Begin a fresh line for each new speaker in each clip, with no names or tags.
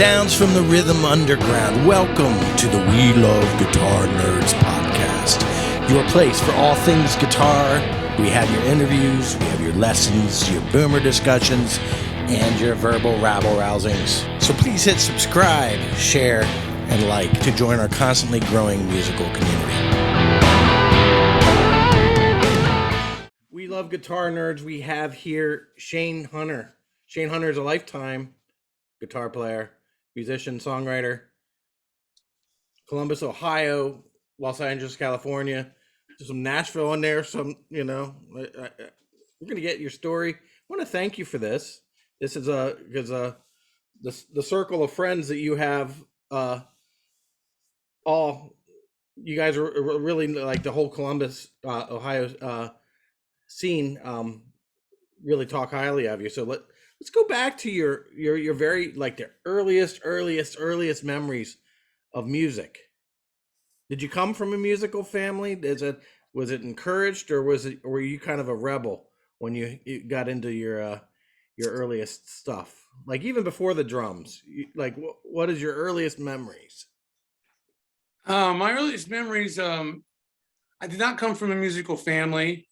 sounds from the rhythm underground. Welcome to the We Love Guitar Nerds podcast, your place for all things guitar. We have your interviews, we have your lessons, your boomer discussions, and your verbal rabble-rousings. So please hit subscribe, share, and like to join our constantly growing musical community. We Love Guitar Nerds. We have here Shane Hunter. Shane Hunter is a lifetime guitar player, musician, songwriter. Columbus, Ohio, Los Angeles, California. There's some Nashville in there. Some, we're going to get your story. I want to thank you for this. This is because the circle of friends that you have, all you guys are really like the whole Columbus, Ohio scene. Really talk highly of you. So let's go back to your very like the earliest memories of music. Did you come from a musical family? Was it encouraged, or were you kind of a rebel when you got into your earliest stuff? Like even before the drums, what is your earliest memories?
My earliest memories, I did not come from a musical family,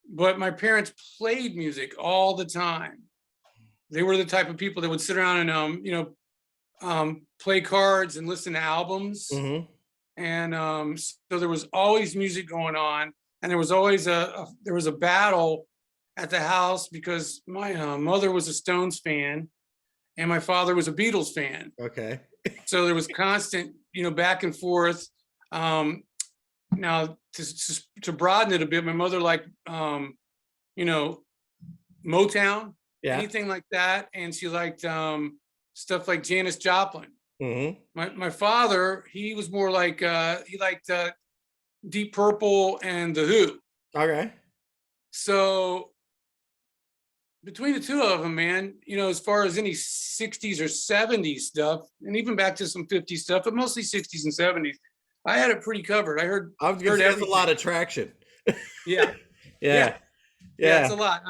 but my parents played music all the time. They were the type of people that would sit around and play cards and listen to albums.
Mm-hmm.
And so there was always music going on, and there was always a battle at the house because my mother was a Stones fan and my father was a Beatles fan.
Okay.
So there was constant, back and forth. Now to broaden it a bit, my mother liked, Motown, anything like that, and she liked stuff like Janis Joplin.
Mm-hmm.
My father, he was more like he liked Deep Purple and The Who.
Okay.
So between the two of them, man, as far as any 60s or 70s stuff, and even back to some 50s stuff, but mostly 60s and 70s, I had it pretty covered. I was gonna say
that's a lot of traction.
Yeah.
Yeah,
it's a lot.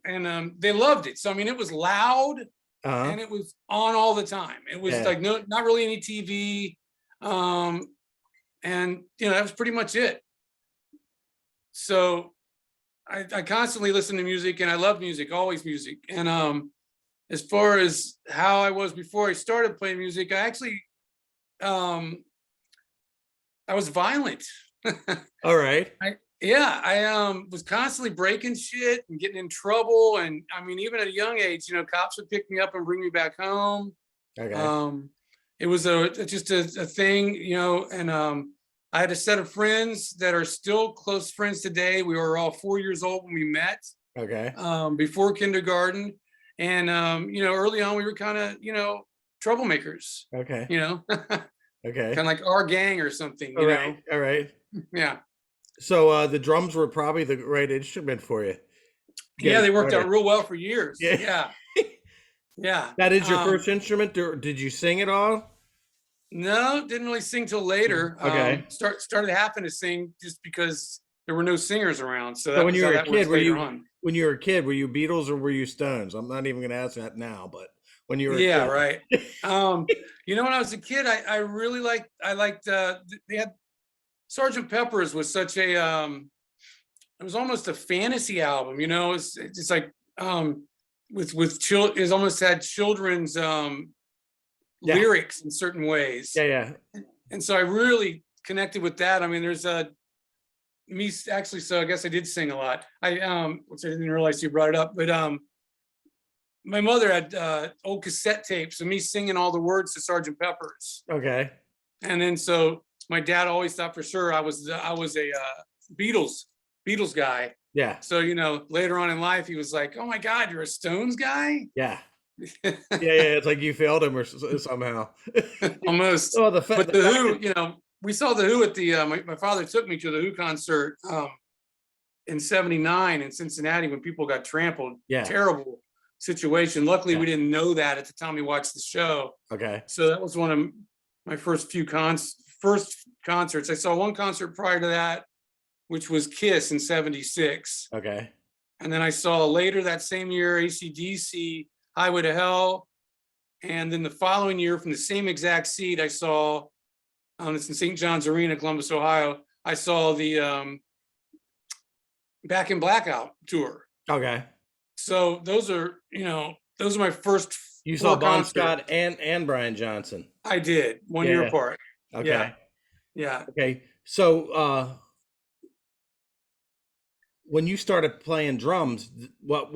And they loved it. So I mean, it was loud.
Uh-huh.
And it was on all the time. It was like not really any TV. And that was pretty much it. So I constantly listen to music, and I love music, always music. And as far as how I was before I started playing music, I actually I was violent.
All right.
I was constantly breaking shit and getting in trouble. And I mean, even at a young age, cops would pick me up and bring me back home.
Okay.
It was just a thing, and I had a set of friends that are still close friends today. We were all 4 years old when we met.
Okay.
Before kindergarten. And, early on we were kind of, troublemakers.
Okay. Okay.
Kind of like our gang or something,
All right.
Yeah.
So the drums were probably the right instrument for you.
Yeah, they worked out real well for years.
Yeah.
Yeah.
That is your first instrument? Did you sing at all?
No, didn't really sing till later.
Okay.
Started having to sing just because there were no singers around. So
when you were a kid, were you Beatles or were you Stones? I'm not even going to ask that now, but when you were a kid.
Right. When I was a kid, I really liked they had Sgt. Pepper's was such a it was almost a fantasy album, it's like with children, it almost had children's lyrics in certain ways.
Yeah.
And so I really connected with that. I mean, there's me actually, so I guess I did sing a lot. Which I didn't realize you brought it up, but my mother had old cassette tapes of me singing all the words to Sgt. Pepper's.
Okay.
And then so my dad always thought for sure I was a Beatles guy.
Yeah.
So later on in life he was like, "Oh my God, you're a Stones guy?"
Yeah. Yeah. It's like you failed him or somehow.
Almost.
Oh,
but the Who, we saw the Who at the my father took me to the Who concert in '79 in Cincinnati when people got trampled.
Yeah.
Terrible situation. Luckily, we didn't know that at the time we watched the show.
Okay.
So that was one of my first concerts. I saw one concert prior to that, which was Kiss in '76.
Okay.
And then I saw later that same year AC/DC, Highway to Hell, And then the following year, from the same exact seat, I saw, it's in St. John's Arena, Columbus, Ohio. I saw the Back in Blackout tour.
Okay.
So those are my first
You saw
4
Bon
concerts.
Scott and Brian Johnson.
I did 1 year
Yeah.
apart.
Okay.
Yeah. Yeah.
Okay. So when you started playing drums, why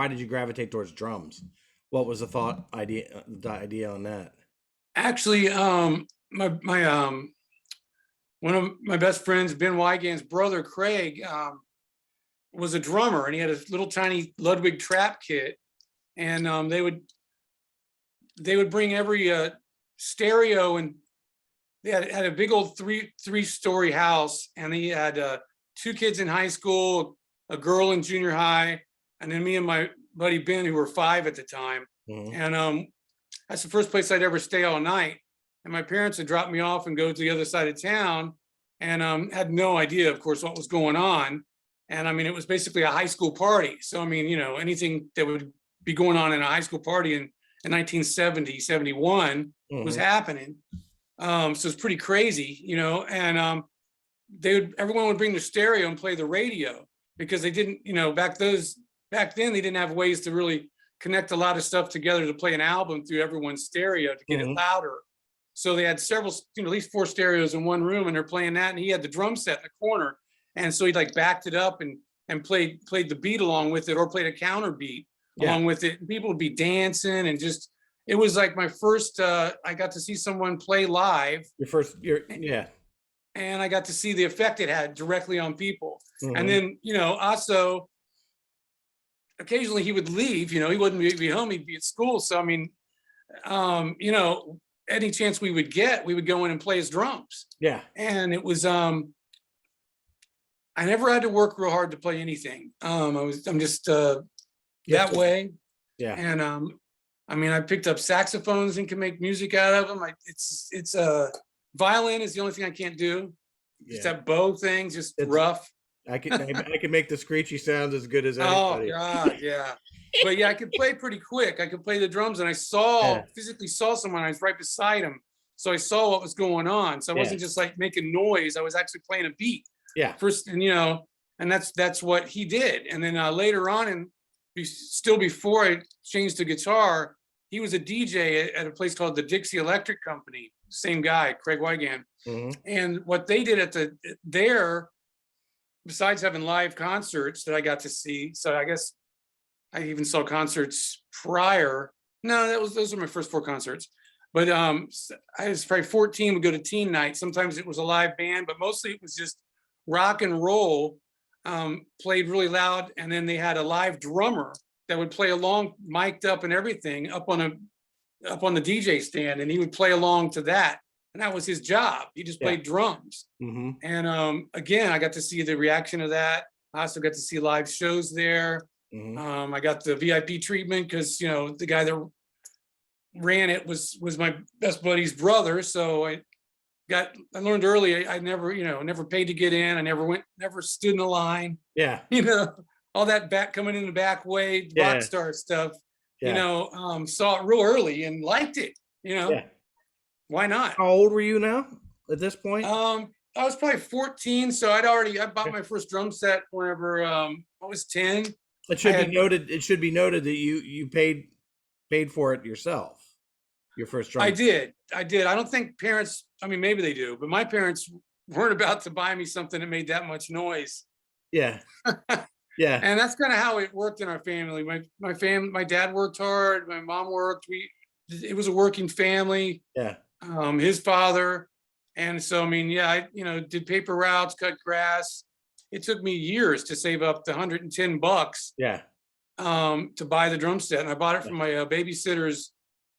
did you gravitate towards drums? What was the idea on that?
Actually, one of my best friends, Ben Wygand's brother, Craig, was a drummer, and he had a little tiny Ludwig trap kit, and they would bring every stereo, and they had a big old three-story house, and he had 2 kids in high school, a girl in junior high, and then me and my buddy Ben, who were 5 at the time.
Mhm.
And that's the first place I'd ever stay all night. And my parents had dropped me off and go to the other side of town, and had no idea, of course, what was going on. And I mean, it was basically a high school party. So I mean, anything that would be going on in a high school party in 1970, 71 was
Mhm.
happening. So it's pretty crazy, and everyone would bring their stereo and play the radio, because they didn't, back then they didn't have ways to really connect a lot of stuff together to play an album through everyone's stereo to get it
Mhm.
louder. So they had several, at least 4 stereos in one room, and they're playing that, and he had the drum set in the corner. And so he like backed it up and played the beat along with it, or played a counter beat along with it. And people would be dancing, and just, it was like my first, I got to see someone play live,
Yeah.
and I got to see the effect it had directly on people.
Mhm.
And then, also occasionally he would leave, he wouldn't be home, he'd be at school. So, I mean, any chance we would get, we would go in and play his drums.
Yeah.
And it was, I never had to work real hard to play anything. I'm just that way.
Yeah.
And I mean, I picked up saxophones and can make music out of them. It's violin is the only thing I can't do. Just
Yeah.
that bow thing, just
It's-
rough.
I can make the screechy sounds as good as
Oh
anybody.
God, yeah. But yeah, I could play pretty quick. I could play the drums, and I physically saw someone. I was right beside him, so I saw what was going on. So I wasn't just like making noise. I was actually playing a beat.
Yeah.
First, and and that's what he did. And then later on, and still before I changed to guitar, he was a DJ at a place called the Dixie Electric Company. Same guy, Craig Wygand.
Mhm.
And what they did there, besides having live concerts that I got to see, so I guess I even saw concerts prior. No, those were my first 4 concerts. But I was probably 14, would go to teen night. Sometimes it was a live band, but mostly it was just rock and roll, played really loud. And then they had a live drummer that would play along, mic'd up and everything, up on the DJ stand, and he would play along to that. And that was his job. He just played drums.
Mhm.
And again, I got to see the reaction of that. I also got to see live shows there.
Mhm.
I got the VIP treatment because the guy that ran it was my best buddy's brother. So I learned early I never paid to get in. I never stood in the line.
Yeah.
All that coming in the back way,
Yeah.
rock star stuff.
Yeah.
Saw it real early and liked it.
Yeah.
Why not?
How old were you now at this point?
I was probably 14, so I bought my first drum set whenever I was 10.
It should be noted that you paid for it yourself. Your first drum.
I did. I don't think parents, I mean, maybe they do, but my parents weren't about to buy me something that made that much noise.
Yeah. Yeah.
And that's kind of how it worked in our family. My dad worked hard, my mom worked. It was a working family.
Yeah.
His father. And so, I mean, yeah, I did paper routes, cut grass. It took me years to save up the $110
Yeah.
to buy the drum set. And I bought it from my babysitter's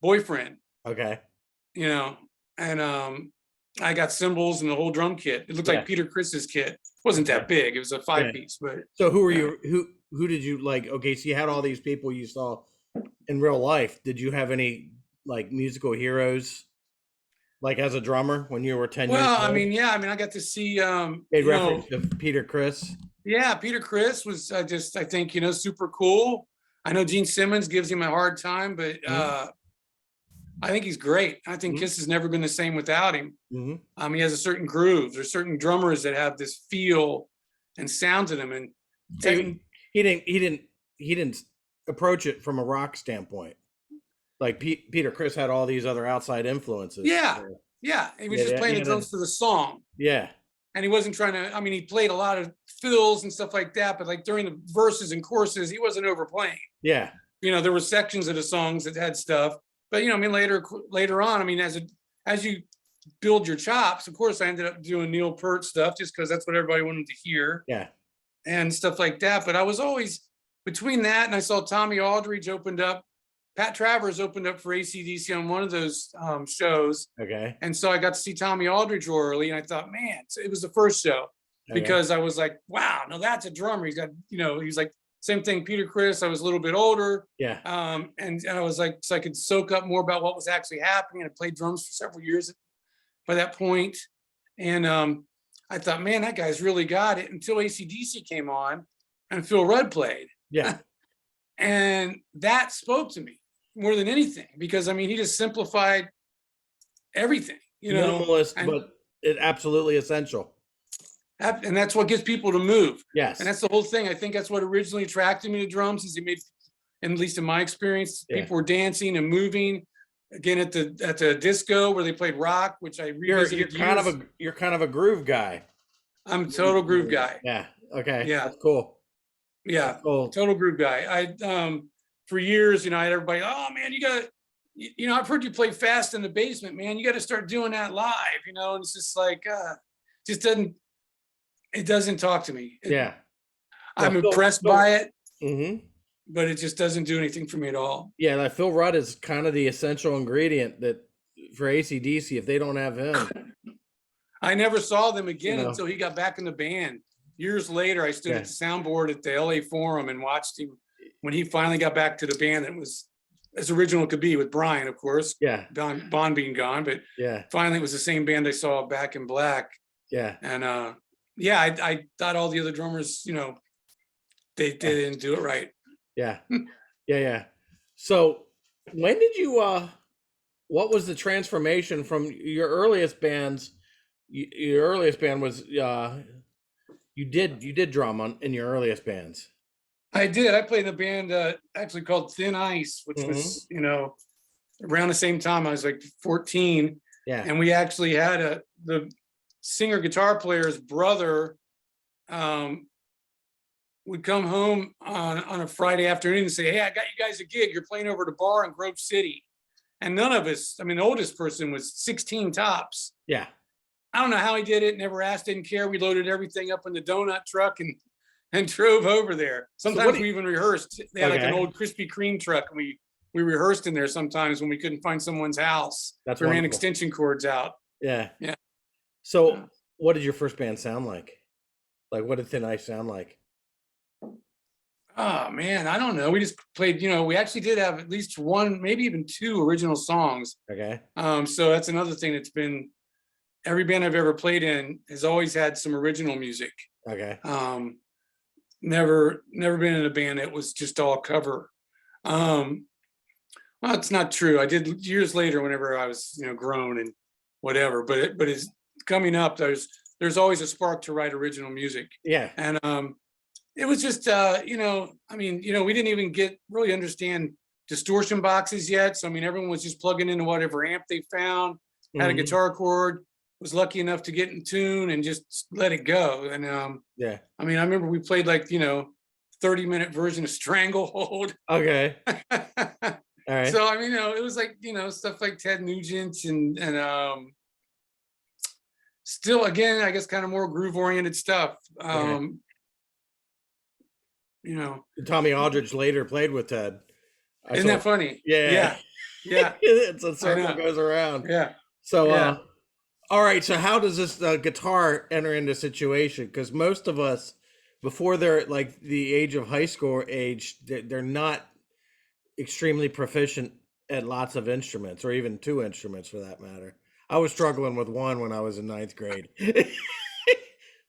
boyfriend,
Okay.
and I got cymbals and the whole drum kit. It looked like Peter Chris's kit. It wasn't that big. It was a 5-piece, but.
So who did you like? Okay, so you had all these people you saw in real life. Did you have any like musical heroes, like as a drummer when you were 10 years old?
Well, I mean, I got to see.
Made reference to Peter Chris.
Yeah, Peter Chris was I think super cool. I know Gene Simmons gives him a hard time, but I think he's great. I think Kiss has never been the same without him. He has a certain groove. There's certain drummers that have this feel and sound to them, and
he didn't approach it from a rock standpoint. Like Peter Criss had all these other outside influences.
Yeah, he was just playing the drums for the song.
Yeah,
and he wasn't trying to. I mean, he played a lot of fills and stuff like that, but like during the verses and choruses, he wasn't overplaying.
Yeah,
there were sections of the songs that had stuff, but I mean, later on, I mean, as you build your chops, of course, I ended up doing Neil Peart stuff just because that's what everybody wanted to hear.
Yeah,
and stuff like that. But I was always between that, and I saw Tommy Aldridge opened up. Pat Travers opened up for AC/DC on one of those shows.
Okay.
And so I got to see Tommy Aldridge early, and I thought, man, it was the first show because I was like, wow, no, that's a drummer. He's got, he's like, same thing, Peter Criss. I was a little bit older.
Yeah.
And I was like, so I could soak up more about what was actually happening. I played drums for several years by that point. And I thought, man, that guy's really got it until AC/DC came on and Phil Rudd played.
Yeah.
And that spoke to me more than anything, because I mean, he just simplified everything,
minimalist, but it absolutely essential.
And that's what gets people to move.
Yes.
And that's the whole thing. I think that's what originally attracted me to drums, is he made, at least in my experience, people were dancing and moving. Again, at the disco where they played rock, which I revisited.
You're kind of a groove guy.
I'm a total groove guy.
Yeah. Okay.
Yeah.
That's cool.
Yeah.
That's cool.
Total groove guy. For years, I had everybody, oh man, you got to, I've heard you play fast in the basement, man. You got to start doing that live, and it's just like, it doesn't talk to me. I'm impressed by it, but it just doesn't do anything for me at all.
Yeah, like Phil Rudd is kind of the essential ingredient that for AC/DC, if they don't have him.
I never saw them again until he got back in the band. Years later, I stood at the soundboard at the LA Forum and watched him when he finally got back to the band. That was as original could be, with Brian, of course.
Yeah.
Bond being gone, but finally it was the same band I saw Back in Black.
Yeah.
And I thought all the other drummers, they didn't do it right.
Yeah. Yeah. So when did you what was the transformation from your earliest bands? Your earliest band was you did drum in your earliest bands.
I did. I played in a band actually called Thin Ice, which was, around the same time. I was like 14.
Yeah.
And we actually had the singer guitar player's brother would come home on a Friday afternoon and say, hey, I got you guys a gig. You're playing over at a bar in Grove City. And none of us, the oldest person was 16 tops.
Yeah.
I don't know how he did it. Never asked, didn't care. We loaded everything up in the donut truck and drove over there. Sometimes we even rehearsed. They had like an old Krispy Kreme truck, and we rehearsed in there sometimes when we couldn't find someone's house.
That's
we
wonderful.
ran extension cords out.
Yeah.
Yeah.
So what did your first band sound like? Like, what did Thin Ice sound like?
Oh man, I don't know. We just played, we actually did have at least one, maybe even two original songs.
Okay.
So that's another thing that's been, every band I've ever played in has always had some original music.
Okay.
Never been in a band that was just all cover. Well, it's not true. I did years later whenever I was, grown and whatever, but it's coming up. There's always a spark to write original music.
Yeah.
And it was just, we didn't even really understand distortion boxes yet. So, everyone was just plugging into whatever amp they found, had a guitar chord, was lucky enough to get in tune and just let it go. And I remember we played 30-minute version of Stranglehold.
Okay. All right.
So it was like, stuff like Ted Nugent and still, again, I guess kind of more groove oriented stuff.
Tommy Aldridge later played with Ted.
Isn't that funny?
Yeah. It's a circle goes around.
Yeah.
So all right, so how does this guitar enter into situation? Because most of us, before they're like the age of high school age, they're not extremely proficient at lots of instruments, or even two instruments for that matter. I was struggling with one when I was in 9th grade.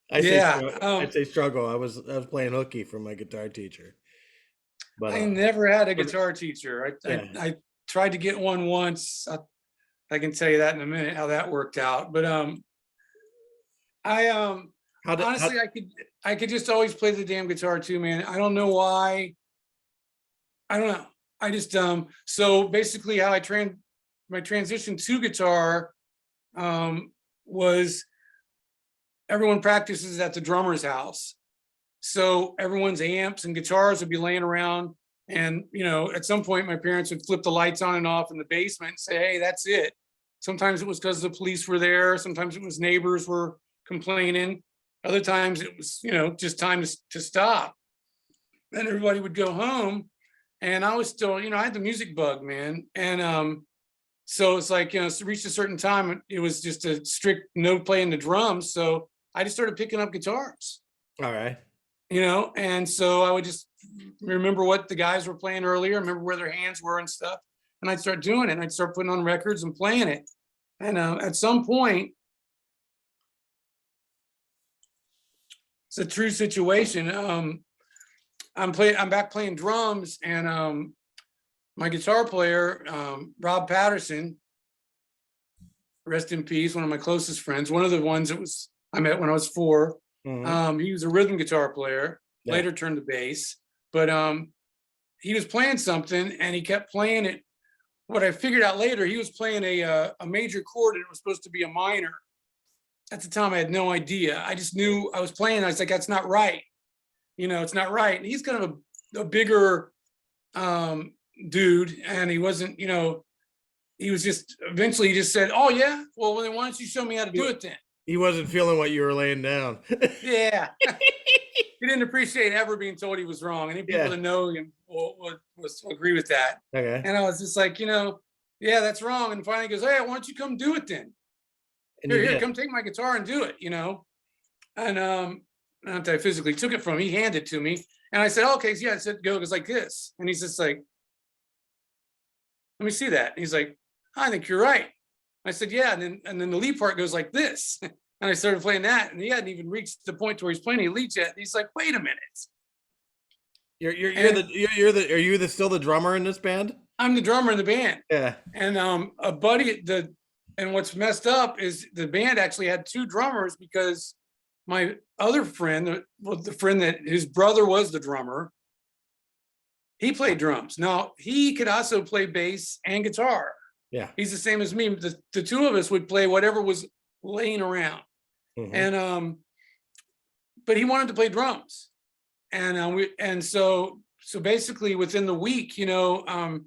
I'd say struggle. I was playing hooky for my guitar teacher. But
I never had a
but
guitar teacher.
yeah,
I tried to get one once. I can tell you that in a minute how that worked out. But I
how
honestly I could just always play the damn guitar too, man. I don't know why. I don't know. I just so basically how my transition to guitar was everyone practices at the drummer's house. So everyone's amps and guitars would be laying around. And, at some point, my parents would flip the lights on and off in the basement and say, hey, that's it. Sometimes it was because the police were there. Sometimes it was neighbors were complaining. Other times it was, just time to stop. Then everybody would go home. And I was still, I had the music bug, man. And so it's like, it's reached a certain time, it was just a strict no playing the drums. So I just started picking up guitars.
all right.
And so I would just remember what the guys were playing earlier, remember where their hands were and stuff. And I'd start doing it. And I'd start putting on records and playing it. And at some point, it's a true situation. I'm back playing drums, and my guitar player, Rob Patterson, rest in peace, one of my closest friends, one of the ones I met when I was 4. He was a rhythm guitar player, later turned to bass, but he was playing something and he kept playing it. What I figured out later, he was playing a major chord and it was supposed to be a minor. At the time, I had no idea. I just knew I was playing. I was like, that's not right. It's not right. And he's kind of a bigger dude, and he wasn't, he was just, eventually he just said, oh yeah, well then why don't you show me how to do it then?
He wasn't feeling what you were laying down.
Yeah. He didn't appreciate ever being told he was wrong. Any people that know him will agree with that.
Okay.
And I was just like, yeah, that's wrong. And finally he goes, hey, why don't you come do it then?
And
Here, come take my guitar and do it, And not that I physically took it from him, he handed it to me. And I said, okay, so yeah, I said, go, goes like this. And he's just like, let me see that. And he's like, I think you're right. I said, yeah. And then the lead part goes like this. And I started playing that, and he hadn't even reached the point where he's playing any leads yet. And he's like, wait a minute.
Are you still the drummer in this band?
I'm the drummer in the band.
Yeah.
And a buddy, and what's messed up is the band actually had 2 drummers, because my other friend, the friend that his brother was the drummer, he played drums. Now he could also play bass and guitar.
Yeah.
He's the same as me. The 2 of us would play whatever was laying around. And but he wanted to play drums. And so basically within the week, the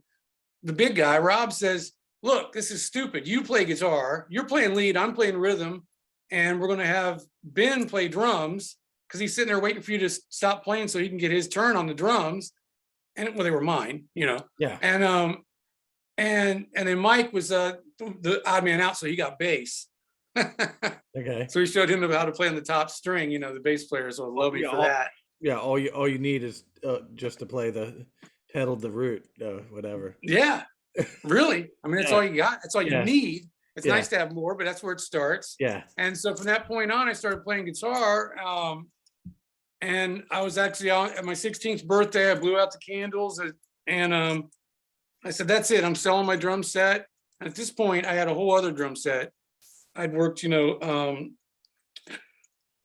big guy, Rob, says, look, this is stupid. You play guitar, you're playing lead, I'm playing rhythm, and we're going to have Ben play drums, because he's sitting there waiting for you to stop playing so he can get his turn on the drums. And well, they were mine,
Yeah.
And then Mike was the odd man out, so he got bass.
Okay.
So he showed him how to play on the top string. The bass players will love me for that.
Yeah. All you need is just to play the pedal, the root, whatever.
Yeah, really. I mean, that's all you got. That's all you need. It's nice to have more, but that's where it starts.
Yeah.
And so from that point on, I started playing guitar. And I was actually on at my 16th birthday. I blew out the candles, and I said, that's it. I'm selling my drum set. And at this point, I had a whole other drum set. I'd worked, when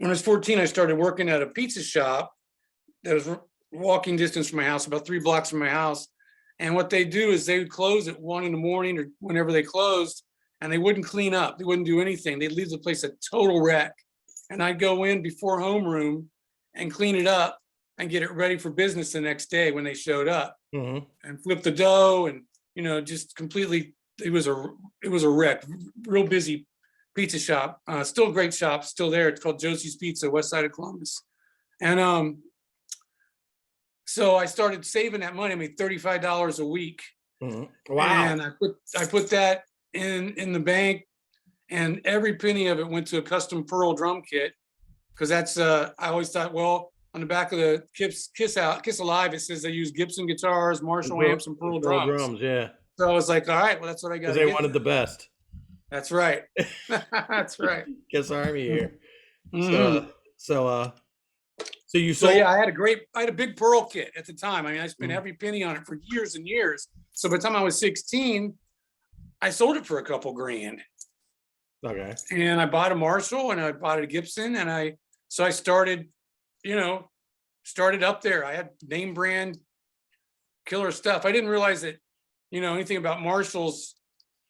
I was 14, I started working at a pizza shop that was walking distance from my house, about 3 blocks from my house. And what they do is they would close at 1 a.m. or whenever they closed, and they wouldn't clean up. They wouldn't do anything. They'd leave the place a total wreck. And I'd go in before homeroom and clean it up and get it ready for business the next day when they showed up, and flip the dough, and, just completely, it was a wreck. Real busy pizza shop, still a great shop, still there. It's called Josie's Pizza, west side of Columbus. And so I started saving that money. I made $35 a week.
Wow.
And I put that in the bank, and every penny of it went to a custom pearl drum kit, because that's I always thought, well, on the back of the Kiss Alive, it says they use Gibson guitars, Marshall amps, and pearl drums.
Yeah.
So I was like, all right, well, that's what I got.
Because they wanted the best.
That's right. That's right.
Kiss Army here. So you
So
sold.
yeah, I had a big Pearl kit at the time. I mean, I spent every penny on it for years and years. So by the time I was 16, I sold it for a couple grand.
Okay.
And I bought a Marshall and I bought a Gibson, and I started, you know, started up there. I had name brand killer stuff. I didn't realize that, anything about Marshalls.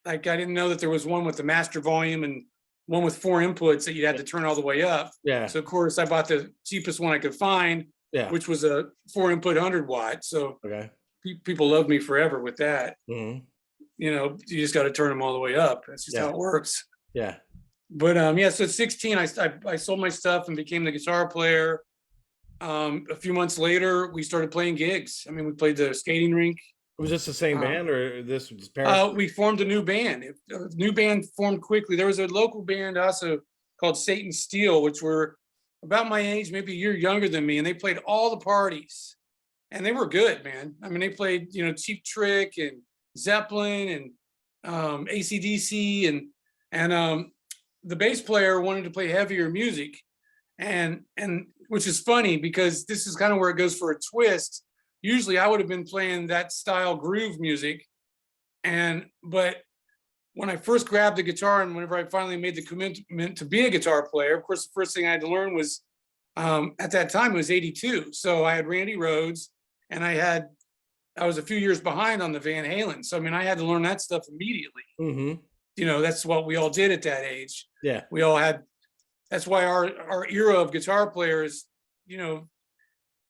Like, I didn't know that there was one with the master volume and one with 4 inputs that you had to turn all the way up.
Yeah.
So of course I bought the cheapest one I could find,
Yeah.
which was a 4 input 100 watt. So
Okay.
people loved me forever with that.
Hmm.
You just got to turn them all the way up. That's just how it works.
Yeah.
But yeah, so at 16, I sold my stuff and became the guitar player. A few months later, we started playing gigs. I mean, we played the skating rink.
Was this the same band, or this was Paris?
We formed a new band. A new band formed quickly. There was a local band also called Satan Steel, which were about my age, maybe a year younger than me, and they played all the parties. And they were good, man. I mean, they played, Cheap Trick and Zeppelin and AC/DC, and the bass player wanted to play heavier music, and which is funny because this is kind of where it goes for a twist. Usually I would have been playing that style groove music. But when I first grabbed the guitar and whenever I finally made the commitment to be a guitar player, of course, the first thing I had to learn was, at that time it was 82. So I had Randy Rhoads, and I was a few years behind on the Van Halen. So, I mean, I had to learn that stuff immediately.
Mm-hmm.
That's what we all did at that age.
Yeah.
We all had, that's why our era of guitar players,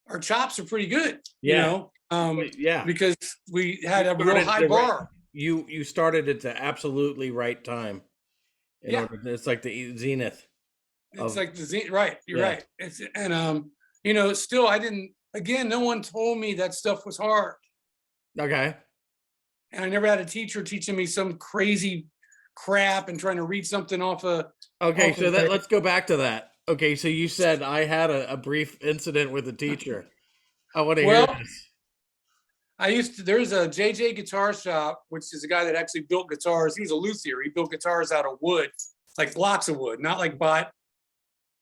our chops are pretty good,
Yeah. Yeah.
because we had a real high bar.
You started at the absolutely right time.
Yeah.
It's like the zenith.
It's like right. You're right. Still, again, no one told me that stuff was hard.
Okay.
And I never had a teacher teaching me some crazy crap and trying to read something off a.
Okay. So let's go back to that. Okay. So you said I had a brief incident with a teacher. I want to hear this.
There's a JJ Guitar Shop, which is a guy that actually built guitars. He was a luthier. He built guitars out of wood, like blocks of wood, not like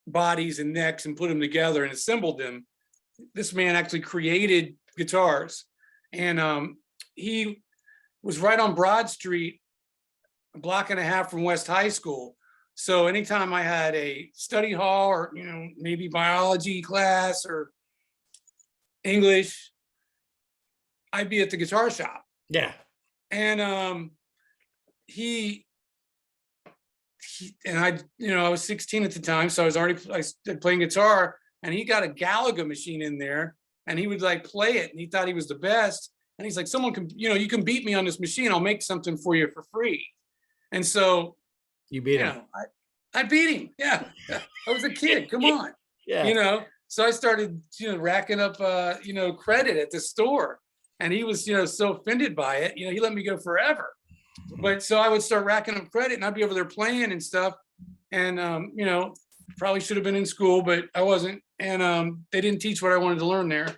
bodies and necks, and put them together and assembled them. This man actually created guitars, and he was right on Broad Street, a block and a half from West High School. So anytime I had a study hall or, maybe biology class or English, I'd be at the guitar shop.
Yeah.
And I was 16 at the time, so I was playing guitar, and he got a Galaga machine in there, and he would like play it, and he thought he was the best. And he's like, someone can, you can beat me on this machine. I'll make something for you for free. And so
you beat him.
I beat him. Yeah. I was a kid. Come on.
Yeah.
So I started, racking up, credit at the store, and he was, so offended by it. He let me go forever. But so I would start racking up credit, and I'd be over there playing and stuff. And, probably should have been in school, but I wasn't. And they didn't teach what I wanted to learn there.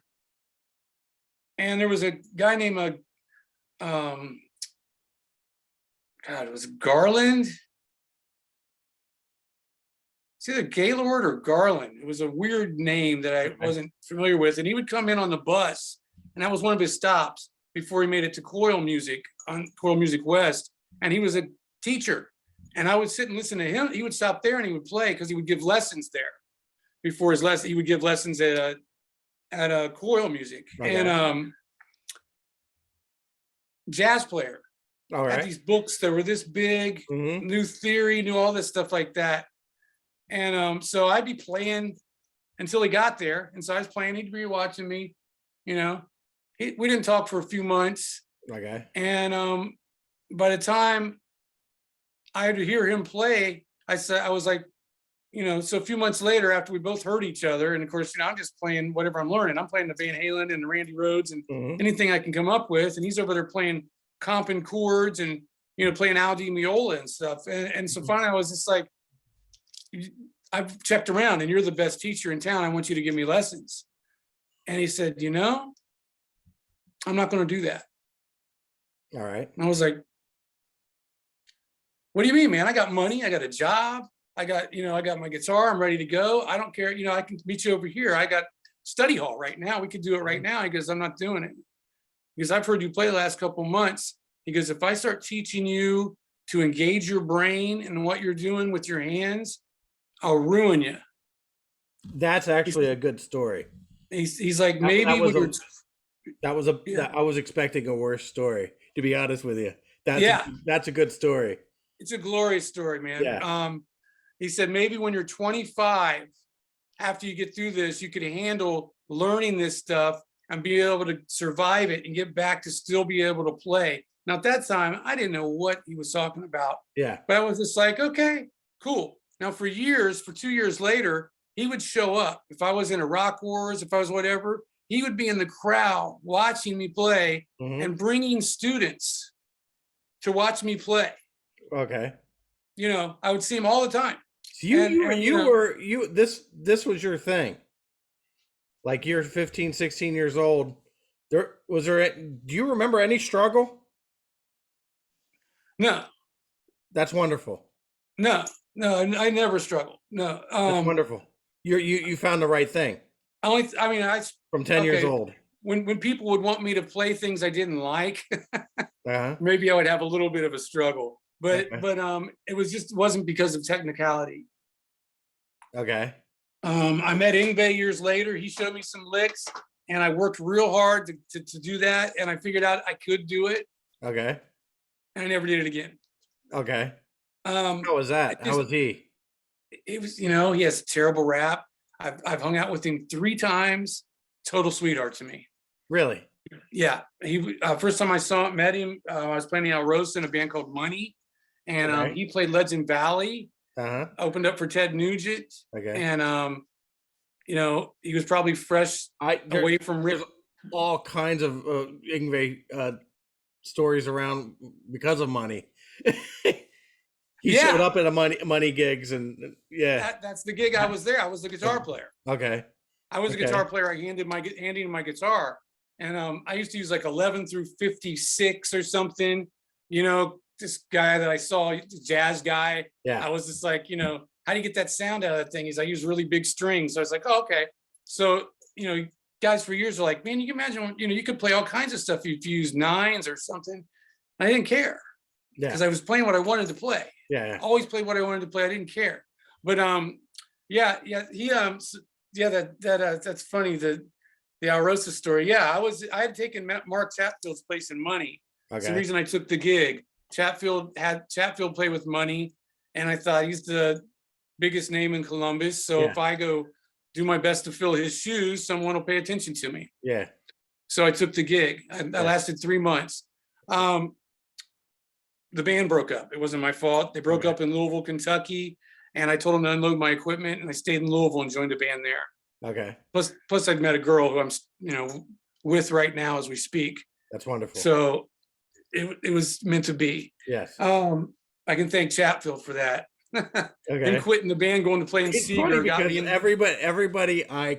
And there was a guy named, it was Garland. It's either Gaylord or Garland. It was a weird name that I wasn't familiar with. And he would come in on the bus, and that was one of his stops before he made it to Coyle Music on Coyle Music West. And he was a teacher. And I would sit and listen to him. He would stop there and he would play, because he would give lessons there. Before his lesson, he would give lessons at Coyle Music. Okay. And jazz player.
All right.
Had these books that were this big, New Theory, knew all this stuff like that. And so I'd be playing until he got there. And so I was playing, he'd be watching me, we didn't talk for a few months.
Okay.
And by the time I had to hear him play, I was like, so a few months later, after we both heard each other, and of course, I'm just playing whatever I'm learning. I'm playing the Van Halen and the Randy Rhoads and anything I can come up with. And he's over there playing comping chords and, playing Al Di Meola and stuff. And so finally I was just like, I've checked around and you're the best teacher in town. I want you to give me lessons. And he said, I'm not going to do that.
All right.
And I was like, what do you mean, man? I got money. I got a job. I got my guitar. I'm ready to go. I don't care. I can meet you over here. I got study hall right now. We could do it right now. He goes, I'm not doing it. Because I've heard you play the last couple months. He goes, if I start teaching you to engage your brain and what you're doing with your hands, I'll ruin you.
That's actually a good story.
He's like, maybe when you're
I was expecting a worse story, to be honest with you.
Yeah.
That's a good story.
It's a glorious story, man.
Yeah.
He said maybe when you're 25, after you get through this, you could handle learning this stuff and be able to survive it and get back to still be able to play. Now at that time, I didn't know what he was talking about.
Yeah.
But I was just like, okay, cool. Now for 2 years later, he would show up. If I was in a Rock Wars, if I was whatever, he would be in the crowd watching me play and bringing students to watch me play.
Okay.
You know, I would see him all the time.
So this was your thing. Like you're 15, 16 years old. Do you remember any struggle?
No.
That's wonderful.
No, I never struggled. No.
That's wonderful. You found the right thing.
From
10 years old.
When people would want me to play things I didn't like,
Uh-huh.
maybe I would have a little bit of a struggle. But
Okay.
it wasn't because of technicality.
Okay.
I met Ingve years later. He showed me some licks, and I worked real hard to do that. And I figured out I could do it,
Okay.
and I never did it again.
Okay. How was that? How was he?
It was, he has a terrible rap. I've hung out with him 3 times. Total sweetheart to me.
Really?
Yeah. He first time I met him, I was playing the Alrosa in a band called Money, and
Okay.
he played Legend Valley.
Uh-huh.
Opened up for Ted Nugent.
Okay.
And he was probably fresh away from Rick.
There's all kinds of Ingve stories around because of Money. He showed up at a money gigs, and
that's the gig. I was there. I was the guitar player.
Okay.
I was a guitar player. I handed my guitar, and I used to use like 11 through 56 or something. This guy that I saw, the jazz guy.
Yeah.
I was just like, how do you get that sound out of that thing? I use really big strings. So I was like, oh, okay. So guys for years are like, man, you can imagine, you could play all kinds of stuff if you use 9s or something. I didn't care.
Yeah.
Because I was playing what I wanted to play.
Yeah.
Always played what I wanted to play. I didn't care. But that's funny. The Alrosa story. Yeah, I had taken Mark Chatfield's place in Money.
Okay.
That's the reason I took the gig. Chatfield play with Money, and I thought he's the biggest name in Columbus. So if I go do my best to fill his shoes, someone will pay attention to me.
Yeah.
So I took the gig. I lasted 3 months. The band broke up. It wasn't my fault. They broke up in Louisville, Kentucky, and I told them to unload my equipment, and I stayed in Louisville and joined a band there.
Okay.
Plus I'd met a girl who I'm, with right now as we speak.
That's wonderful.
So it was meant to be.
Yes.
I can thank Chatfield for that.
Okay.
And quitting the band, going to play in
It's
Seeger.
funny because everybody I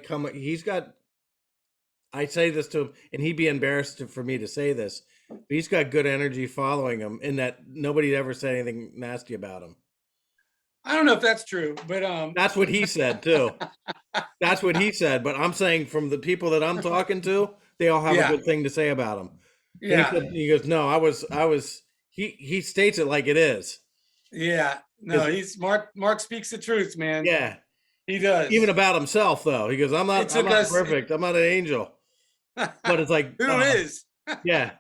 say this to him, and he'd be embarrassed for me to say this, but he's got good energy following him, in that nobody ever said anything nasty about him.
I don't know if that's true, but
that's what he said too. That's what he said. But I'm saying from the people that I'm talking to, they all have a good thing to say about him.
Yeah.
He goes, no, I was. He states it like it is.
Yeah. No, he's Mark speaks the truth, man.
Yeah,
he does.
Even about himself, though. He goes, I'm not perfect. I'm not an angel. But it's like
who is?
Yeah.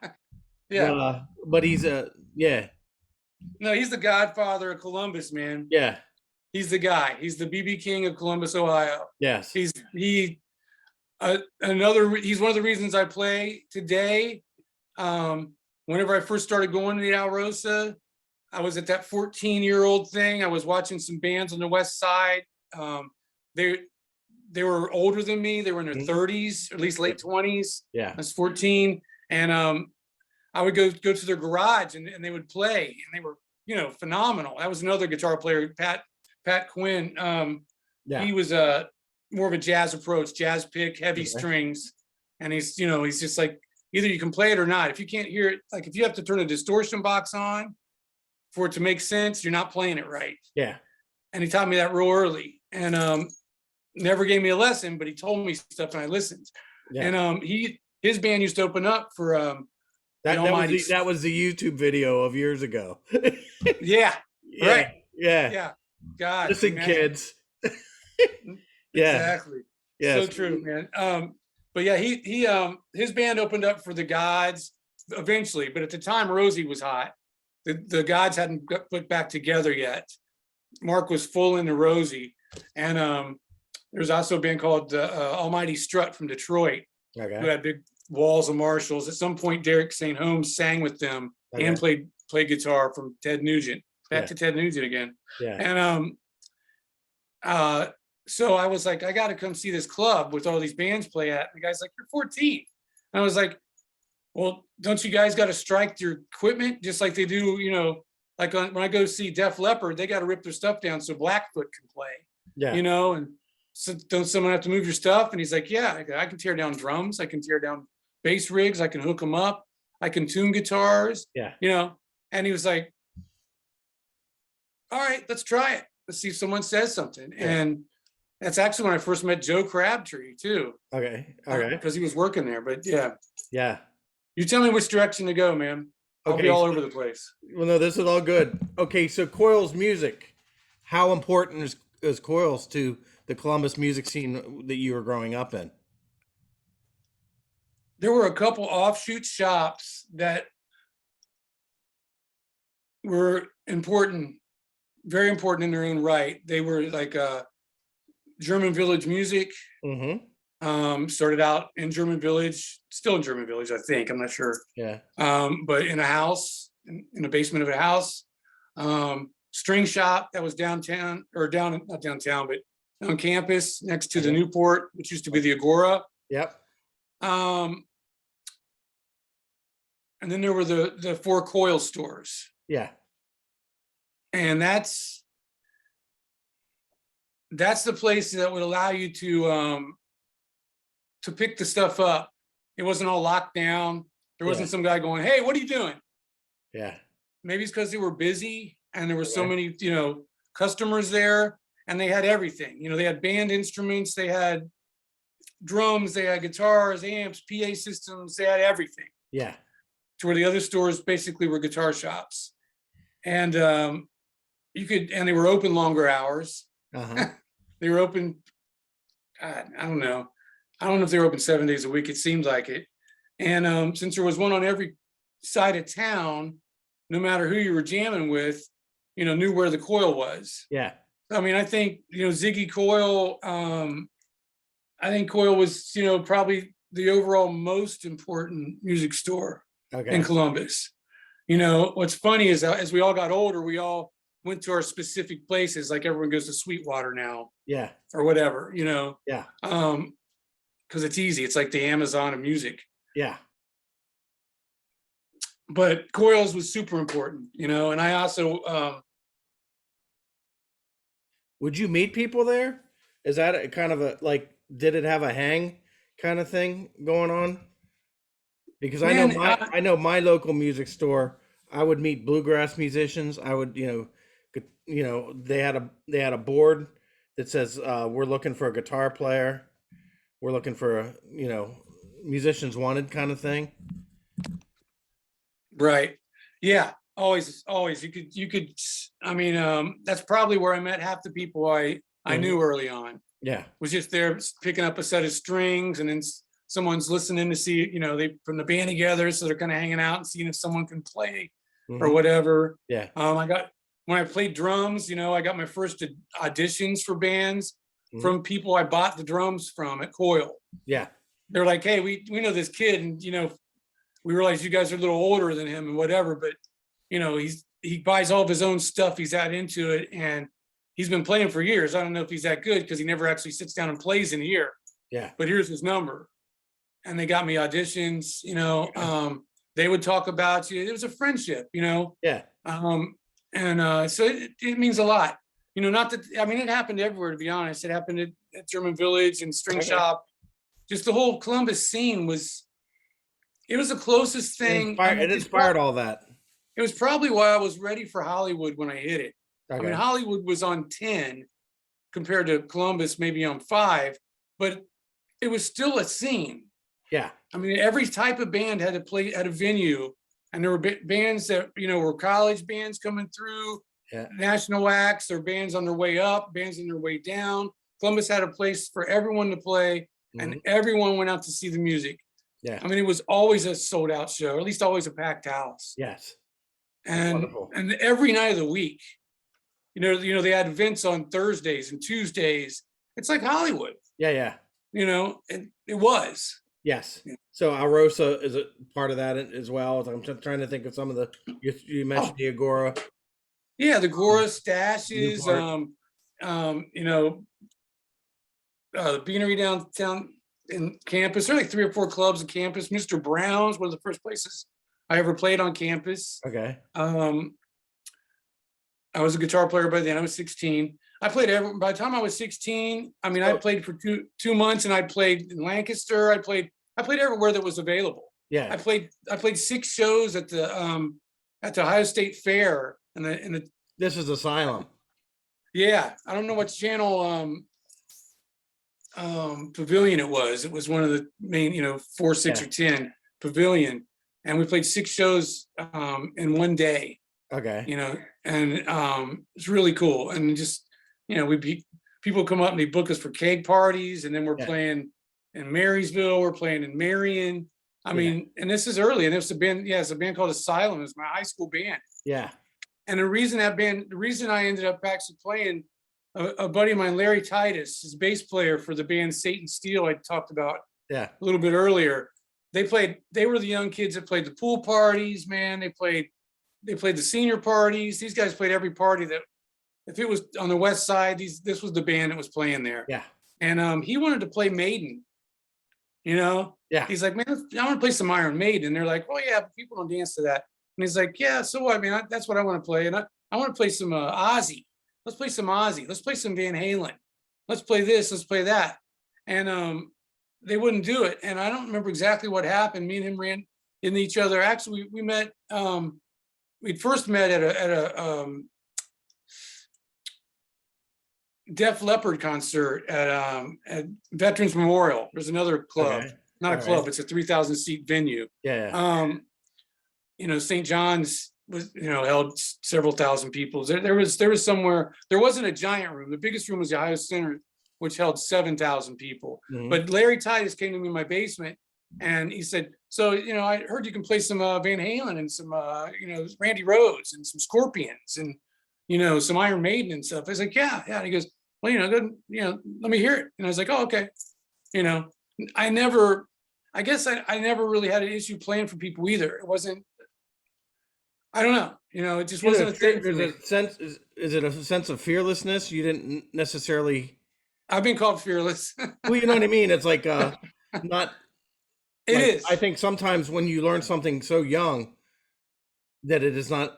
Yeah.
But he's
No, he's the godfather of Columbus, man.
Yeah.
He's the guy. He's the BB King of Columbus, Ohio.
Yes.
He's one of the reasons I play today. Whenever I first started going to the Alrosa, I was at that 14-year-old thing. I was watching some bands on the West Side. They were older than me. They were in their 30s, or at least late 20s.
Yeah.
I was 14, and I would go to their garage, and they would play, and they were phenomenal. That was another guitar player, Pat Quinn. He was more of a jazz approach, jazz pick, heavy strings, and he's just like, either you can play it or not. If you can't hear it, like if you have to turn a distortion box on for it to make sense, you're not playing it right.
Yeah.
And he taught me that real early. And never gave me a lesson, but he told me stuff and I listened.
Yeah.
And his band used to open up for
That
the
that was
Almighty.
that was the YouTube video of years ago.
Yeah,
Yeah,
right.
yeah.
Yeah. God,
Listen,
man.
kids. Yeah,
Exactly. So
yes.
true, man. But yeah, he his band opened up for the Godz eventually, but at the time Rosie was hot. The Godz hadn't got put back together yet. Mark was full into Rosie, and there's also a band called Almighty Strut from Detroit, who
Okay.
had big walls of Marshalls. At some point, Derek St. Holmes sang with them and
Okay.
played guitar from Ted Nugent. Back
Yeah.
to Ted Nugent again.
Yeah.
And so I was like, I got to come see this club with all these bands play at. The guy's like, you're 14. And I was like, well, don't you guys got to strike your equipment just like they do, like when I go see Def Leppard, they got to rip their stuff down so Blackfoot can play,
Yeah.
and so don't someone have to move your stuff? And he's like, yeah, I can tear down drums. I can tear down bass rigs. I can hook them up. I can tune guitars,
Yeah.
and he was like, all right, let's try it. Let's see if someone says something.
Yeah.
And that's actually when I first met Joe Crabtree too.
Okay. Okay.
Because he was working there. But yeah,
Yeah.
you tell me which direction to go, man. I'll be
Okay.
all over the place.
Well, no, this is all good. Okay, so Coyle's music. How important is Coyle's to the Columbus music scene that you were growing up in?
There were a couple offshoot shops that were important, very important in their own right. They were like German Village Music.
Mm-hmm.
Started out in German Village, still in German Village, I think. I'm not sure.
Yeah.
But in a house, in the basement of a house. String shop that was downtown, or not downtown, but on campus next to the Newport, which used to be the Agora.
Yep.
And then there were the 4 Coyle stores.
Yeah.
And that's the place that would allow you to pick the stuff up. It wasn't all locked down. There wasn't some guy going, hey, what are you doing?
Yeah.
Maybe it's because they were busy and there were so many, customers there, and they had everything. They had band instruments, they had drums, they had guitars, amps, PA systems, they had everything.
Yeah.
To where the other stores basically were guitar shops. And and they were open longer hours.
Uh-huh.
They were open, I don't know. I don't know if they were open 7 days a week. It seemed like it. And since there was one on every side of town, no matter who you were jamming with, knew where the Coyle was.
Yeah.
I mean, I think, Ziggy Coyle, I think Coyle was, probably the overall most important music store in Columbus. What's funny is as we all got older, we all went to our specific places, like everyone goes to Sweetwater now.
Yeah.
Or whatever,
Yeah.
because it's easy. It's like the Amazon of music.
Yeah.
But Coyle's was super important, and I also
Would you meet people there? Is that a kind of a did it have a hang kind of thing going on? Because I know my local music store, I would meet bluegrass musicians. I would, they had a board that says we're looking for a guitar player. We're looking for a, musicians wanted kind of thing.
Right. Yeah. Always. You could, I mean, that's probably where I met half the people I knew early on.
Yeah.
Was just there picking up a set of strings, and then someone's listening to see, they putting the band together. So they're kind of hanging out and seeing if someone can play or whatever.
Yeah.
When I played drums, I got my first auditions for bands from people I bought the drums from at Coyle.
Yeah.
They're like, hey, we know this kid, and, we realize you guys are a little older than him and whatever, but he buys all of his own stuff. He's that into it, and he's been playing for years. I don't know if he's that good because he never actually sits down and plays in a year.
Yeah.
But here's his number. And they got me auditions, they would talk about you. It was a friendship,
Yeah.
So it means a lot. Not that, I mean, it happened everywhere, to be honest. It happened at German Village and String Shop. Just the whole Columbus scene it was the closest thing.
It inspired all that.
It was probably why I was ready for Hollywood when I hit it.
Okay.
I mean, Hollywood was on 10 compared to Columbus, maybe on 5, but it was still a scene.
Yeah.
I mean, every type of band had to play at a venue, and there were bands that, were college bands coming through, national acts, or bands on their way up, bands on their way down. Columbus had a place for everyone to play, and everyone went out to see the music.
Yeah.
I mean, it was always a sold out show, or at least always a packed house.
Yes.
And every night of the week, they had events on Thursdays and Tuesdays. It's like Hollywood.
Yeah.
And it was.
Yes. So Alrosa is a part of that as well. I'm just trying to think of some of the, you mentioned the Agora.
Yeah, the Agora, Stashes, the Beanery downtown in campus. There are like 3 or 4 clubs on campus. Mr. Brown's, one of the first places I ever played on campus.
Okay.
I was a guitar player by then. I was 16. I played by the time I was 16. I mean, I played for two months, and I played in Lancaster. I played everywhere that was available.
Yeah.
I played 6 shows at the Ohio State Fair,
This is Asylum.
Yeah, I don't know what channel pavilion it was. It was one of the main, 4, 6, or 10 pavilion, and we played 6 shows in one day.
Okay.
And it's really cool. And just, people come up and they book us for keg parties, and then we're playing in Marysville, we're playing in Marion. I mean, and this is early, and it's a band called Asylum. It's my high school band.
Yeah.
And the reason I ended up actually playing, a buddy of mine, Larry Titus, his bass player for the band Satan Steel I talked about a little bit earlier. They were the young kids that played the pool parties, man. They played the senior parties. These guys played every party that, if it was on the West Side, this was the band that was playing there.
Yeah.
And he wanted to play Maiden. Yeah. He's like, man, I want to play some Iron Maiden. And they're like, oh yeah, but people don't dance to that. And he's like, yeah, so what? I mean, that's what I want to play. And I want to play some Ozzy. Let's play some Ozzy. Let's play some Van Halen. Let's play this. Let's play that. And they wouldn't do it. And I don't remember exactly what happened. Me and him ran into each other. Actually, we met. We'd first met at a Def Leppard concert at Veterans Memorial. There's another club, not a club. It's a 3,000 seat venue.
Yeah.
St. John's was, held several thousand people. There was somewhere, there wasn't a giant room. The biggest room was the Ohio Center, which held 7,000 people. But Larry Titus came to me in my basement, and he said, so, I heard you can play some Van Halen and some, Randy Rhoads and some Scorpions and, some Iron Maiden and stuff. I was like, yeah. And he goes, well, good, let me hear it. And I was like, oh, okay. I never really had an issue playing for people either. It wasn't, I don't know, it just wasn't a thing for me.
Is it a sense of fearlessness? You didn't necessarily.
I've been called fearless.
Well, you know what I mean? It's like, not.
It is.
I think sometimes when you learn something so young that it is not,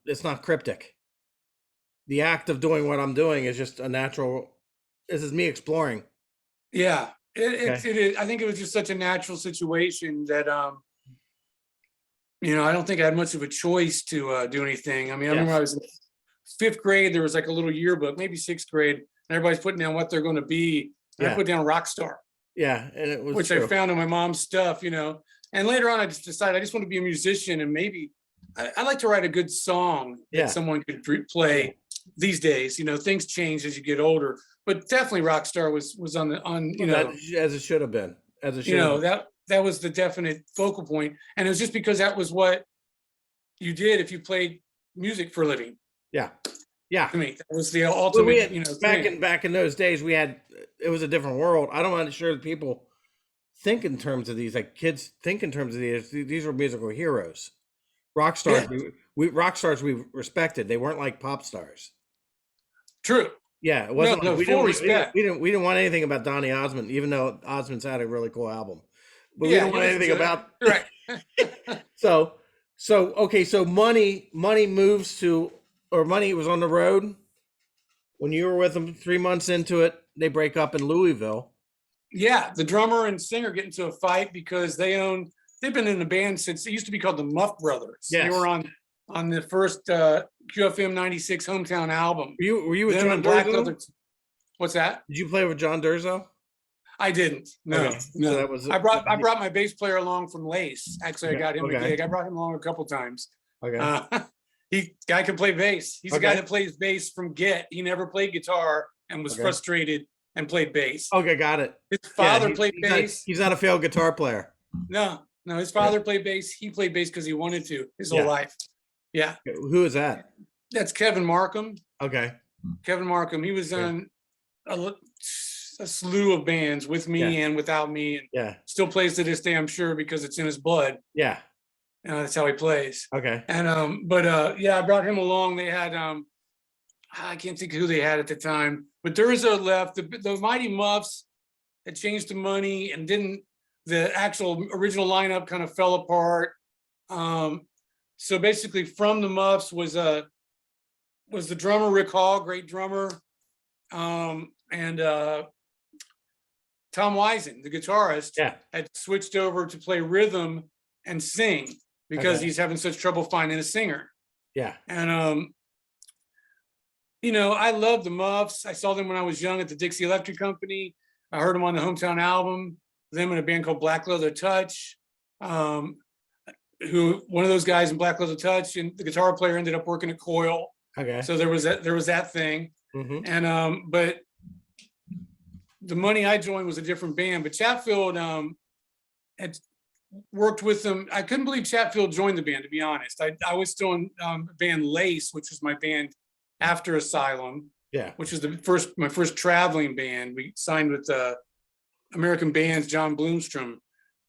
it's not cryptic. The act of doing what I'm doing is just a natural. This is me exploring.
Yeah, it is. I think it was just such a natural situation that, I don't think I had much of a choice to do anything. I mean, I remember I was in 5th grade. There was like a little yearbook, maybe 6th grade, and everybody's putting down what they're going to be. And I put down rock star.
Yeah, and it was
which I found in my mom's stuff, And later on, I just decided I just want to be a musician, and maybe I like to write a good song that someone could play these days. Things change as you get older, but definitely rock star was on
as it should have been,
that was the definite focal point, and it was just because that was what you did if you played music for a living.
Yeah.
To me, that was the ultimate.
Back in those days, it was a different world. I'm not sure that people think in terms of these, like kids think in terms of these. These were musical heroes, rock stars. Rock stars we respected. They weren't like pop stars.
True.
Yeah, it wasn't.
No, full respect.
We didn't want anything about Donny Osmond, even though Osmond's had a really cool album. But we don't want anything about.
Right.
So okay. So money moves to. Or Money was on the road when you were with them 3 months into it. They break up in Louisville.
Yeah, the drummer and singer get into a fight because they've been in the band since it used to be called the Muff Brothers.
Yes.
They were on on the first QFM 96 hometown album.
Were you with
Then
John
when Black
Durzo?
Leather, what's that?
Did you play with John Durzo?
I didn't. No,
Okay,
no.
so that was
I brought my bass player along from Lace. Actually, I got him a
Okay.
gig. I brought him along a couple times.
okay.
Guy can play bass. He's a guy
Okay.
that plays bass from Get. He never played guitar and was
Okay.
frustrated and played bass.
Okay, got it.
His father
Yeah,
played bass.
He's not a failed guitar player.
No, his father played bass. He played bass because he wanted to his whole
Yeah.
life. Yeah,
Who is that?
that's Kevin Markham.
Okay.
Kevin Markham. He was on a slew of bands with me and without me, and
Yeah.
still plays to this day, I'm sure, because it's in his blood.
Yeah.
That's how he plays.
Okay.
And but yeah, I brought him along. They had I can't think of who they had at the time, but Durzo left. The Mighty Muffs had changed to Money and didn't. The actual original lineup kind of fell apart. So basically, from the Muffs was the drummer Rick Hall, great drummer, and Tom Wisen, the guitarist, had switched over to play rhythm and sing because he's having such trouble finding a singer.
Yeah.
And you know, I love the Muffs. I saw them when I was young at the Dixie Electric Company. I heard them on the hometown album. Them in a band called Black Leather Touch. Who one of those guys in Black Leather Touch, and the guitar player ended up working at Coyle.
Okay.
So there was that thing.
Mm-hmm.
And but the Money I joined was a different band. But Chatfield had worked with them. I couldn't believe Chatfield joined the band, to be honest. I was still in band Lace, which was my band after Asylum.
Yeah.
Which was my first traveling band. We signed with American Bands, John Bloomstrom.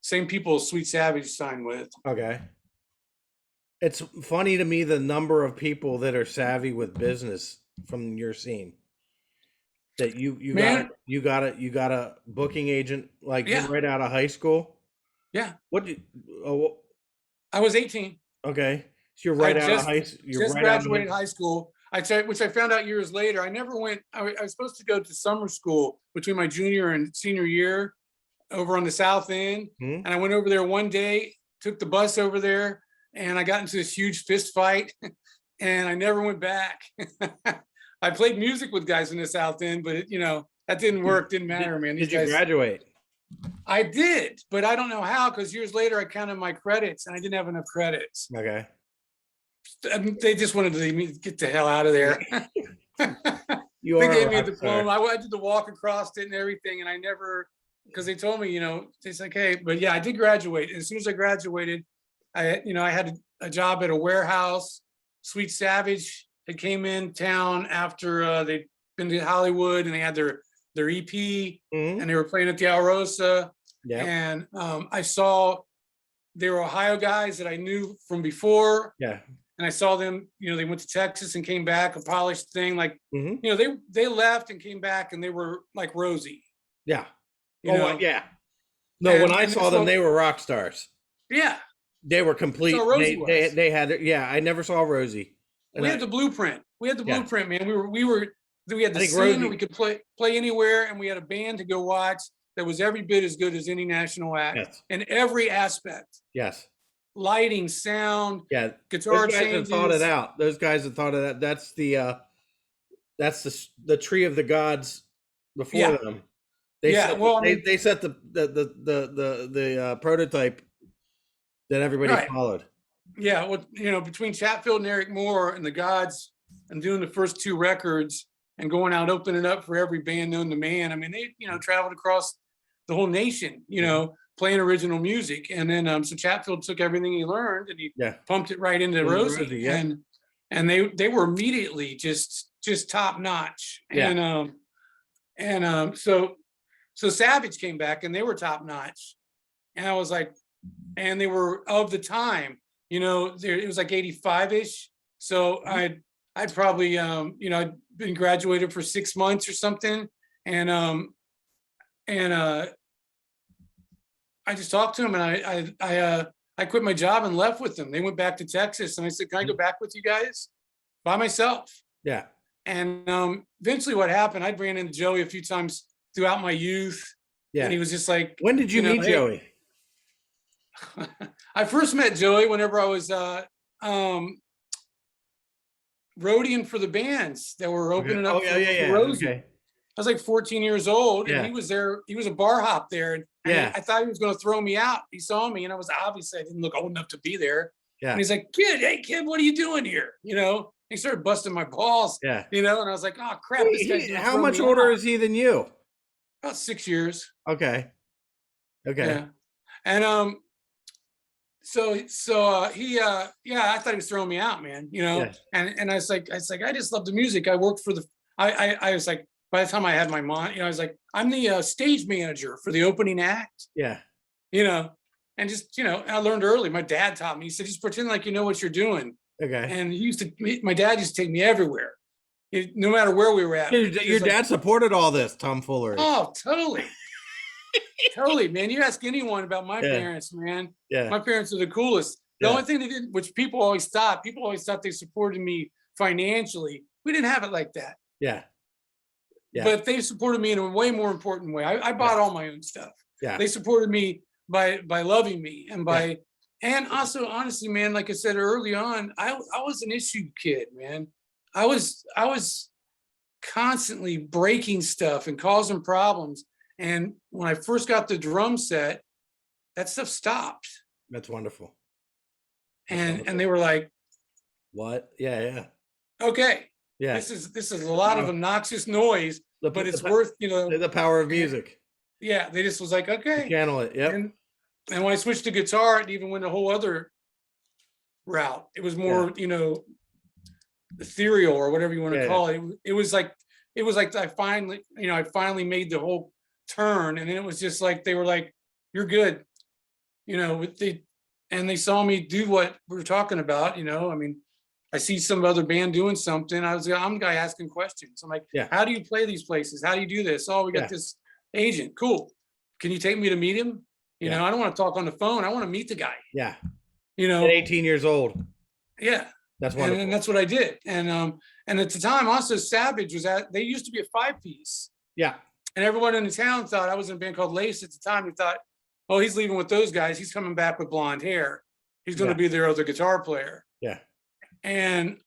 Same people Sweet Savage signed with.
Okay. It's funny to me the number of people that are savvy with business from your scene. That you got a booking agent like right out of high school.
Yeah.
I
was 18.
Okay. So you're right out of high school.
Just graduated high school. Which I found out years later. I never went. I was supposed to go to summer school between my junior and senior year over on the South End.
Mm-hmm.
And I went over there one day, took the bus over there, and I got into this huge fist fight, and I never went back. I played music with guys in the South End, but that didn't work. Didn't matter, man.
Did you graduate?
I did, but I don't know how, because years later I counted my credits and I didn't have enough credits.
Okay.
They just wanted me to get the hell out of there.
They
gave me a diploma. I did the walk across it and everything, and I never, because they told me, it's like, hey, but yeah, I did graduate. And as soon as I graduated, I had a job at a warehouse. Sweet Savage had came in town after they'd been to Hollywood, and they had their EP,
mm-hmm.
and they were playing at the Alrosa.
Yeah.
And I saw they were Ohio guys that I knew from before.
Yeah.
And I saw them, they went to Texas and came back, a polished thing. Like,
mm-hmm.
They left and came back, and they were like Rosie.
Yeah.
Yeah.
No, when I saw them, they were rock stars.
Yeah.
They were complete. They had, I never saw Rosie.
We had the blueprint. Blueprint, man. We had the scene
Rosie,
that we could play anywhere, and we had a band to go watch that was every bit as good as any national act in every aspect.
Yes.
Lighting, sound, guitar
changes. Those guys have thought it out. Those guys have thought of that. That's the tree of the gods before them. They set the prototype that everybody followed.
Yeah, well, between Chatfield and Eric Moore and the Godz, and doing the first two records and going out opening up for every band known to man. I mean, they traveled across the whole nation, playing original music. And then so Chatfield took everything he learned and he pumped it right into Rosie. And they were immediately just top notch. Yeah. So Savage came back and they were top notch. And I was like, and they were of the time, it was like 85-ish. So I'd probably I'd been graduated for 6 months or something. And I just talked to him, and I quit my job and left with them. They went back to Texas, and I said, "Can I go back with you guys by myself?"
Yeah.
And eventually, what happened? I ran into Joey a few times throughout my youth. Yeah. And he was just like,
"When did you meet Joey?"
I first met Joey whenever I was roadieing for the bands that were
Okay.
opening
Oh
up
yeah, yeah,
for
yeah.
Rosie.
Okay.
I was like 14 years old, and
Yeah.
he was there. He was a bar hop there, and
Yeah.
I thought he was going to throw me out. He saw me, and I was obviously I didn't look old enough to be there.
Yeah.
And he's like, hey kid, what are you doing here? You know, he started busting my balls.
Yeah.
You know, and I was like, oh crap, this guy's going to
How
throw
much
me
older
out.
is he than you?
About 6 years.
Okay. Okay.
Yeah. And so he yeah, I thought he was throwing me out, man, you know.
Yes.
And I was like, I just love the music. I worked for the I was like, by the time I had my mom, you know, I was like, I'm the stage manager for the opening act,
Yeah.
you know. And just, you know, I learned early. My dad taught me. He said, just pretend like you know what you're doing.
Okay.
And my dad used to take me everywhere, no matter where we were at.
Your dad supported all this tomfoolery.
Oh, totally. Totally, man. You ask anyone about my parents, man.
Yeah.
My parents are the coolest. The only thing they did, which people always thought they supported me financially. We didn't have it like that.
Yeah. Yeah.
But they supported me in a way more important way. I bought all my own stuff.
Yeah.
They supported me by loving me and by and also honestly, man, like I said early on, I was an issue kid, man. I was constantly breaking stuff and causing problems. And when I first got the drum set, that stuff stopped.
That's wonderful.
And they were like,
what? Yeah, yeah.
Okay.
Yeah.
This is a lot of obnoxious noise, but it's worth, you know,
the power of music.
Yeah, they just was like, okay.
Channel it. Yep.
And when I switched to guitar, it even went a whole other route. It was more, you know, ethereal or whatever you want to call it. It was like I finally made the whole turn, and then it was just like they were like, you're good, you know, and they saw me do what we were talking about, you know. I mean, I see some other band doing something. I'm the guy asking questions. I'm like, how do you play these places? How do you do this? Oh, we got this agent. Cool. Can you take me to meet him? You know, I don't want to talk on the phone. I want to meet the guy.
Yeah.
You know,
at 18 years old.
Yeah.
That's wonderful.
And that's what I did. And at the time also Savage they used to be a 5-piece.
Yeah.
And everyone in the town thought I was in a band called Lace at the time. We thought, oh, he's leaving with those guys. He's coming back with blonde hair. He's going to be their other guitar player.
Yeah.
And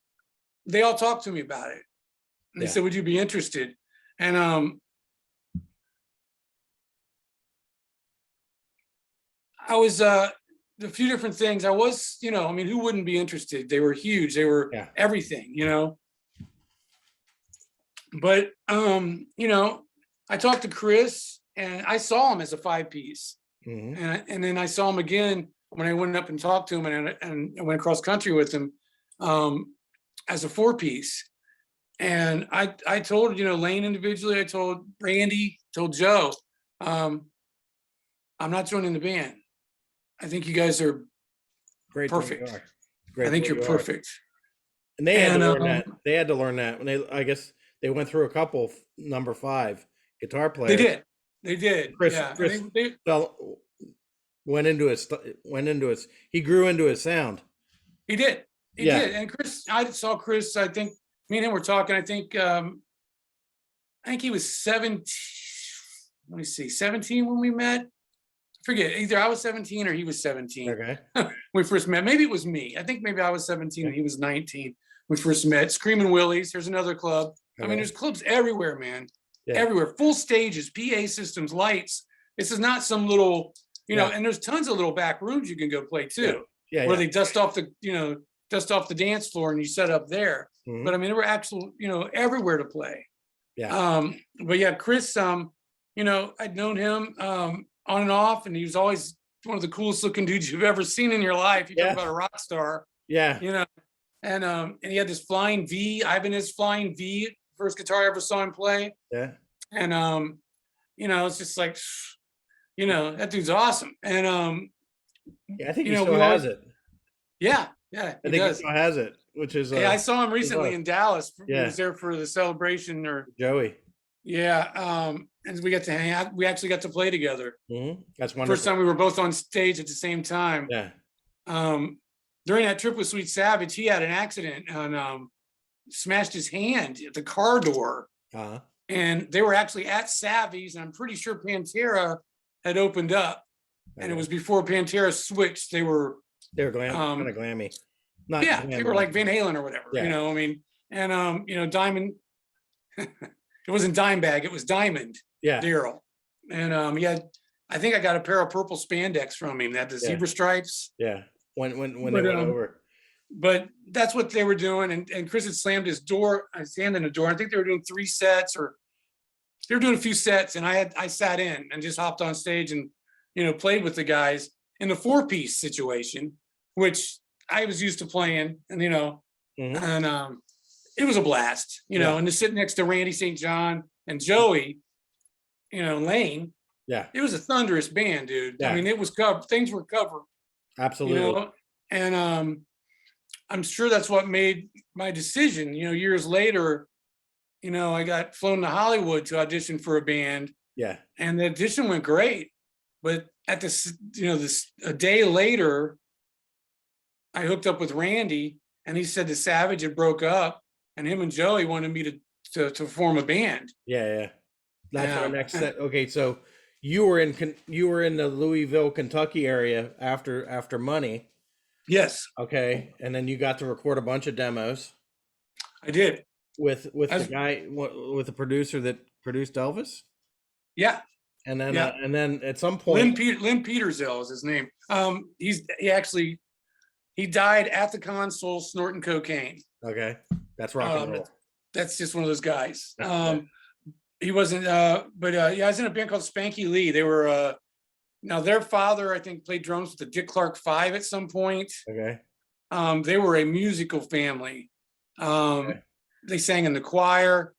they all talked to me about it. And they said, would you be interested? And I was a few different things. I was, you know, I mean, who wouldn't be interested? They were huge. They were everything, you know. But you know, I talked to Chris, and I saw him as a 5-piece. And then I saw him again when I went up and talked to him, and I went across country with him as a 4-piece. And I told, you know, Lane individually, I told Randy, told Joe, I'm not joining the band. I think you guys are
great.
Perfect. I think you're perfect.
And they had to learn that. They had to learn that when I guess they went through a couple number 5 guitar players.
They did.
Chris
they
went into his. He grew into his sound.
He did. He did. And Chris, I saw Chris. I think me and him were talking. I think he was 17. Let me see, 17 when we met. Forget, either I was 17 or he was 17.
Okay.
When we first met. Maybe it was me. I think maybe I was 17 and he was 19 when we first met. Screaming Willie's. There's another club. Okay. I mean, there's clubs everywhere, man. Everywhere. Full stages, PA systems, lights. This is not some little, you know, and there's tons of little back rooms you can go play too. Where they dust off the dance floor and you set up there. But I mean, there were actual, you know, everywhere to play. Yeah. But yeah, Chris, you know, I'd known him on and off, and he was always one of the coolest looking dudes you've ever seen in your life. You talk about a rock star. Yeah. You know, and he had this flying V, Ibanez flying V, first guitar I ever saw him play. Yeah. And you know, it's just like, you know, that dude's awesome. And
I think he still has it.
Yeah,
I think he still has it, which is
I saw him recently in Dallas. He was there for the celebration or
Joey.
Yeah, and we got to hang out. We actually got to play together.
That's wonderful.
First time we were both on stage at the same time.
Yeah.
During that trip with Sweet Savage, he had an accident and smashed his hand at the car door. And they were actually at Savvy's, and I'm pretty sure Pantera had opened up. And it was before Pantera switched. They were
kind of glammy.
They were like Van Halen or whatever. You know, I mean, and Diamond. It wasn't Dimebag, it was Diamond
Yeah.
Daryl, and he had. I think I got a pair of purple spandex from him that had the zebra stripes.
Yeah. When they
But
went over.
but that's what they were doing, and Chris had slammed his hand in the door. I think they were doing 3 sets, or they were doing a few sets, and I sat in and just hopped on stage and played with the guys in the 4-piece situation, which I was used to playing, and and it was a blast, and to sit next to Randy St. John and Joey, Lane.
Yeah.
It was a thunderous band, dude.
Yeah.
I mean, it was covered. Things were covered.
Absolutely.
And I'm sure that's what made my decision. Years later, I got flown to Hollywood to audition for a band.
Yeah.
And the audition went great. But at a day later, I hooked up with Randy, and he said the Savage had broke up, and him and Joey wanted me to form a band.
Yeah. That's our next set. Okay, so you were in the Louisville, Kentucky area after Money.
Yes.
Okay, and then you got to record a bunch of demos.
I did
with the guy, with the producer that produced Elvis.
Yeah.
And then at some point,
Lynn Petersill is his name. He died at the console snorting cocaine.
Okay, that's rock and roll.
That's just one of those guys. He wasn't, but I was in a band called Spanky Lee. They were now their father, I think, played drums with the Dick Clark Five at some point.
Okay.
They were a musical family. They sang in the choir.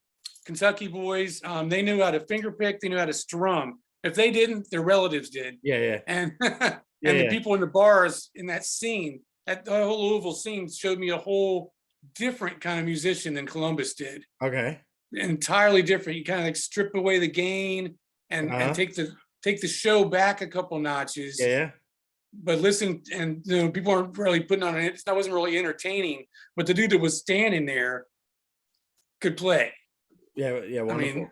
Kentucky boys. They knew how to finger pick. They knew how to strum. If they didn't, their relatives did.
Yeah.
And the people in the bars in that scene, that the whole Louisville scene, showed me a whole different kind of musician than Columbus did.
Okay.
Entirely different. You kind of like strip away the gain and take the show back a couple notches.
Yeah.
But listen, and people aren't really putting on it. That wasn't really entertaining. But the dude that was standing there could play.
Yeah. Wonderful.
I mean,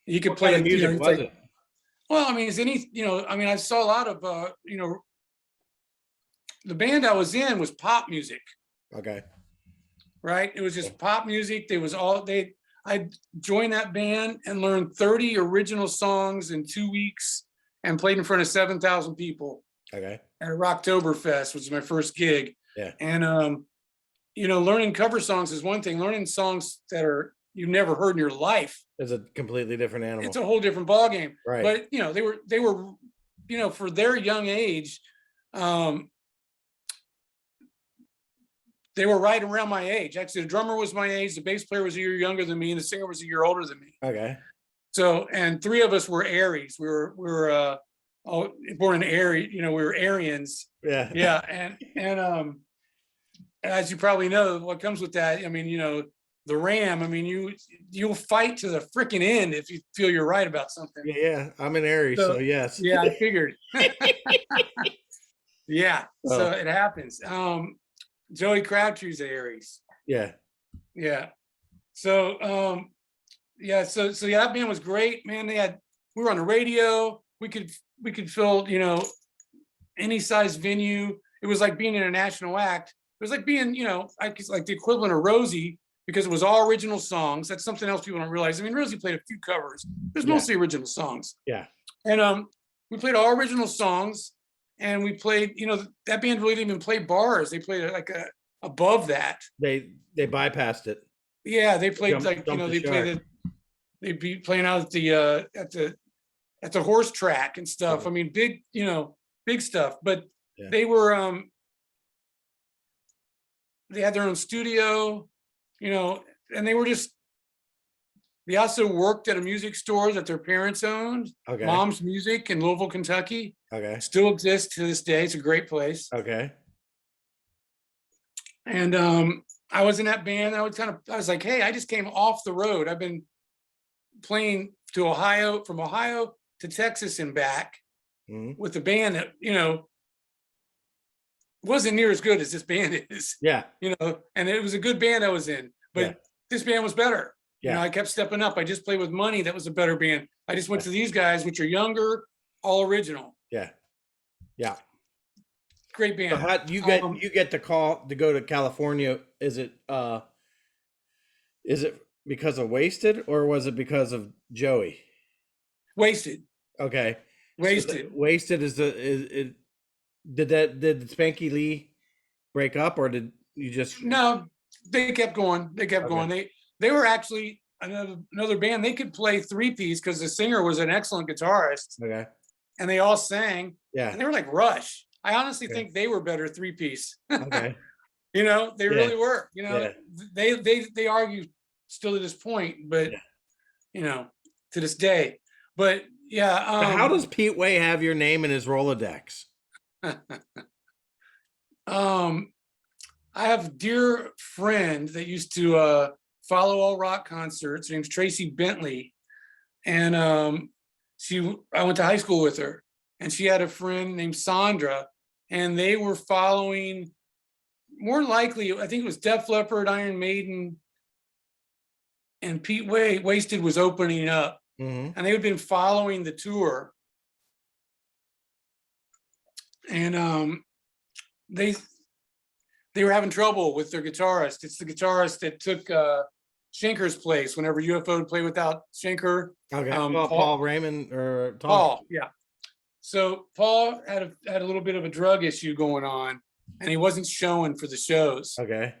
he could
what
play.
Kind of music was it?
Well, I mean, I saw a lot of, the band I was in was pop music.
Okay.
Right. It was just pop music. I joined that band and learned 30 original songs in 2 weeks and played in front of 7,000 people.
Okay.
At Rocktoberfest, which was my first gig.
Yeah.
And, learning cover songs is one thing. Learning songs that you've never heard in your life
is a completely different animal.
It's a whole different ballgame.
Right.
But, they were, for their young age, they were right around my age. Actually, the drummer was my age. The bass player was a year younger than me, and the singer was a year older than me.
Okay.
So, and 3 of us were Aries. We were born in Aries. We were Aryans.
Yeah.
Yeah, and as you probably know, what comes with that. I mean, the Ram. I mean, you'll fight to the freaking end if you feel you're right about something.
Yeah. I'm an Aries, so yes.
Yeah, I figured. Yeah.
Oh.
So it happens. Joey Crabtree's Aries.
Yeah.
Yeah. So so that band was great, man. We were on the radio. We could fill, any size venue. It was like being in a national act. It was like being, like the equivalent of Rosie, because it was all original songs. That's something else people don't realize. I mean, Rosie played a few covers. There's mostly original songs.
Yeah.
And we played all original songs. And we played, that band really didn't even play bars. They played like above that.
They bypassed it.
Yeah, they played they'd be playing out at the horse track and stuff. I mean, big stuff. But they were they had their own studio, and they also worked at a music store that their parents owned.
Okay.
Mom's Music in Louisville, Kentucky.
Okay.
Still exists to this day. It's a great place.
Okay.
And I was in that band. I was like, hey, I just came off the road. I've been playing from Ohio to Texas and back with a band that, wasn't near as good as this band is.
Yeah.
And it was a good band I was in, but this band was better.
Yeah.
I kept stepping up. I just played with Money. That was a better band. I just went to these guys, which are younger, all original.
Yeah. Yeah.
Great band.
So how you get the call to go to California? Is it Is it because of Wasted or was it because of Joey?
Wasted,
Okay. So
wasted.
Wasted is it did Spanky Lee break up or did you just
No, they kept going. They kept
okay.
going. They were actually another band. They could play three-piece because the singer was an excellent guitarist,
Okay.
and they all sang.
Yeah.
And they were like Rush. I honestly
Okay.
think they were better three-piece.
Okay.
You know, they
Yeah.
really were. You know,
Yeah.
they argue still to this point, but
Yeah.
you know, to this day. But yeah,
So how does Pete Way have your name in his Rolodex?
I have a dear friend that used to follow all rock concerts. Her name's Tracy Bentley, and I went to high school with her, and she had a friend named Sandra, and they were following. More likely, I think it was Def Leppard, Iron Maiden, and Pete Way. Wasted was opening up,
Mm-hmm.
and they had been following the tour, and they were having trouble with their guitarist. It's the guitarist that took Schenker's place whenever UFO would play without Schenker.
Okay. Paul Raymond or Tom?
Paul, yeah. So Paul had a little bit of a drug issue going on, and he wasn't showing for the shows.
Okay.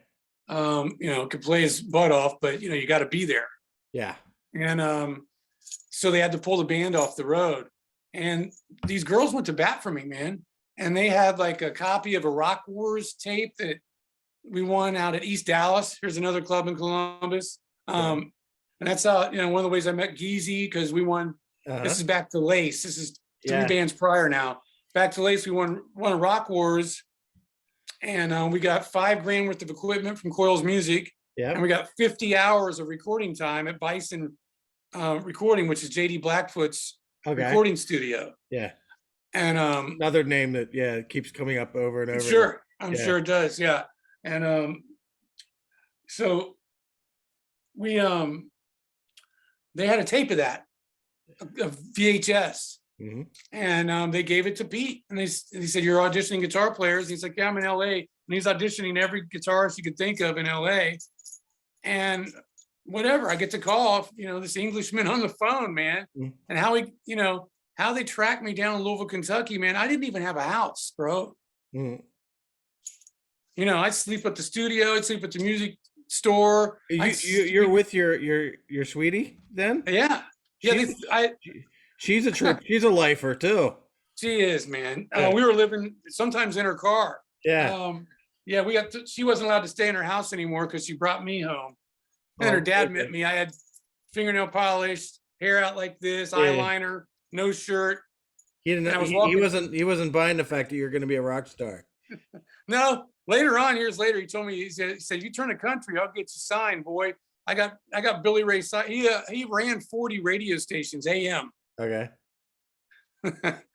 You know, could play his butt off, but you know, you got to be there.
Yeah.
And so they had to pull the band off the road. And these girls went to bat for me, man. And they had like a copy of a Rock Wars tape that we won out at East Dallas. Here's another club in Columbus. And that's how, you know, one of the ways I met Geezy, because we won. This is Back to Lace. This is three bands prior now. Back to Lace, we won a Rock Wars. And we got $5,000 worth of equipment from Coyle's Music.
Yeah.
And we got 50 hours of recording time at Bison Recording, which is JD Blackfoot's recording studio.
Yeah.
And
another name that keeps coming up over and over.
Sure. I'm sure it does. Yeah. And so we they had a tape of that, of VHS.
Mm-hmm.
And they gave it to Pete, and he said, "You're auditioning guitar players." He's like, "Yeah, I'm in LA," and he's auditioning every guitarist you could think of in LA. And whatever, I get to call, you know, this Englishman on the phone, man, and how he, you know, how they tracked me down in Louisville, Kentucky, man. I didn't even have a house, bro.
Mm-hmm.
You know, I'd sleep at the studio, I'd sleep at the music store.
You're with your sweetie then?
Yeah, yeah.
She's a trip. She's a lifer too.
She is, man. We were living sometimes in her car.
Yeah.
Yeah, she wasn't allowed to stay in her house anymore because she brought me home. And her dad met me. I had fingernail polish, hair out like this, eyeliner, no shirt.
He didn't. He wasn't buying the fact that you're going to be a rock star.
No. Later on, years later, he told me, he said, "You turn the country, I'll get you signed, boy." I got Billy Ray signed. He ran 40 radio stations, AM.
Okay.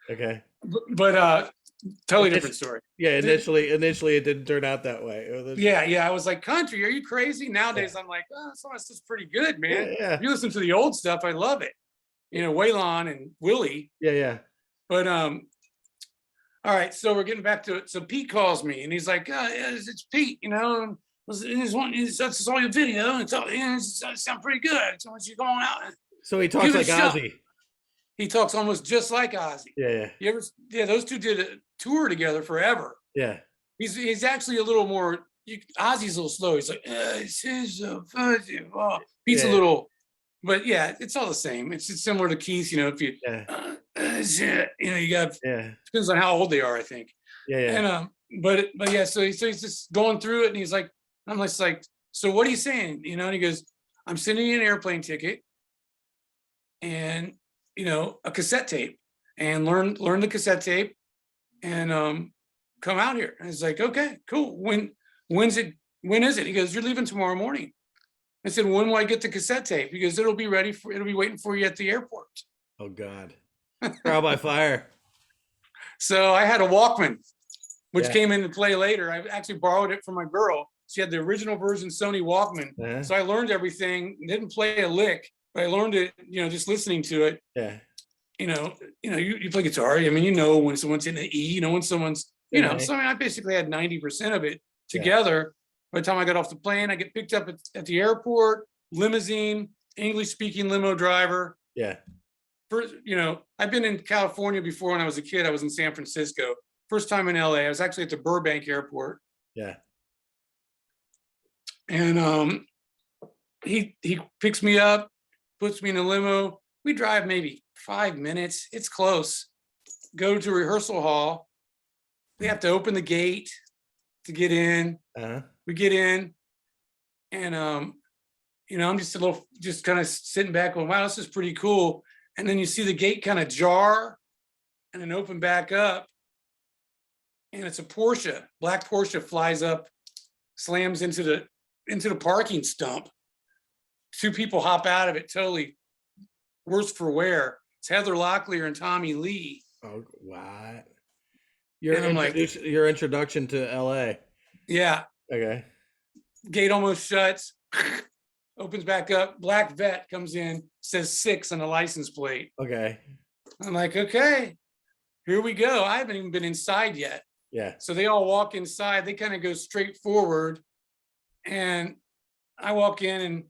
Okay.
But totally different story.
Yeah, initially it didn't turn out that way.
Yeah. I was like, country, are you crazy? Nowadays, I'm like, oh, some of this is pretty good, man.
Yeah.
If you listen to the old stuff, I love it. You know, Waylon and Willie.
Yeah.
But all right, so we're getting back to it. So Pete calls me, and he's like, "It's Pete, you know, and that's all your video, and it sounds pretty good. So once you're going out."
So he talks like Ozzy.
He talks almost just like Ozzy.
Yeah.
Those two did a tour together forever.
Yeah.
He's actually a little more. Ozzy's a little slow. He's like, Pete's a little, but yeah, it's all the same. It's similar to Keith, you know. If you, you know, you got depends on how old they are, I think.
Yeah.
And but yeah, so he's just going through it, and he's like, I'm just like, "So what are you saying?" You know, and he goes, "I'm sending you an airplane ticket, and you know, a cassette tape, and learn the cassette tape, and come out here." And I was like, "Okay, cool. When is it? He goes, "You're leaving tomorrow morning." I said, "When will I get the cassette tape?" He goes, it'll be waiting for you at the airport."
Oh God. Trial by fire.
So I had a Walkman, which came into play later. I actually borrowed it from my girl. She had the original version Sony Walkman. So I learned everything, didn't play a lick, but I learned it, you know, just listening to it.
Yeah.
You know, you play guitar. I mean, you know, when someone's in the E, you know, when someone's, you know, so I mean, I basically had 90% of it together. By the time I got off the plane, I get picked up at the airport. limousine, English speaking limo driver.
Yeah.
First, I've been in California before when I was a kid. I was in San Francisco. First time in LA. I was actually at the Burbank airport.
Yeah.
And he picks me up, puts me in a limo. We drive maybe 5 minutes. It's close. Go to rehearsal hall. We have to open the gate to get in. We get in, and I'm just kind of sitting back going, wow, this is pretty cool. And then you see the gate kind of jar and then open back up. And it's a Porsche, black Porsche flies up, slams into the parking stump. Two people hop out of it, totally worse for wear. It's Heather Locklear and Tommy Lee.
Oh, what? Your introduction to LA.
Yeah.
Okay.
Gate almost shuts, opens back up. Black vet comes in, says 6 on the license plate.
Okay.
I'm like, okay, here we go. I haven't even been inside yet.
Yeah.
So they all walk inside. They kind of go straight forward. And I walk in and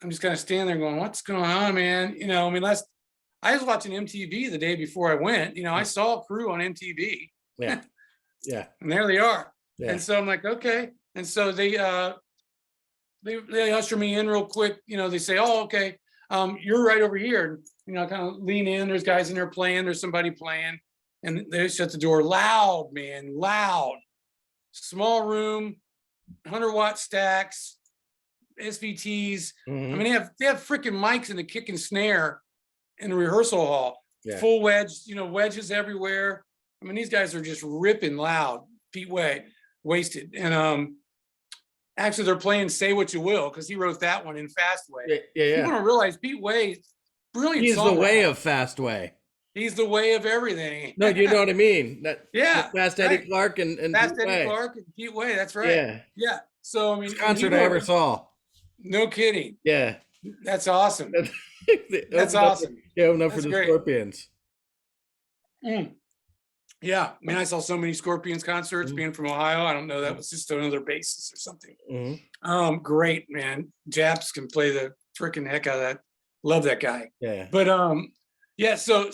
I'm just kind of standing there going, what's going on, man? I was watching MTV the day before I went. I saw Crew on MTV.
Yeah. Yeah.
And there they are.
Yeah.
And so I'm like, okay. And so they usher me in real quick. They say, oh, okay, you're right over here. I kind of lean in. There's guys in there playing. There's somebody playing. And they shut the door. Loud, man, loud. Small room, 100-watt stacks, SVTs.
Mm-hmm.
I mean, they have freaking mics in the kick and snare in the rehearsal hall.
Yeah.
Full wedge, wedges everywhere. I mean, these guys are just ripping loud. Pete Way, Wasted. And actually they're playing Say What You Will, because he wrote that one in Fast Way.
Yeah.
You want to realize Pete Way, brilliant.
He's the way of Fast Way.
He's the way of everything.
No, you know what I mean?
Yeah.
Fast Eddie Clark and
Fast
Pete
Eddie
Way.
Clark and Pete Way. That's right.
Yeah.
Yeah. So I mean,
Concert I ever saw.
No kidding.
Yeah.
That's awesome. That's awesome.
Yeah, open up
That's
for the
great.
Scorpions.
Yeah, man, I saw so many Scorpions concerts being from Ohio. I don't know, that was just another basis or something.
Mm-hmm.
Great, man. Japs can play the freaking heck out of that. Love that guy.
Yeah.
But yeah, so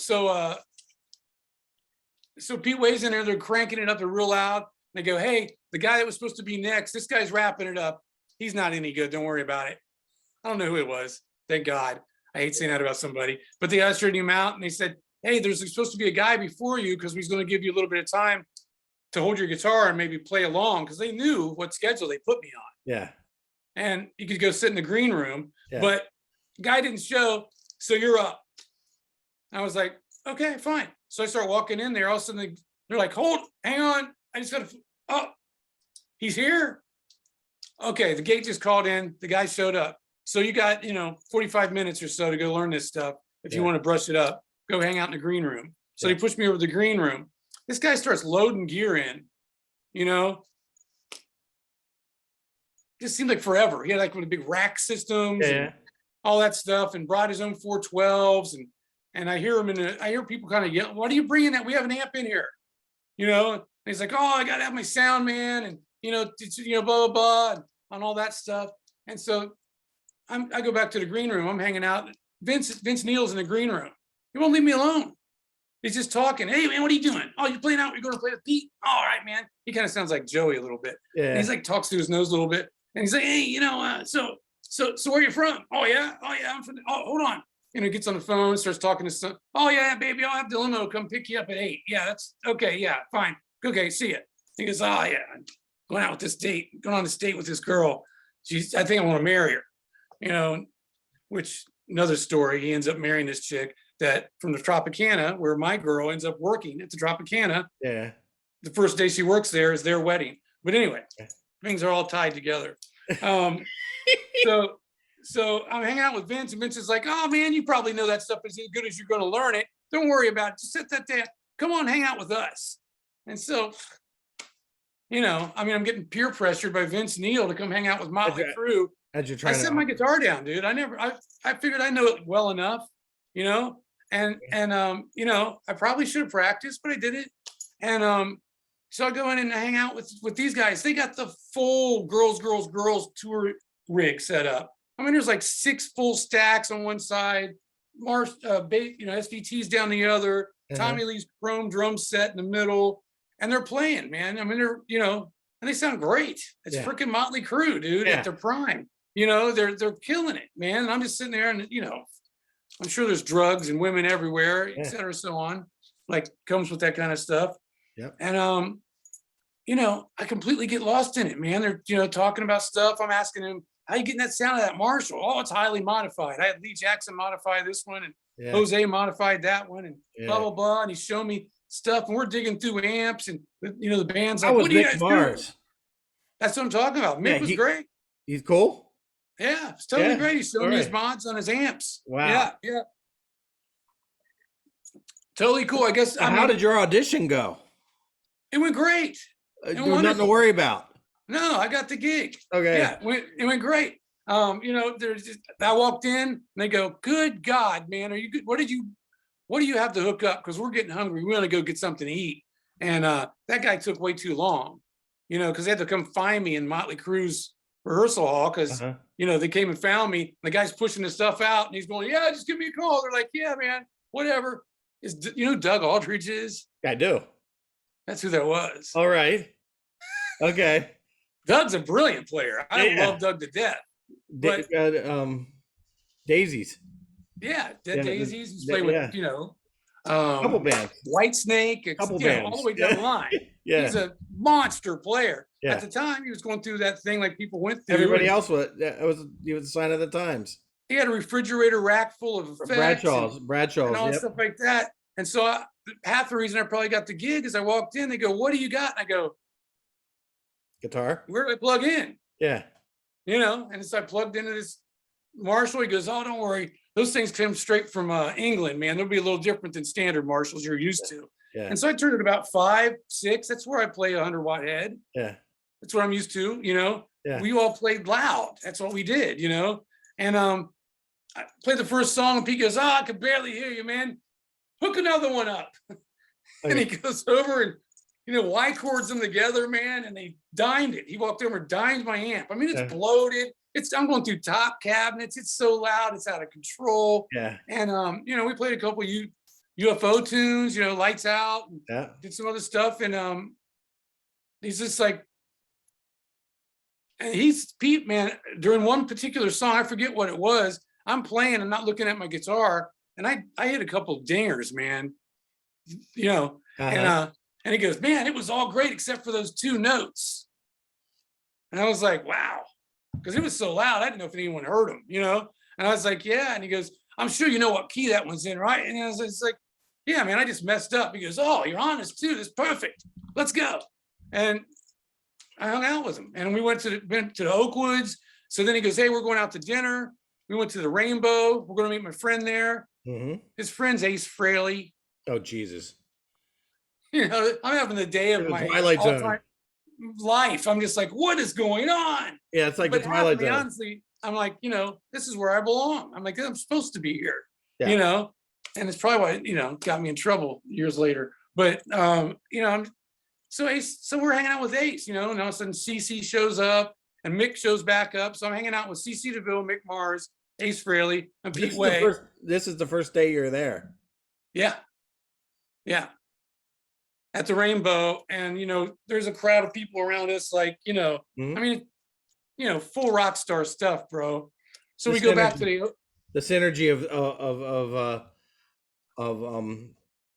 Pete Way's in there, they're cranking it up, they're real loud. They go, hey, the guy that was supposed to be next, this guy's wrapping it up. He's not any good. Don't worry about it. I don't know who it was. Thank God. I hate saying that about somebody. But they ushered him out and they said, hey, there's supposed to be a guy before you because he's going to give you a little bit of time to hold your guitar and maybe play along, because they knew what schedule they put me on.
Yeah.
And you could go sit in the green room,
Yeah.
but guy didn't show, so you're up. I was like, okay, fine. So I start walking in there. All of a sudden they're like, hang on. I just got to, oh, he's here. Okay, the gate just called in. The guy showed up. So you got, 45 minutes or so to go learn this stuff. If you want to brush it up, go hang out in the green room. So he pushed me over to the green room. This guy starts loading gear in, just seemed like forever. He had like one of the big rack systems and all that stuff, and brought his own 412s. And I hear I hear people kind of yell, what are you bringing that? We have an amp in here, And he's like, oh, I got to have my sound man. And, blah, blah, blah, and all that stuff. And so I go back to the green room. I'm hanging out. Vince Neil's in the green room. He won't leave me alone. He's just talking. Hey, man, what are you doing? Oh, you're playing out? You're going to play with Pete? All right, man. He kind of sounds like Joey a little bit. Yeah. And he's like, talks through his nose a little bit. And he's like, hey, so where are you from? Oh, yeah. I'm from, hold on. Gets on the phone, starts talking to some. Oh, yeah, baby, I'll have the limo come pick you up at 8. Yeah, that's okay. Yeah, fine. Okay, see ya. He goes, oh, yeah, I'm going on this date with this girl. I think I want to marry her, which another story. He ends up marrying this chick that from the Tropicana, where my girl ends up working at the Tropicana. Yeah. The first day she works there is their wedding. But anyway, things are all tied together. So I'm hanging out with Vince, and Vince is like, oh man, you probably know that stuff as good as you're going to learn it. Don't worry about it. Just sit that there. Come on, hang out with us. And so, I'm getting peer pressured by Vince Neil to come hang out with Motley Crue. I set my guitar down, dude. I figured I know it well enough, and I probably should have practiced, but I did it. And so I go in and hang out with these guys. They got the full girls tour rig set up. I mean, there's like 6 full stacks on one side, SVTs down the other, Tommy Lee's chrome drum set in the middle, and they're playing, man. I mean, they're, and they sound great. It's freaking Motley Crue, dude, at their prime. They're killing it, man. And I'm just sitting there, and I'm sure there's drugs and women everywhere, et cetera, so on. Like, comes with that kind of stuff.
Yep.
And I completely get lost in it, man. They're talking about stuff. I'm asking him, how you getting that sound of that Marshall? Oh, it's highly modified. I had Lee Jackson modify this one, and Jose modified that one, and blah blah blah. And he's showing me stuff, and we're digging through amps, and the band's like, "What do you guys do?" That's what I'm talking about. Mick was great.
He's cool.
Yeah, it's totally great. He's showing me his mods on his amps.
Wow.
Yeah. Totally cool. I guess.
How did your audition go?
It went great.
There's nothing to worry about.
No, I got the gig.
Okay.
Yeah, it went great. I walked in and they go, "Good God, man, are you good? What do you have to hook up? Because we're getting hungry. We want to go get something to eat." And that guy took way too long, because they had to come find me in Motley Crue's rehearsal hall because they came and found me. The guy's pushing the stuff out and he's going, "Yeah, just give me a call." They're like, "Yeah, man, whatever." Doug Aldridge is?
I do.
That's who that was.
All right. Okay.
Doug's a brilliant player. I love Doug to death. But
Daisies.
Yeah, Dead Daisies. He's played with,
couple bands.
Whitesnake,
Couple bands.
all the way down the line. He's a monster player.
Yeah.
At the time, he was going through that thing like people went through.
Everybody else was. He was a sign of the times.
He had a refrigerator rack full of effects.
Bradshaw's,
and all stuff like that. And so half the reason I probably got the gig is I walked in, they go, "What do you got?" And I go,
"Guitar."
"Where do I plug in?"
Yeah.
And so I plugged into this Marshall. He goes, "Oh, don't worry. Those things come straight from England, man. They'll be a little different than standard Marshalls you're used to."
Yeah.
And so I turned it about 5, 6. That's where I play a 100-watt head.
Yeah.
That's what I'm used to,
Yeah.
We all played loud. That's what we did, And I played the first song and Pete goes, "I could barely hear you, man. Hook another one up." And he goes over and Y chords them together, man, and they dined it. He walked over and dined my amp. I mean, it's bloated. I'm going through top cabinets. It's so loud, it's out of control.
Yeah.
And we played a couple UFO tunes, Lights Out, and did some other stuff. And he's just like, and Pete, man, during one particular song, I forget what it was. I'm playing, I'm not looking at my guitar, and I hit a couple dingers, man. And he goes, "Man, it was all great except for those 2 notes." And I was like, wow, because it was so loud. I didn't know if anyone heard them, And I was like, "Yeah." And he goes, "I'm sure you know what key that one's in, right?" And I was just like, "Yeah, man, I just messed up." He goes, "Oh, you're honest too. That's perfect. Let's go." And I hung out with him, and we went to the Oakwoods. So then he goes, "Hey, we're going out to dinner." We went to the Rainbow. We're going to meet my friend there. His friend's Ace Frehley.
Oh, Jesus.
I'm having the day of my
Twilight Zone
life. I'm just like, what is going on?
Yeah, it's like the Twilight Zone.
Honestly, I'm like, this is where I belong. I'm like, I'm supposed to be here, and it's probably why, got me in trouble years later. But, so we're hanging out with Ace, and all of a sudden CC shows up and Mick shows back up. So I'm hanging out with CC DeVille, Mick Mars, Ace Frehley, and Pete Way.
This is the first day you're there.
Yeah. Yeah. At the Rainbow, and there's a crowd of people around us, like I mean, full rock star stuff, bro. So we go back to
the synergy of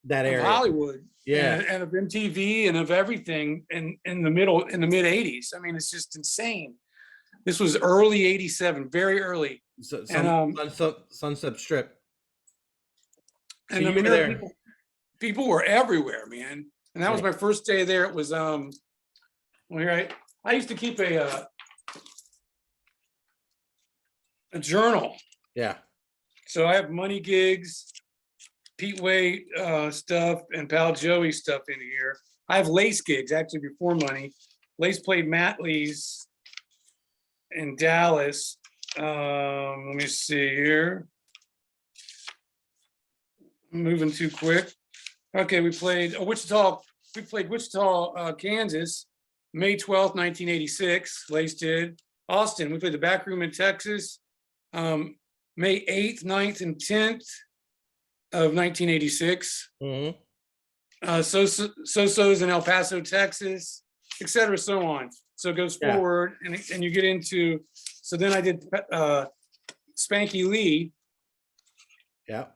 that area,
Hollywood,
yeah,
and of MTV and of everything in the mid '80s. I mean, it's just insane. This was early '87, very early.
Sunset Strip.
And I mean, people were everywhere, man. And that was my first day there. It was I used to keep a journal.
Yeah.
So I have money gigs, Pete Way stuff, and Pal Joey stuff in here. I have Lace gigs actually before money. Lace played Matt Lee's in Dallas. Let me see here. I'm moving too quick. Okay, we played Wichita. We played Wichita, Kansas, May 12th, 1986. Lace did. Austin, we played the Back Room in Texas, May 8th, 9th, and 10th of 1986.
Mm-hmm.
So-So's in El Paso, Texas, et cetera, so on. So it goes
Yeah.
forward, and you get into, so then I did Spanky Lee,
Yeah.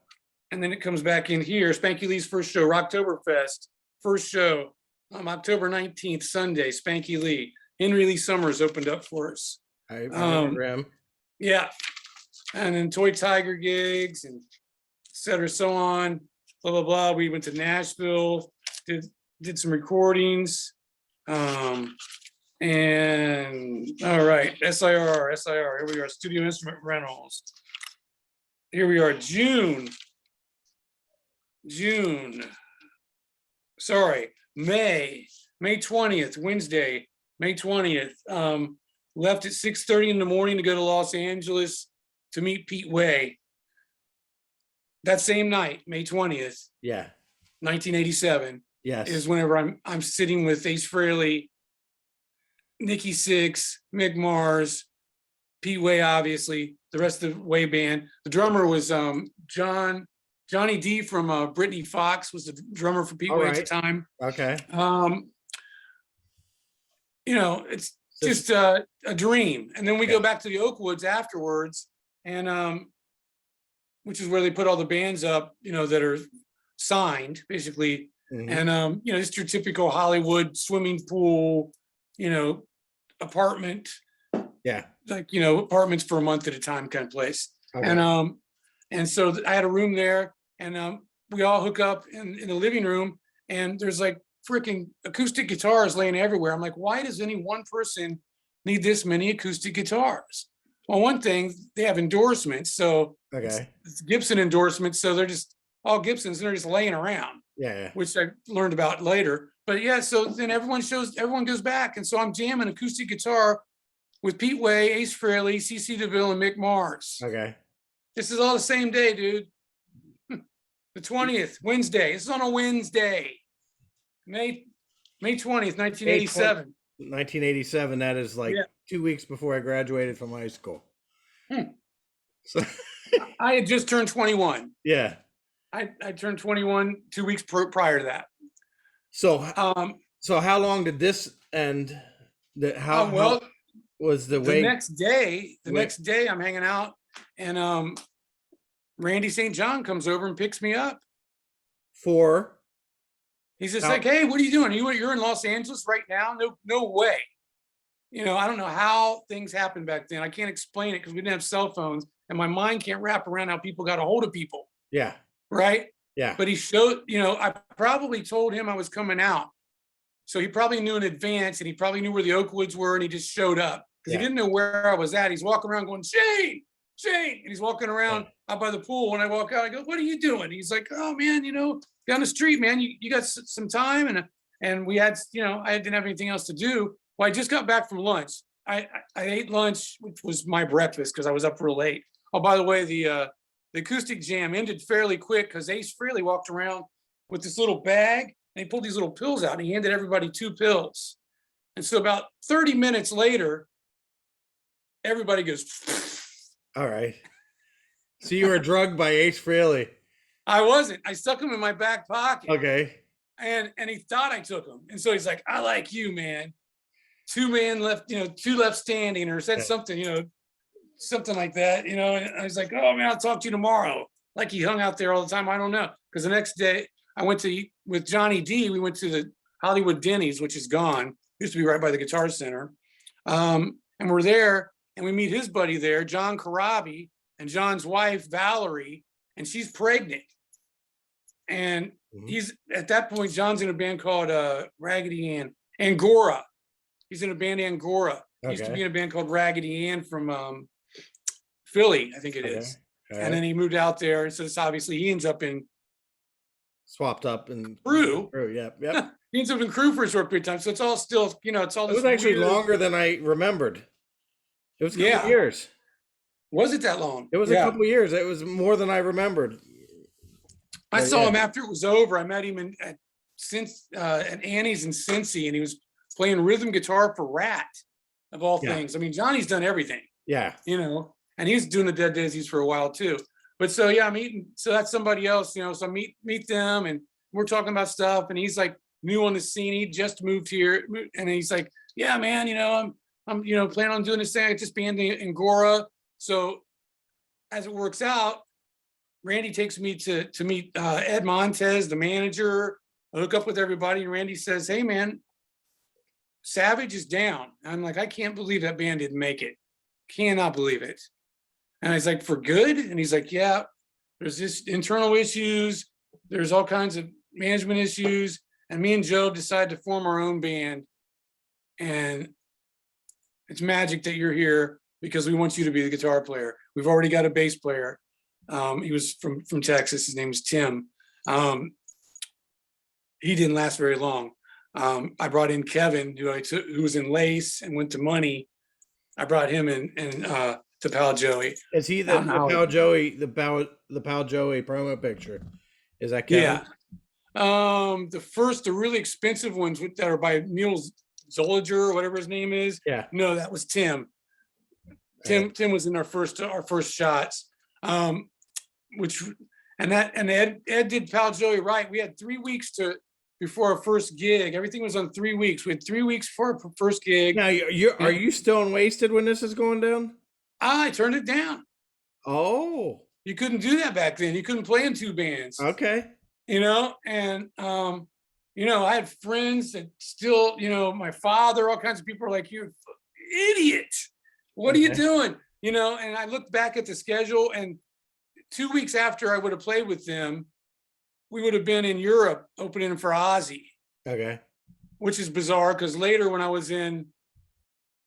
and then it comes back in here. Spanky Lee's first show, Rocktoberfest, first show, October 19th, Sunday, Spanky Lee. Henry Lee Summers opened up for us.
I remember him.
Yeah. And then Toy Tiger gigs and et cetera, so on, blah, blah, blah. We went to Nashville, did some recordings. And all right, SIR, here we are, Studio Instrument Rentals. Here we are, May 20th, Wednesday, May 20th. Left at 6:30 in the morning to go to Los Angeles to meet Pete Way. That same night, May 20th,
Yeah.
1987,
Yes.
is whenever I'm sitting with Ace Frehley, Nikki Sixx, Mick Mars, Pete Way, obviously, the rest of the Way band. The drummer was Johnny D from Brittany Fox was the drummer for Pete Way at the time.
Okay.
You know, it's just a dream. And then we go back to the Oakwoods afterwards, and which is where they put all the bands up, you know, that are signed, basically.
Mhm.
And you know, just your typical Hollywood swimming pool, you know, apartment,
Yeah.
like, you know, apartments for a month at a time kind of place.
Okay.
And so I had a room there, and we all hook up in the living room, and there's like freaking acoustic guitars laying everywhere. I'm like, why does any one person need this many acoustic guitars? Well, one thing, they have endorsements, so
Okay.
it's Gibson endorsements, so they're just all Gibsons, and they're just laying around,
Yeah.
which I learned about later. But yeah, so then everyone goes back, and so I'm jamming acoustic guitar with Pete Way, Ace Frehley, CC DeVille, and Mick Mars.
Okay.
This is all the same day, dude. The 20th, Wednesday. This is on a Wednesday. May 20th, 1987.
1987. That is like 2 weeks before I graduated from high school. So
I had just turned 21.
yeah.
I turned 21 2 weeks prior to that.
So how long did this end? How was the way?
Next day, I'm hanging out, and Randy St. John comes over and picks me up. He's just like, hey, what are you doing? You're in Los Angeles right now? No way. You know, I don't know how things happened back then. I can't explain it because we didn't have cell phones, and my mind can't wrap around how people got a hold of people.
Yeah.
Right?
Yeah.
But he showed, you know, I probably told him I was coming out. So he probably knew in advance, and he probably knew where the Oakwoods were, and he just showed up because he didn't know where I was at. He's walking around going, Shane, and he's walking around out by the pool. When I walk out, I go, what are you doing? He's like, oh man, you know, down the street, man, you got some time. And we had, you know, I didn't have anything else to do. Well, I just got back from lunch. I ate lunch, which was my breakfast because I was up real late. Oh, by the way, the acoustic jam ended fairly quick because Ace Frehley walked around with this little bag, and he pulled these little pills out, and he handed everybody 2 pills. And so about 30 minutes later, everybody goes,
all right. So you were drugged by Ace Frehley.
I wasn't. I stuck him in my back pocket.
Okay.
And he thought I took him. And so he's like, I like you, man. 2 men left, you know, 2 left standing, or said something, you know, something like that, you know. And I was like, oh man, I'll talk to you tomorrow. Like he hung out there all the time. I don't know. Because the next day I went to eat with Johnny D. We went to the Hollywood Denny's, which is gone. Used to be right by the Guitar Center. And we're there, and we meet his buddy there, John Karabi, and John's wife, Valerie, and she's pregnant. And he's, at that point, John's in a band called Raggedy Ann, Angora. He's in a band, Angora. He used to be in a band called Raggedy Ann from Philly, I think it is. And then he moved out there. So it's obviously he ends up in
swapped up and
Crew.
Yep.
He ends up in Crew for a short period of time. So it's all still, you know, it's all.
It was actually longer than I remembered. It was a couple years.
Was it that long?
It was a couple years. It was more than I remembered.
I saw him after it was over. I met him at Annie's in Cincy, and he was playing rhythm guitar for Rat, of all things. I mean, Johnny's done everything.
Yeah.
You know, and he was doing the Dead Daisies for a while too. But so yeah, I'm meeting. So that's somebody else, you know. So I meet them, and we're talking about stuff. And he's like new on the scene. He just moved here, and he's like, "Yeah, man, you know, I'm you know planning on doing this thing. I just band in Gora." So as it works out, Randy takes me to meet Ed Montez, the manager. I hook up with everybody, and Randy says, "Hey, man, Savage is down." I'm like, "I can't believe that band didn't make it. Cannot believe it." And I was like, "For good?" And he's like, "Yeah, there's this internal issues. There's all kinds of management issues." And me and Joe decided to form our own band. And it's magic that you're here because we want you to be the guitar player. We've already got a bass player. He was from Texas. His name is Tim. He didn't last very long. I brought in Kevin, who was in Lace and went to Money. I brought him in to Pal Joey.
Is he the Pal Joey, the Pal Joey promo picture? Is that Kevin?
Yeah. The really expensive ones that are by Neil Zolliger or whatever his name is.
Yeah.
No, that was Tim. Tim was in our first shots. Ed did Pal Joey right. We had 3 weeks before our first gig. Everything was on 3 weeks. We had 3 weeks for our first gig.
Now, are you still on Wasted when this is going down?
I turned it down.
Oh.
You couldn't do that back then. You couldn't play in 2 bands.
Okay.
You know, and you know, I had friends that still, you know, my father, all kinds of people are like, "You idiot. What are you doing?" You know, and I looked back at the schedule, and 2 weeks after I would have played with them, we would have been in Europe opening for Ozzy.
Okay.
Which is bizarre because later when I was in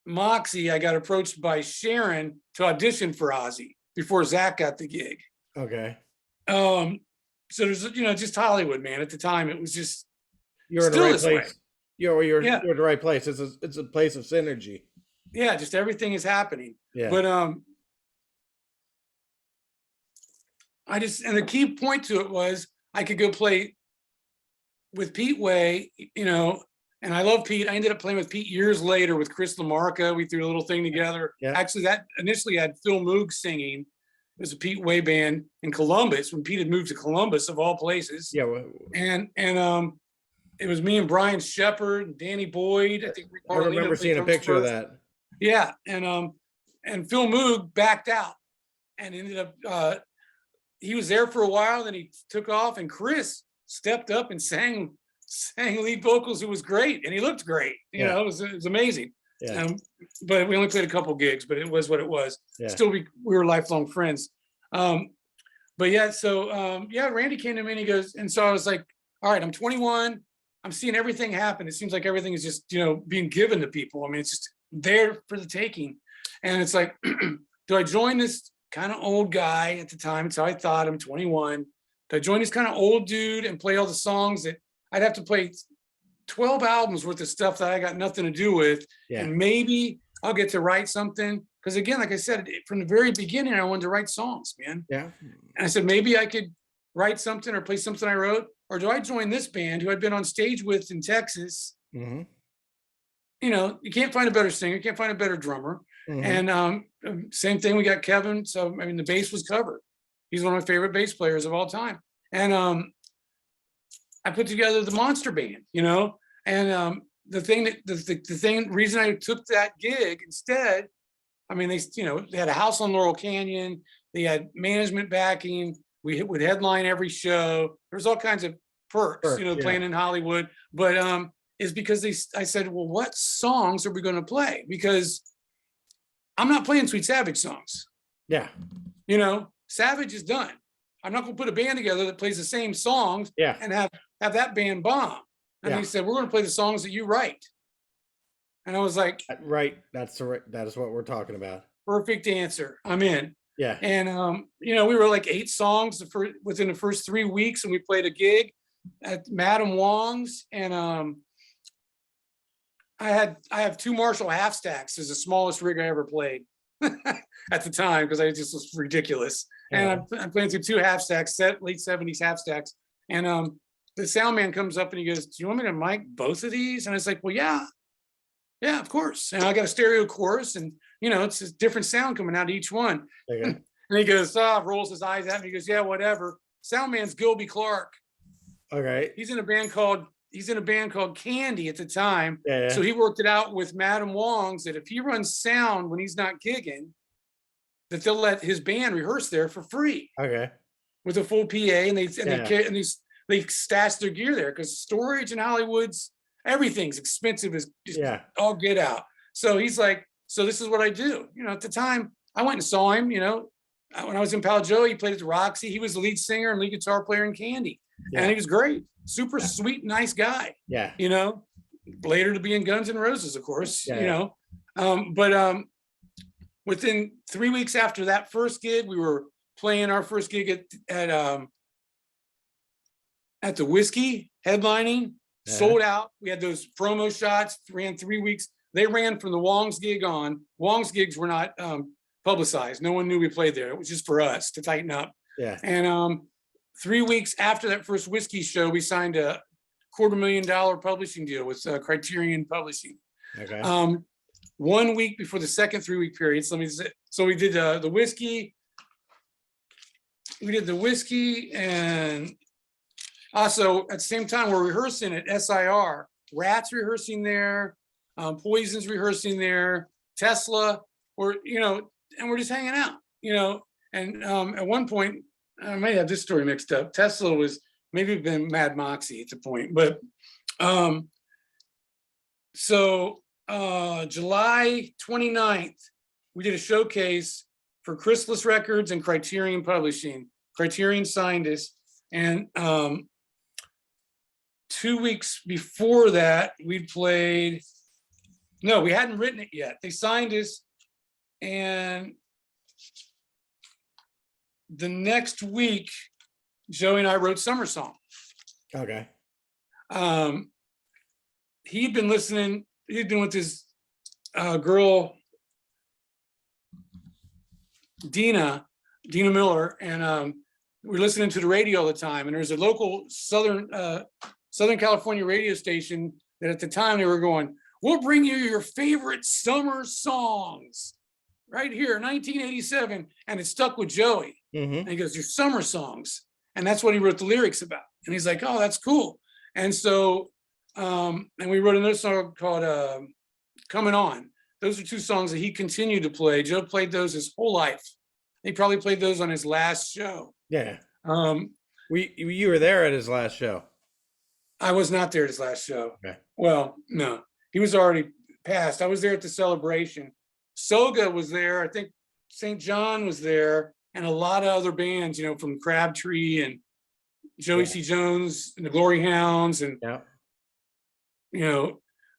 Moxie, I got approached by Sharon to audition for Ozzy before Zach got the gig.
Okay.
So there's, you know, just Hollywood, man. At the time, it was just
you're in the right place. You're in the right place. It's a place of synergy.
Yeah, just everything is happening.
Yeah.
But and the key point to it was I could go play with Pete Way, you know, and I love Pete. I ended up playing with Pete years later with Chris LaMarca. We threw a little thing together.
Yeah.
Actually, that initially had Phil Moog singing. It was a Pete Way band in Columbus when Pete had moved to Columbus of all places.
Yeah.
And it was me and Brian Shepard and Danny Boyd. I think
I remember seeing a picture of that.
Yeah, and Phil Moog backed out and ended up. He was there for a while, then he took off, and Chris stepped up and sang lead vocals. It was great, and he looked great. You know, it was amazing.
Yeah.
But we only played a couple gigs, but it was what it was.
Yeah.
Still, we were lifelong friends. But yeah, so Randy came to me and he goes, and so I was like, all right, I'm 21. I'm seeing everything happen. It seems like everything is just, you know, being given to people. I mean, it's just there for the taking. And it's like, do I join this kind of old guy at the time? It's how I thought. I'm 21. Do I join this kind of old dude and play all the songs that I'd have to play 12 albums worth of stuff that I got nothing to do with?
Yeah.
And maybe I'll get to write something. Because again, like I said, from the very beginning, I wanted to write songs, man.
Yeah.
And I said, maybe I could write something or play something I wrote. Or do I join this band who I'd been on stage with in Texas?
Mm-hmm.
You know, you can't find a better singer, you can't find a better drummer.
Mm-hmm.
And same thing, we got Kevin. So, I mean, the bass was covered. He's one of my favorite bass players of all time. And I put together the Monster Band, you know, and the reason I took that gig instead, I mean, they had a house on Laurel Canyon, they had management backing, we would headline every show. There's all kinds of perks, you know, playing in Hollywood, but is because I said, well, what songs are we going to play? Because I'm not playing Sweet Savage songs.
Yeah.
You know, Savage is done. I'm not going to put a band together that plays the same songs and have that band bomb. And they said, we're going to play the songs that you write. And I was like,
right. That is what we're talking about.
Perfect answer. I'm in.
Yeah.
And, you know, we were like 8 songs within the first 3 weeks, and we played a gig at Madam Wong's. And I have 2 Marshall half stacks as the smallest rig I ever played at the time, because I just was ridiculous. And I'm playing through 2 half stacks, late 70s half stacks. And the sound man comes up and he goes, do you want me to mic both of these? And I was like, well, yeah. Yeah, of course. And I got a stereo chorus, and it's a different sound coming out of each one.
Okay.
And he goes, rolls his eyes at me. He goes, yeah, whatever. Sound man's Gilby Clark.
Okay.
He's in a band called Candy at the time.
Yeah.
So he worked it out with Madam Wong's that if he runs sound when he's not gigging, that they'll let his band rehearse there for free
Okay.
with a full PA, and they stash their gear there because storage in Hollywood's everything's expensive as just all get out. So he's like, so this is what I do. At the time I went and saw him, when I was in Palo Joe, he played at the Roxy. He was the lead singer and lead guitar player in Candy. And he was great, super sweet, nice guy.
Yeah.
Later to be in Guns N' Roses, of course, within 3 weeks after that first gig, we were playing our first gig at the Whiskey, headlining, sold out. We had those promo shots, ran 3 weeks. They ran from the Wong's gig on. Wong's gigs were not publicized. No one knew we played there. It was just for us to tighten up.
Yeah.
And 3 weeks after that first Whiskey show, we signed a $250,000 publishing deal with Criterion Publishing.
Okay.
1 week before the second 3 week period. So we did the Whiskey. We did the Whiskey, and also at the same time we're rehearsing at SIR. Rat's rehearsing there, Poison's rehearsing there, Tesla, and we're just hanging out, And at one point, I may have this story mixed up. Tesla was maybe been Mad Moxie at the point, but July 29th, we did a showcase for Chrysalis Records and Criterion Publishing. Criterion signed us, and 2 weeks before that, we hadn't written it yet. They signed us, and the next week, Joey and I wrote Summer Song.
Okay.
He'd been with his girl, Dina Miller, and we're listening to the radio all the time. And there's a local Southern California radio station that at the time they were going, we'll bring you your favorite summer songs right here, 1987. And it stuck with Joey.
Mm-hmm.
And he goes, your summer songs. And that's what he wrote the lyrics about. And he's like, oh, that's cool. And so, and we wrote another song called Coming On. Those are two songs that he continued to play. Joe played those his whole life. He probably played those on his last show.
Yeah. You were there at his last show.
I was not there at his last show.
Okay.
Well, no, he was already passed. I was there at the celebration. Soga was there. I think St. John was there, and a lot of other bands, from Crabtree and Joey C. Jones and the Glory Hounds, and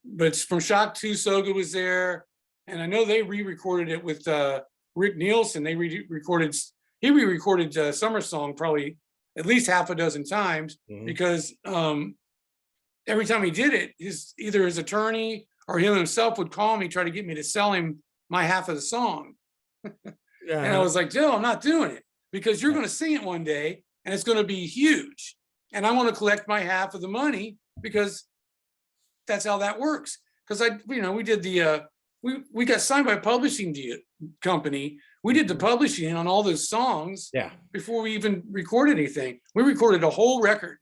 but from Shock 2, Soga was there, and I know they re-recorded it with Rick Nielsen. He re-recorded Summer Song probably at least half a dozen times, because every time he did it, either his attorney or him himself would call me, try to get me to sell him my half of the song. And I was like, Joe, I'm not doing it, because you're going to sing it one day and it's going to be huge. And I want to collect my half of the money, because that's how that works. Because we did we got signed by a publishing company. We did the publishing on all those songs before we even recorded anything. We recorded a whole record.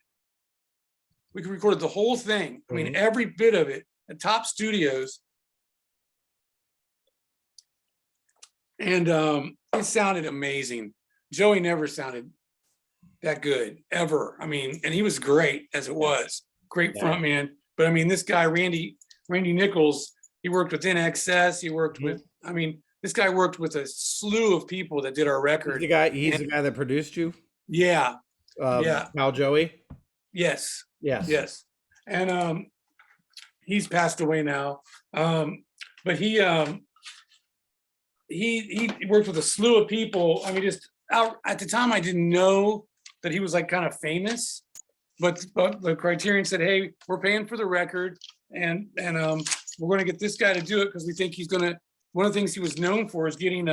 We recorded the whole thing. I mean, every bit of it at top studios. And it sounded amazing. Joey never sounded that good, ever. I mean, and he was great as it was. Great frontman. But I mean, this guy, Randy Nichols, he worked with NXS. He worked with, this guy worked with a slew of people that did our record.
He's the guy that produced you?
Yeah.
Pal Joey?
Yes.
Yes.
Yes. And he's passed away now. But he worked with a slew of people. I mean, just out at the time, I didn't know that he was like kind of famous, but the Criterion said, hey, we're paying for the record, and we're going to get this guy to do it, because we think he's going to, one of the things he was known for is getting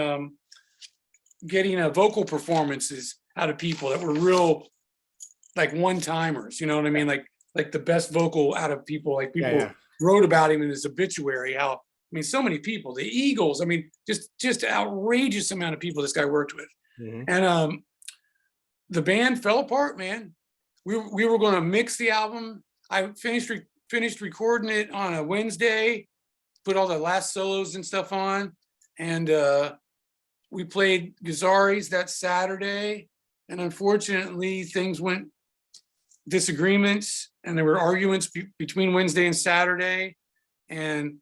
vocal performances out of people that were real, like one-timers, you know what I mean? Like the best vocal out of people, like people wrote about him in his obituary. How, I mean, so many people, the Eagles. I mean, just outrageous amount of people this guy worked with.
Mhm.
And the band fell apart, man. We were going to mix the album. I finished recording it on a Wednesday, put all the last solos and stuff on, and we played Gazzari's that Saturday. And unfortunately, things went disagreements, and there were arguments between Wednesday and Saturday. And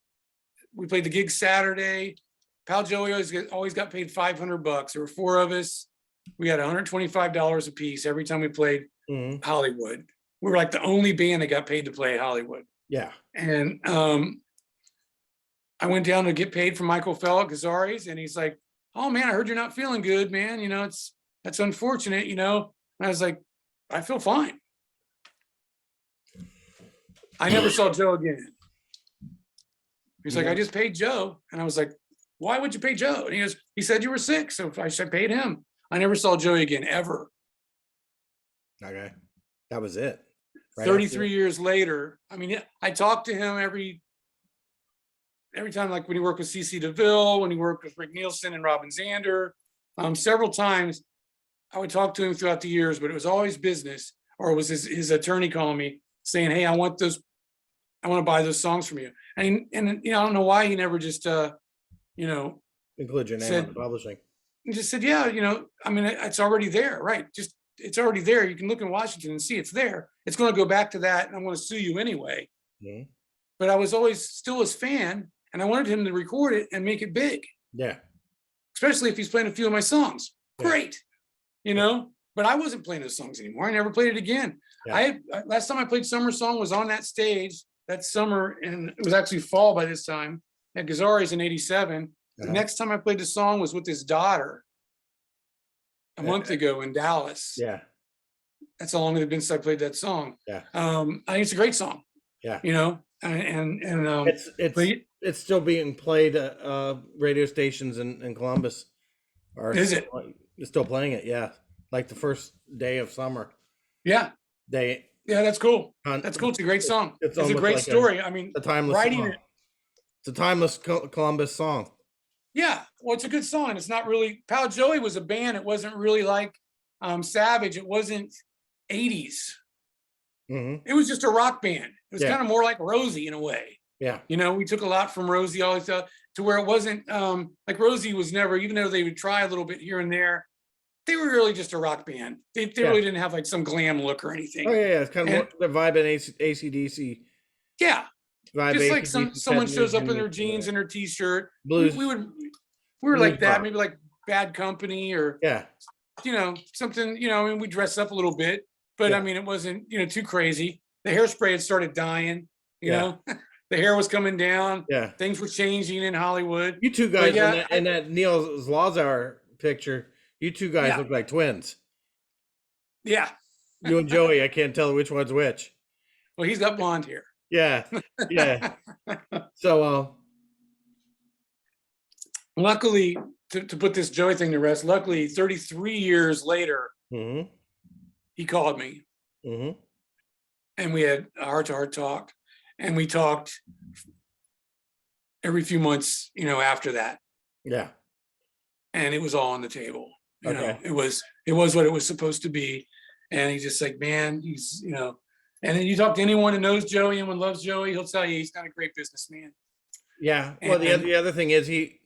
we played the gig Saturday. Pal Joey always got paid $500. There were 4 of us. We had $125 a piece every time we played
Mhm.
Hollywood. We were like the only band that got paid to play Hollywood.
Yeah.
And I went down to get paid from Michael Fell at Gazzari's, and he's like, "Oh man, I heard you're not feeling good, man. You know, that's unfortunate, you know." And I was like, "I feel fine." I never saw Joe again. He's like, "I just paid Joe." And I was like, "Why would you pay Joe?" And he goes, "He said you were sick, so I paid him." I never saw Joey again, ever.
Okay. That was it. Right
33 years later, I mean, I talked to him every time, like when he worked with CC DeVille, when he worked with Rick Nielsen and Robin Zander, several times. I would talk to him throughout the years, but it was always business, or it was his attorney calling me saying, "Hey, I want to buy those songs from you." And you know, I don't know why he never just you know,
include your name
said,
on the publishing.
He just said, "Yeah, you know, I mean, it's already there, right? Just it's already there. You can look in Washington and see it's there. It's going to go back to that, and I'm going to sue you anyway."
Mhm.
But I was always still his fan, and I wanted him to record it and make it big,
Yeah.
especially if he's playing a few of my songs.
Yeah.
Great, you know. But I wasn't playing those songs anymore. I never played it again.
Yeah.
Last time I played Summer Song was on that stage that summer, and it was actually fall by this time at Gazzari's in '87. The next time I played the song was with his daughter a month ago in Dallas.
Yeah.
That's how long it had been since I played that song.
Yeah.
I think it's a great song.
Yeah.
You know, and
it's still being played at radio stations in Columbus.
Is it?
Still playing it? Yeah. Like the first day of summer.
Yeah.
Yeah,
that's cool. That's cool. It's a great song. It's a great
like
story. I mean,
a timeless
writing
song.
it.
It's a timeless Columbus song.
Yeah, well, it's a good song. It's not really. Pal Joey was a band. It wasn't really like Savage. It wasn't 80s.
Mm-hmm.
It was just a rock band. It was
Yeah.
kind of more like Rosie in a way.
Yeah.
You know, we took a lot from Rosie, always to where it wasn't like Rosie was never, even though they would try a little bit here and there, they were really just a rock band. They really didn't have like some glam look or anything.
Oh yeah. It's kind of more the vibe in AC/DC.
Yeah.
Vibe
Just like
AC/DC
someone shows up in
music,
their jeans and their t-shirt.
Blues.
We were
blues
like that,
rock.
maybe like Bad Company or
Yeah.
you know, something, you know, I mean, we dress up a little bit, but I mean, it wasn't, you know, too crazy. The hairspray had started dying, you know, the hair was coming down.
Yeah.
Things were changing in Hollywood.
You two guys in that Neil Zlazar picture, you two guys look like twins.
Yeah.
You and Joey, I can't tell which one's which.
Well, he's got blonde hair.
Yeah. Yeah. So
luckily, to put this Joey thing to rest, luckily 33 years later, he called me. And we had a heart-to-heart talk, and we talked every few months, you know, after that.
Yeah.
And it was all on the table. You know, it was what it was supposed to be. And he's just like, man, he's, you know, and then you talk to anyone who knows Joey, anyone loves Joey, he'll tell you he's not a great businessman.
Yeah. Well, the other thing is he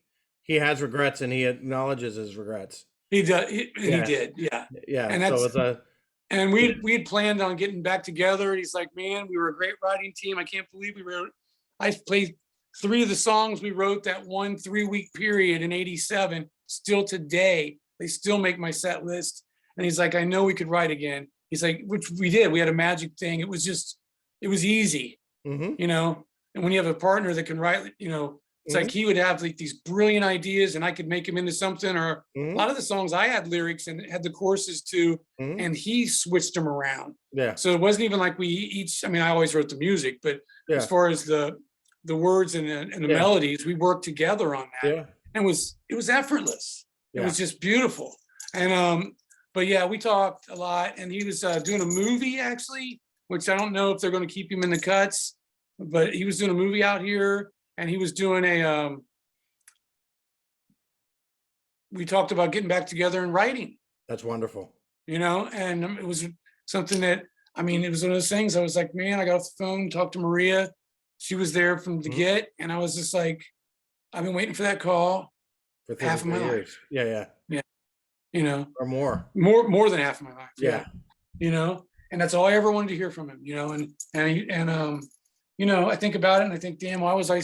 has regrets, and he acknowledges his regrets.
He does. He did. Yeah.
Yeah.
And that's, and we had planned on getting back together. He's like, man, we were a great writing team. I can't believe I played 3 of the songs we wrote that 1 3-week period in '87. Still today, they still make my set list. And he's like, I know we could write again. He's like, which we did. We had a magic thing. It was easy, you know. And when you have a partner that can write, you know, it's like he would have like these brilliant ideas, and I could make him into something. Or a lot of the songs I had lyrics and had the choruses to, and he switched them around. Yeah. So it wasn't even like we each. I mean, I always wrote the music, but as far as the words and the melodies, we worked together on that. Yeah. And it was effortless. It was just beautiful. And but yeah, we talked a lot, and he was doing a movie actually, which I don't know if they're going to keep him in the cuts. but he was doing a movie out here, and he was doing we talked about getting back together and writing,
That's wonderful.
and it was something that, I mean, it was one of those things. I was like, man, I got off the phone, talked to Maria. She was there from the get, and I was just like, I've been waiting for that call
For
half of my
33 years.
life.
Yeah. Or more.
More than half of my life.
Yeah.
And that's all I ever wanted to hear from him. I think about it and I think, damn, why was I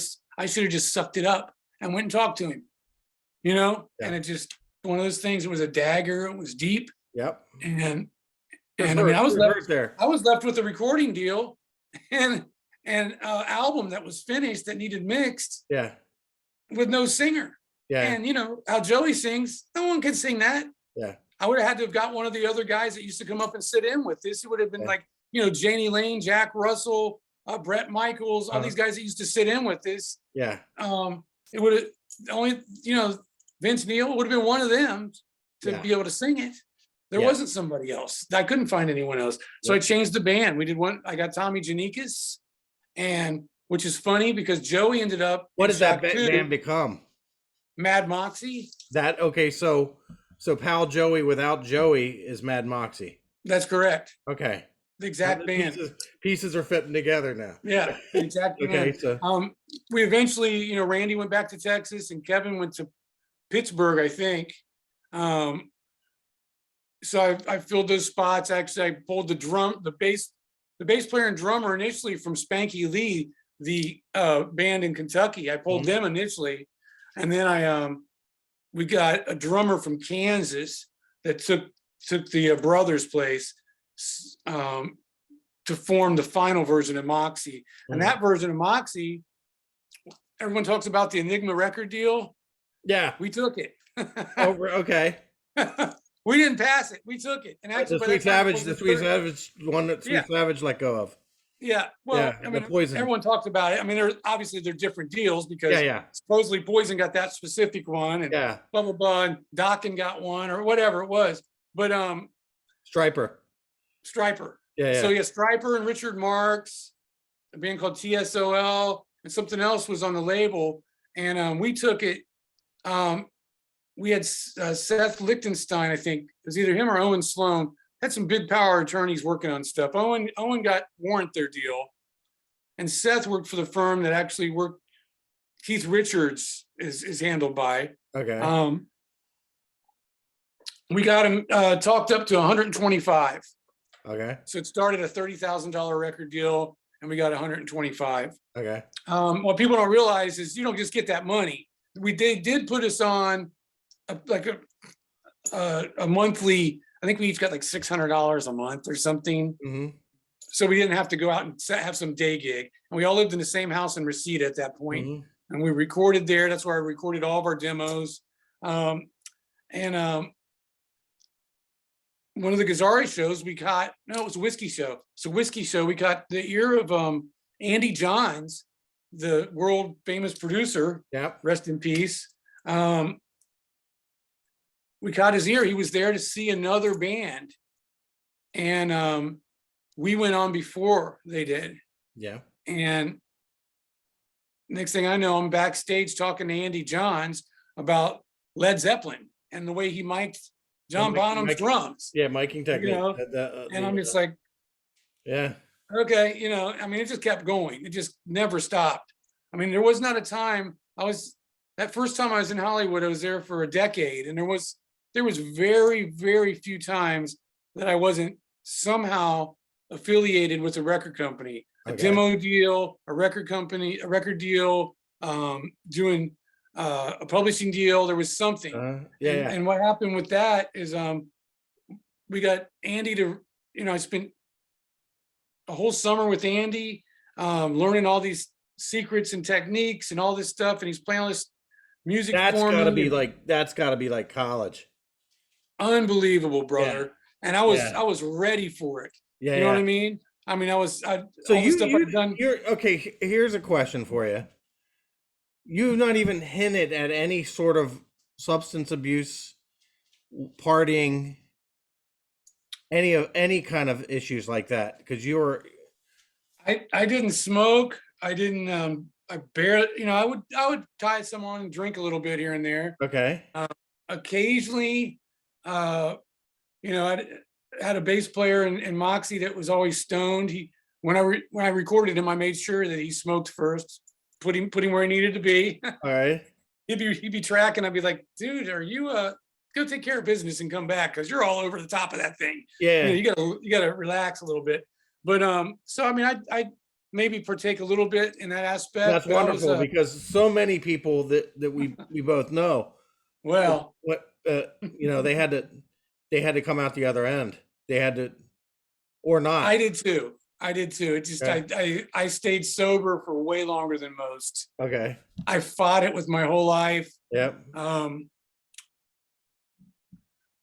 should have just sucked it up and went and talked to him. And it just one of those things. It was a dagger. It was deep.
Yep.
And
I
mean, I was
left
with a recording deal and an album that was finished that needed mixed.
Yeah.
With no singer.
Yeah.
And how Joey sings, no one can sing that.
Yeah.
I would have had to have got one of the other guys that used to come up and sit in with this. It would have been like, Janie Lane, Jack Russell, Brett Michaels, all these guys that used to sit in with this.
Yeah.
It would have only, Vince Neil would have been one of them to be able to sing it. There wasn't somebody else. I couldn't find anyone else. So I changed the band. We did one. I got Tommy Janikis, and which is funny because Joey ended up.
What did that band become?
Mad Moxie.
So Pal Joey without Joey is Mad Moxie.
That's correct.
Okay.
The exact band.
Pieces are fitting together now.
Yeah, exactly.
Okay. So
we eventually, Randy went back to Texas and Kevin went to Pittsburgh, I think. So I filled those spots. Actually, I pulled the bass player and drummer initially from Spanky Lee, the band in Kentucky. I pulled them initially, and then we got a drummer from Kansas that took the brother's place to form the final version of Moxie. And that version of Moxie, everyone talks about the Enigma record deal.
Yeah,
we took it.
Okay.
We didn't pass it. We took it. And actually,
the Sweet Savage one that Sweet Savage let go of.
Yeah. Well, I mean, everyone talked about it. I mean, they're different deals because supposedly Poison got that specific one and blah, blah, blah. And Dokken got one or whatever it was. But
Striper.
Yeah. So Striper and Richard Marx, a band called TSOL, and something else was on the label. And we took it. We had Seth Lichtenstein, I think. It was either him or Owen Sloan. Had some big power attorneys working on stuff. Owen got Warrant their deal. And Seth worked for the firm that actually worked. Keith Richards is handled by.
Okay.
We got him talked up to 125.
Okay.
So it started a $30,000 record deal, and we got 125.
Okay.
What people don't realize is you don't just get that money. They did put us on a monthly. I think we each got like $600 a month or something.
Mm-hmm.
So we didn't have to go out and have some day gig. And we all lived in the same house in Reseda at that point.
Mm-hmm.
And we recorded there. That's where I recorded all of our demos. One of the Gazzari shows it was a whiskey show. So whiskey show, we got the ear of Andy Johns, the world famous producer.
Yep.
Rest in peace. We caught his ear. He was there to see another band. And we went on before they did.
Yeah.
And next thing I know, I'm backstage talking to Andy Johns about Led Zeppelin and the way he mic'd John Bonham's drums.
Yeah, miking technique.
And I'm just like,
yeah.
Okay, I mean, it just kept going. It just never stopped. I mean, there was not a time that first time I was in Hollywood, I was there for a decade, and there was very, very few times that I wasn't somehow affiliated with a record company, a demo deal, a record deal, doing a publishing deal. There was something. And what happened with that is we got Andy to, I spent a whole summer with Andy, learning all these secrets and techniques and all this stuff. And he's playing all this music.
That's gotta be like college.
Unbelievable, brother. Yeah. And I was ready for it.
Yeah.
You know what I mean? I mean,
here's a question for you. You've not even hinted at any sort of substance abuse, partying, any kind of issues like that, because I
didn't smoke. I didn't. I barely. I would tie some on and drink a little bit here and there.
Okay.
Occasionally, uh, I had a bass player in Moxie that was always stoned. When I recorded him, I made sure that he smoked first, put him where he needed to be.
All right.
He'd be tracking. I'd be like, dude, are you go take care of business and come back because you're all over the top of that thing.
Yeah.
You gotta relax a little bit. But so I mean, I maybe partake a little bit in that aspect.
That's wonderful because so many people that we both know,
Well,
what they had to come out the other end. They had to, or not.
I did too. It just
Okay.
I stayed sober for way longer than most.
Okay.
I fought it with my whole life.
Yep.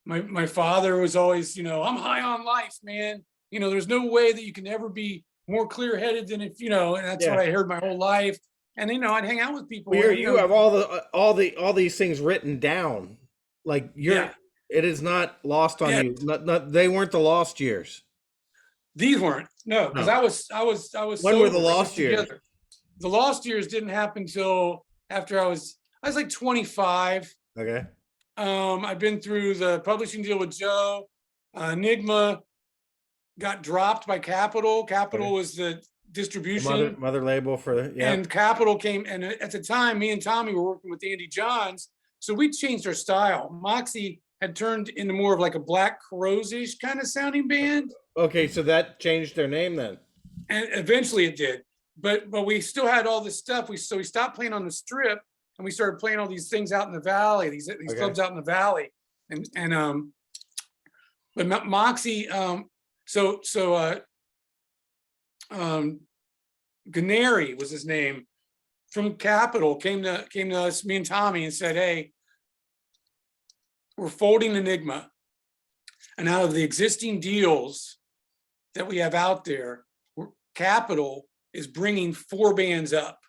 My father was always, I'm high on life, man. There's no way that you can ever be more clear-headed than if, and that's what I heard my whole life. And I'd hang out with people.
Well, you have all these things written down. Like it is not lost on you. Not they weren't the lost years.
These weren't. No, because I was
When were the
sober,
lost years?
together. The lost years didn't happen till after I was like 25.
Okay.
I've been through the publishing deal with Joe. Enigma got dropped by Capitol. Capitol was the distribution
mother label for
and Capitol came. And at the time, me and Tommy were working with Andy Johns, so we changed our style. Moxie had turned into more of like a Black Crowes-ish kind of sounding band.
Okay, so that changed their name then.
And eventually it did, but we still had all this stuff. We stopped playing on the Strip and we started playing all these things out in the valley, these clubs out in the valley, but Moxie, Ganeri was his name, from Capitol came to us, me and Tommy, and said, "Hey, we're folding Enigma, and out of the existing deals that we have out there, Capitol is bringing 4 bands up.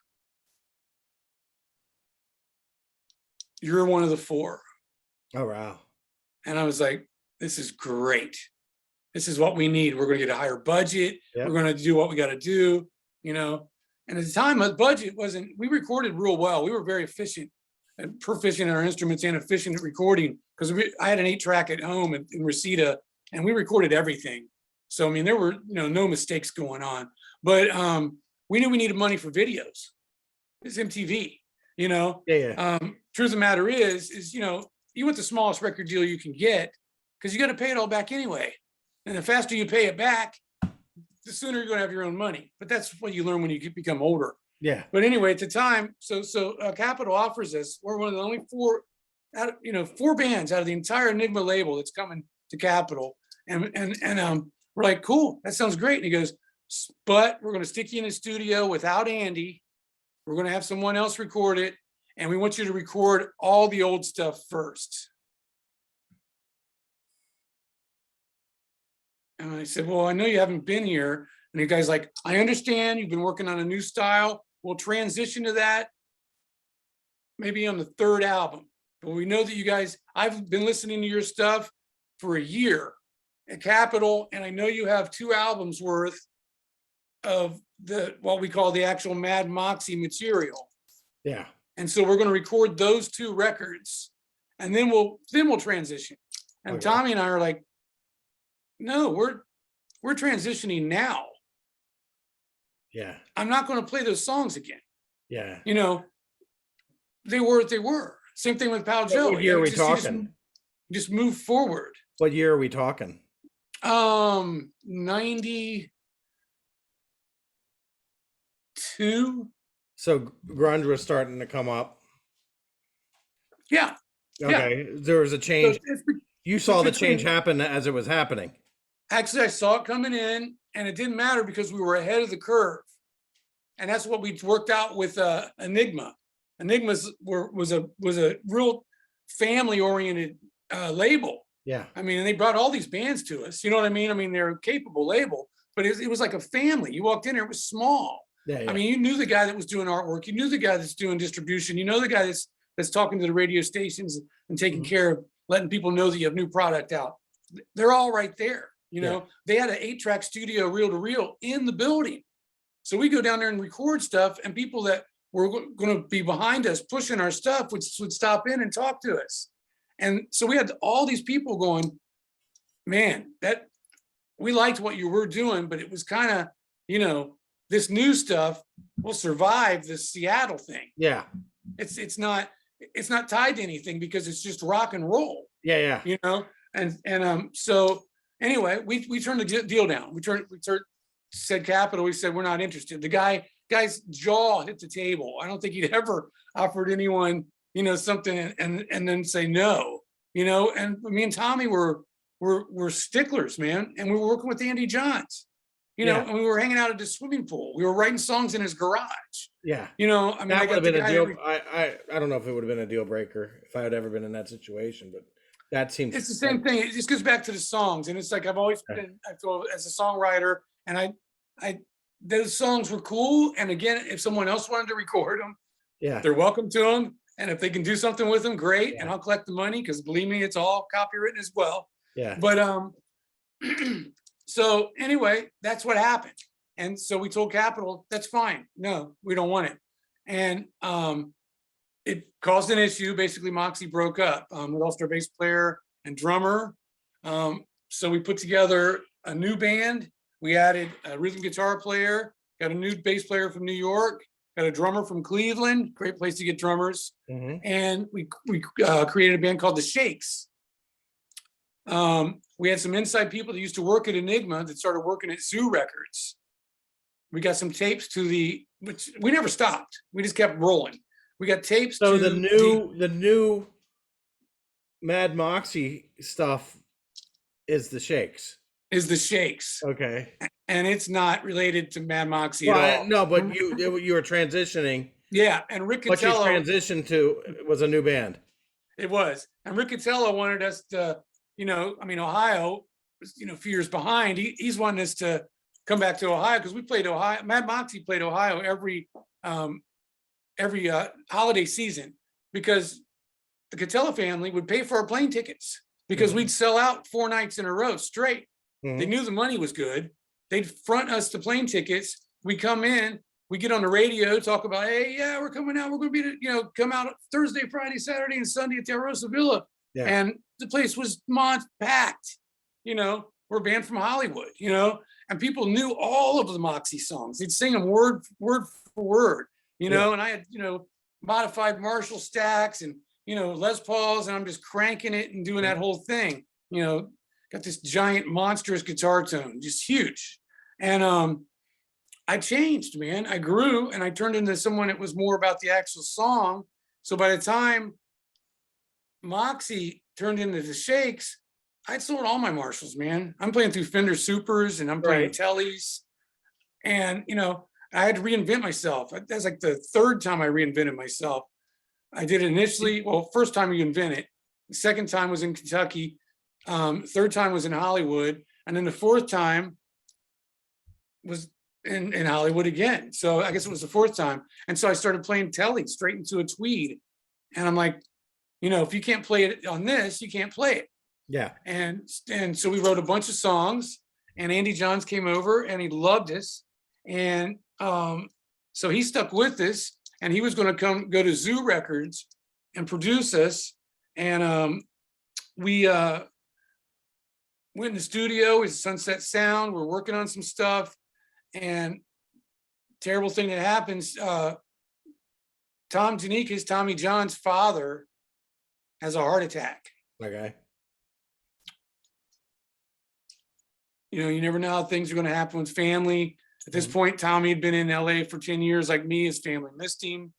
You're one of the 4."
Oh wow!
And I was like, "This is great. This is what we need. We're going to get a higher budget.
Yep.
We're going to do what we got to do, And at the time, the budget wasn't. We recorded real well. We were very efficient and proficient in our instruments and efficient at recording because I had an 8-track at home in Reseda, and we recorded everything. So I mean, there were no mistakes going on. But we knew we needed money for videos. It's MTV,
Yeah.
Truth of the matter is you want the smallest record deal you can get because you got to pay it all back anyway. And the faster you pay it back, the sooner you're going to have your own money. But that's what you learn when you become older.
Yeah.
But anyway, at the time, so Capitol offers us, we're one of the only 4 bands out of the entire Enigma label that's coming to Capitol. And we're like, cool, that sounds great. And he goes, but we're going to stick you in the studio without Andy. We're going to have someone else record it. And we want you to record all the old stuff first. And I said, well, I know you haven't been here. And the guy's like, I understand you've been working on a new style. We'll transition to that maybe on the 3rd album. But we know that you guys, I've been listening to your stuff for a year at Capitol, and I know you have 2 albums worth of what we call the actual Mad Moxie material.
Yeah. And
so we're going to record those 2 records, and then we'll transition. And Tommy and I are like, no, we're transitioning now.
Yeah.
I'm not going to play those songs again.
Yeah.
They were what they were. Same thing with Pal Joe.
What year are we talking?
Just move forward.
What year are we talking?
92.
So grunge was starting to come up.
Yeah.
Okay. Yeah. There was a change. So you saw the change happen as it was happening.
Actually, I saw it coming in, and it didn't matter because we were ahead of the curve. And that's what we worked out with Enigma. Enigma was a real family-oriented label.
Yeah.
I mean, and they brought all these bands to us. You know what I mean? I mean, they're a capable label, but it was like a family. You walked in there, it was small.
Yeah, yeah.
I mean, you knew the guy that was doing artwork. You knew the guy that's doing distribution. You know the guy that's talking to the radio stations and taking care of letting people know that you have new product out. They're all right there. They had an 8-track studio reel to reel in the building. So we go down there and record stuff, and people that were going to be behind us pushing our stuff would stop in and talk to us. And so we had all these people going, man, that we liked what you were doing, but it was kind of, you know, this new stuff will survive this Seattle thing.
Yeah.
It's not tied to anything because it's just rock and roll.
Yeah.
You know, so anyway, we turned the deal down. We said Capitol. We said we're not interested. The guy's jaw hit the table. I don't think he'd ever offered anyone, you know, something and then say no. You know, and me and Tommy were sticklers, man, and we were working with Andy Johns. You know, and we were hanging out at the swimming pool. We were writing songs in his garage.
Yeah.
You know, I mean,
that would have been a deal. I don't know if it would have been a deal breaker if I had ever been in that situation, but that seems.
It's the same thing. It just goes back to the songs, and it's like I've always been. I feel as a songwriter, and those songs were cool. And again, if someone else wanted to record them, they're welcome to them. And if they can do something with them, great. And I'll collect the money because believe me, it's all copywritten as well.
Yeah.
But so anyway, that's what happened. And so we told Capitol, that's fine. No, we don't want it. And it caused an issue. Basically, Moxie broke up. We lost our bass player and drummer. So we put together a new band. We added a rhythm guitar player, got a new bass player from New York, got a drummer from Cleveland, great place to get drummers. And we created a band called The Shakes. We had some inside people that used to work at Enigma that started working at Zoo Records. We got some tapes which we never stopped. We just kept rolling. We got tapes.
So the new Mad Moxie stuff is The Shakes.
Is The Shakes.
Okay.
And it's not related to Mad Moxie at all.
No, but you were transitioning.
Yeah, and Rick Catello.
What you transitioned to was a new band.
It was. And Rick Catello wanted us to, you know, I mean, Ohio was, you know, a few years behind. He's wanting us to come back to Ohio because we played Ohio. Mad Moxie played Ohio every holiday season because the Catello family would pay for our plane tickets because we'd sell out 4 nights in a row straight. They knew the money was good. They'd front us the plane tickets. We come in, we get on the radio, talk about, hey, yeah, we're coming out. We're going to be, you know, come out Thursday, Friday, Saturday, and Sunday at the Alrosa Villa. Yeah. And the place was packed. You know, we're a band from Hollywood, you know, and people knew all of the Moxie songs. They'd sing them word for word, you know, and I had, you know, modified Marshall stacks and, you know, Les Pauls, and I'm just cranking it and doing that whole thing, you know, got this giant monstrous guitar tone, just huge. And I changed, man. I grew and I turned into someone that was more about the actual song. So by the time Moxie turned into The Shakes, I'd sold all my Marshalls, man. I'm playing through Fender Supers and I'm playing Tellys. And, you know, I had to reinvent myself. That's like the 3rd time I reinvented myself. I did it initially, well, first time you invent it. The second time was in Kentucky. 3rd time was in Hollywood. And then the 4th time was in Hollywood again. So I guess it was the 4th time. And so I started playing Telly straight into a tweed. And I'm like, you know, if you can't play it on this, you can't play it.
Yeah.
And so we wrote a bunch of songs and Andy Johns came over and he loved us. And so he stuck with us and he was going to go to Zoo Records and produce us. And we went in the studio with Sunset Sound. We're working on some stuff. And terrible thing that happens, Tom Janikis, Tommy John's father, has a heart attack.
Okay.
You know, you never know how things are going to happen with family. At this point, Tommy had been in LA for 10 years, like me. His family missed him.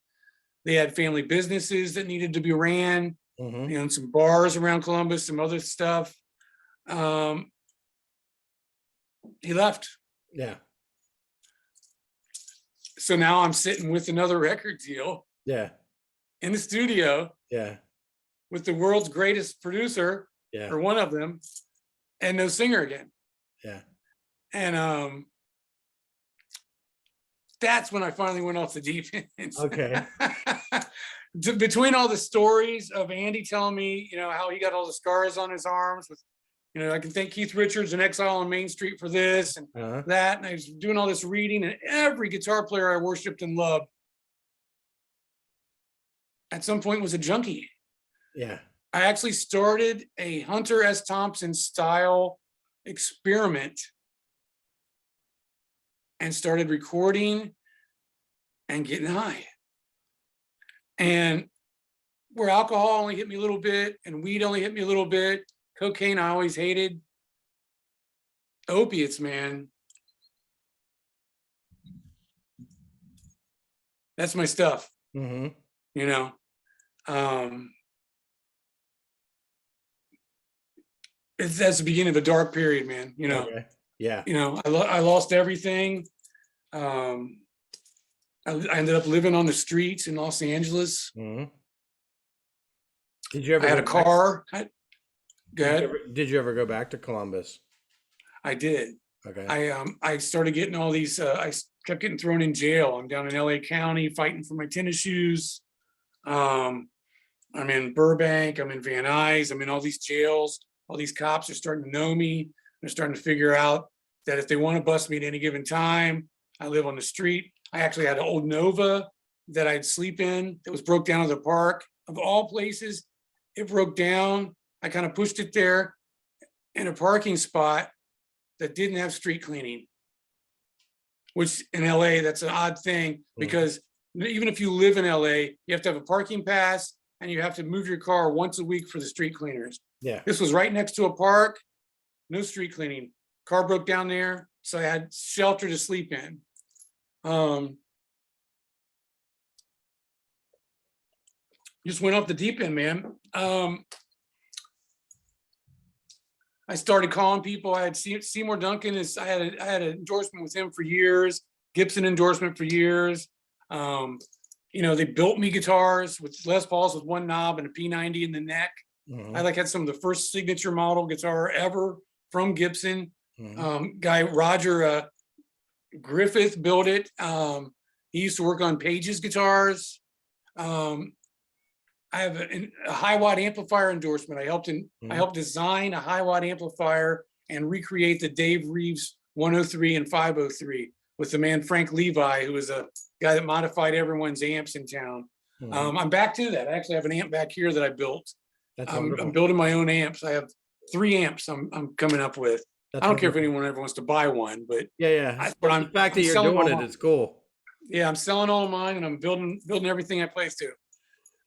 They had family businesses that needed to be ran, you know, and some bars around Columbus, some other stuff. He left.
Yeah.
So now I'm sitting with another record deal.
Yeah.
In the studio.
Yeah.
With the world's greatest producer.
Yeah.
Or one of them. And no singer again.
Yeah.
And that's when I finally went off the deep end.
Okay.
Between all the stories of Andy telling me, you know, how he got all the scars on his arms with, You know, I can thank Keith Richards and Exile on Main Street for this and that. And I was doing all this reading, and every guitar player I worshiped and loved at some point was a junkie.
Yeah.
I actually started a Hunter S. Thompson style experiment and started recording and getting high. And where alcohol only hit me a little bit and weed only hit me a little bit, cocaine I always hated. Opiates, man. That's my stuff.
Mm-hmm.
You know. That's the beginning of a dark period, man. You know.
Okay. Yeah.
You know, I lost everything. I ended up living on the streets in Los Angeles.
Mm-hmm. Did you ever?
I had a car. Go ahead.
Did you ever go back to Columbus?
I did.
Okay.
I started getting all these. I kept getting thrown in jail. I'm down in LA County fighting for my tennis shoes. I'm in Burbank. I'm in Van Nuys. I'm in all these jails. All these cops are starting to know me. They're starting to figure out that if they want to bust me at any given time, I live on the street. I actually had an old Nova that I'd sleep in that was broke down at the park. Of all places, it broke down. I kind of pushed it there in a parking spot that didn't have street cleaning, which in LA, that's an odd thing because even if you live in LA, you have to have a parking pass and you have to move your car once a week for the street cleaners.
Yeah.
This was right next to a park, no street cleaning. Car broke down there, so I had shelter to sleep in. Just went off the deep end, man. I started calling people. I had Seymour Duncan. I had an endorsement with him for years. Gibson endorsement for years. You know, they built me guitars with Les Pauls with one knob and a P90 in the neck. I had some of the first signature model guitar ever from Gibson. Guy Roger Griffith built it. He used to work on Page's guitars. I have a high watt amplifier endorsement. I helped design a high watt amplifier and recreate the Dave Reeves 103 and 503 with the man Frank Levi, who was a guy that modified everyone's amps in town. I'm back to that. I actually have an amp back here that I built. I'm building my own amps. I have 3 amps I'm coming up with. I don't care if anyone ever wants to buy one, but
But the fact that you're doing it is cool.
Yeah, I'm selling all of mine and I'm building everything I place to.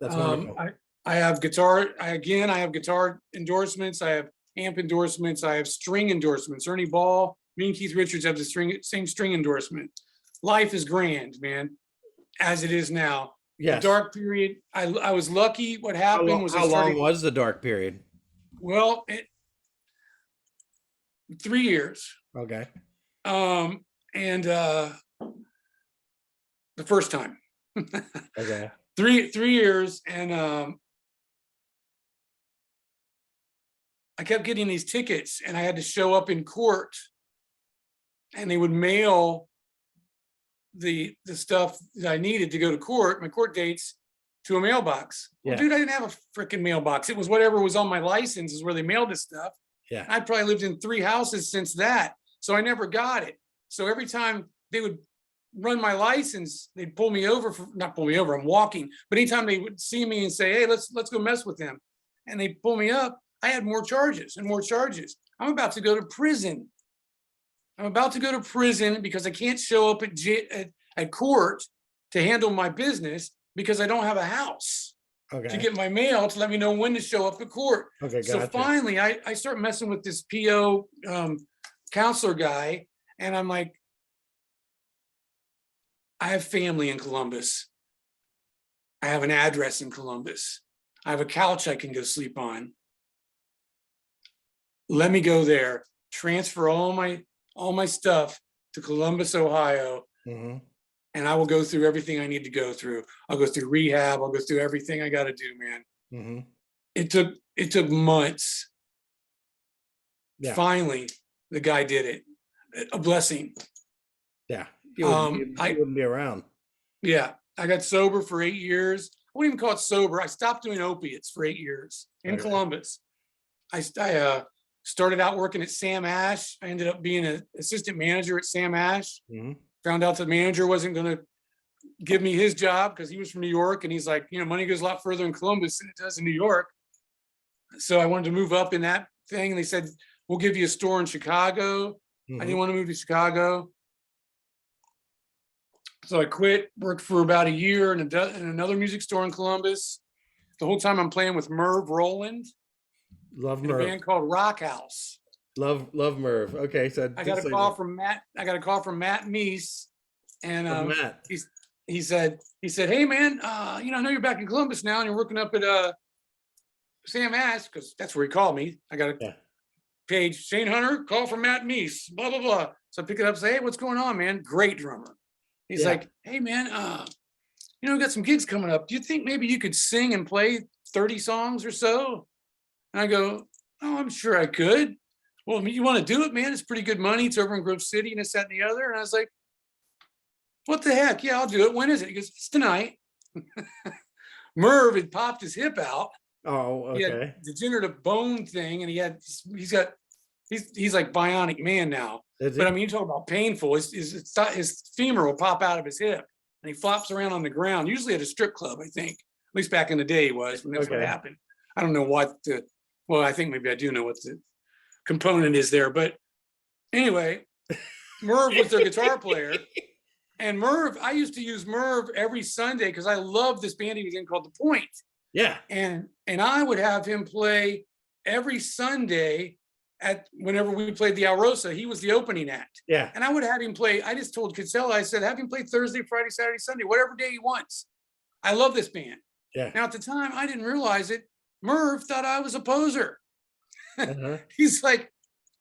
That's wonderful.
I have guitar. I have guitar endorsements. I have amp endorsements. I have string endorsements. Ernie Ball, me and Keith Richards have the same string endorsement. Life is grand, man, as it is now.
Yes.
The dark period. I was lucky. What happened was
how long was the dark period?
Well, 3 years.
Okay.
And the first time.
Okay.
3 years, and I kept getting these tickets, and I had to show up in court, and they would mail the stuff that I needed to go to court, my court dates, to a mailbox.
Yeah.
Well, dude, I didn't have a freaking mailbox. It was whatever was on my license is where they mailed this stuff.
Yeah.
I probably lived in 3 houses since that, so I never got it. So every time they would run my license, they'd pull me over not pull me over, I'm walking, but anytime they would see me and say, hey, let's go mess with them, and they pull me up, I had more charges and more charges. I'm about to go to prison. Because I can't show up at court to handle my business because I don't have a house to get my mail to let me know when to show up at court.
Okay,
so finally I start messing with this PO counselor guy, and I'm like, I have family in Columbus. I have an address in Columbus. I have a couch I can go sleep on. Let me go there, transfer all my stuff to Columbus, Ohio, and I will go through everything I need to go through. I'll go through rehab. I'll go through everything I got to do, man. It took months. Yeah. Finally, the guy did it. A blessing.
Yeah. You wouldn't be around.
Yeah. I got sober for 8 years. I wouldn't even call it sober. I stopped doing opiates for 8 years in Columbus. I started out working at Sam Ash. I ended up being an assistant manager at Sam Ash.
Mhm.
Found out the manager wasn't going to give me his job because he was from New York, and he's like, money goes a lot further in Columbus than it does in New York. So I wanted to move up in that thing, and they said, we'll give you a store in Chicago. I didn't want to move to Chicago. So I quit, worked for about a year in another music store in Columbus. The whole time I'm playing with Merv Roland
Love
in a
Merv.
band called Rock House.
Love Merv. Okay, so
I got a call from Matt. I got a call from Matt Meese, and
Matt.
he said, hey man, I know you're back in Columbus now, and you're working up at Sam Ash, because that's where he called me. I got a page, Shane Hunter, call from Matt Meese, blah blah blah. So I pick it up, say, hey, what's going on, man? Great drummer. He's like, hey man, we got some gigs coming up. Do you think maybe you could sing and play 30 songs or so? And I go, oh, I'm sure I could. Well, I mean, you want to do it, man? It's pretty good money. It's over in Grove City and this, that, and the other. And I was like, what the heck? Yeah, I'll do it. When is it? He goes, it's tonight. Merv had popped his hip out.
Oh, okay.
He had degenerative bone thing, and he's like bionic man now. But I mean, you talk about painful. His femur will pop out of his hip, and he flops around on the ground. Usually at a strip club, I think. At least back in the day, he was when that's what happened. I don't know what well, I think maybe I do know what the component is there, but anyway, Merv was their guitar player, and Merv, I used to use Merv every Sunday because I loved this band he was in called The Point.
Yeah.
And I would have him play every Sunday whenever we played the Alrosa. He was the opening act.
Yeah.
And I would have him play. I just told Kinsella, I said, have him play Thursday, Friday, Saturday, Sunday, whatever day he wants. I love this band.
Yeah.
Now at the time, I didn't realize it. Merv thought I was a poser. He's like,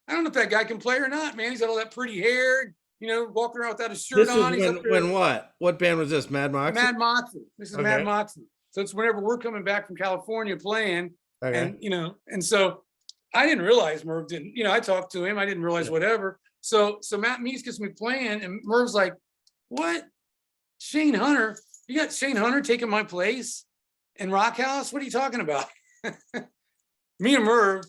I don't know if that guy can play or not, man. He's got all that pretty hair, walking around without a shirt on.
This is when what? What band was this? Mad Moxie?
Mad Moxie. This is Mad Moxie. So it's whenever we're coming back from California playing, and and so I didn't realize Merv didn't. I talked to him. I didn't realize whatever. So Matt Meese gets me playing, and Merv's like, "What? Shane Hunter? You got Shane Hunter taking my place in Rock House? What are you talking about?" Me and Merv,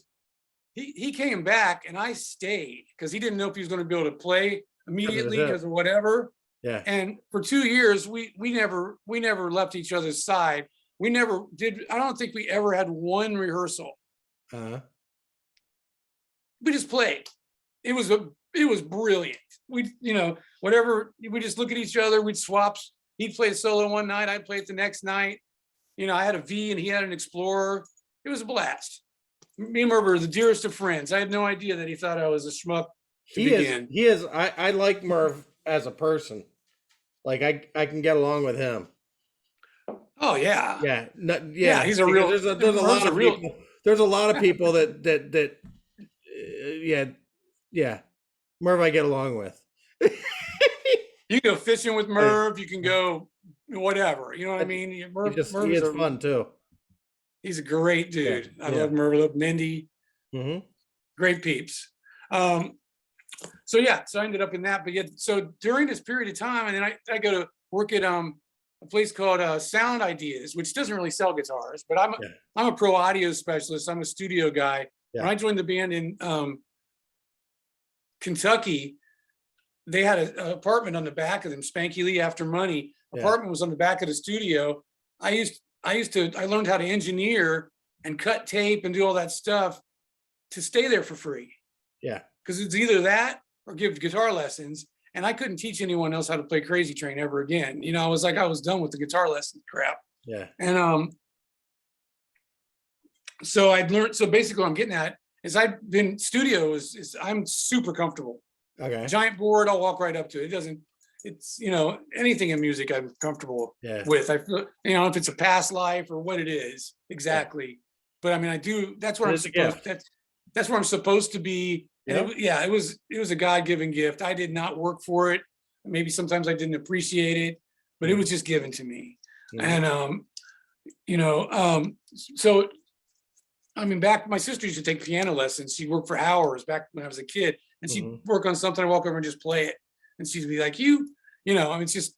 he came back, and I stayed because he didn't know if he was going to be able to play immediately because of whatever.
Yeah.
And for 2 years, we never left each other's side. We never did. I don't think we ever had one rehearsal. We just played. It was brilliant. We, whatever, we just look at each other. We'd swap. He'd play a solo one night. I'd play it the next night. I had a V and he had an Explorer. It was a blast. Me and Merv were the dearest of friends. I had no idea that he thought I was a schmuck.
He is. I like Merv as a person. Like I can get along with him.
Oh yeah.
Yeah.
He's a real.
There's a lot of people. There's a lot of people that Merv I get along with.
You go fishing with Merv. You can go whatever. You know what I mean?
Merv is fun too.
He's a great dude. I love Merv. I love Mindy. Great peeps. So I ended up in that. But so during this period of time, and then I go to work at a place called Sound Ideas, which doesn't really sell guitars, but I'm a pro audio specialist. I'm a studio guy. When I joined the band in Kentucky, they had an apartment on the back of them, Spanky Lee After Money. Apartment was on the back of the studio. I learned how to engineer and cut tape and do all that stuff to stay there for free. Yeah. Because it's either that or give guitar lessons. And I couldn't teach anyone else how to play Crazy Train ever again. I was done with the guitar lesson crap. Yeah. And so I'd learned. So basically, what I'm getting at is I'm super comfortable. Okay. Giant board, I'll walk right up to it. It's anything in music I'm comfortable with. I feel if it's a past life or what it is exactly. But I mean, I do. That's where I'm supposed. That's where I'm supposed to be. And it was a God-given gift. I did not work for it. Maybe sometimes I didn't appreciate it, but it was just given to me. And so I mean, my sister used to take piano lessons. She'd work for hours back when I was a kid, and she'd work on something. I'd walk over and just play it, and she'd be like, it's just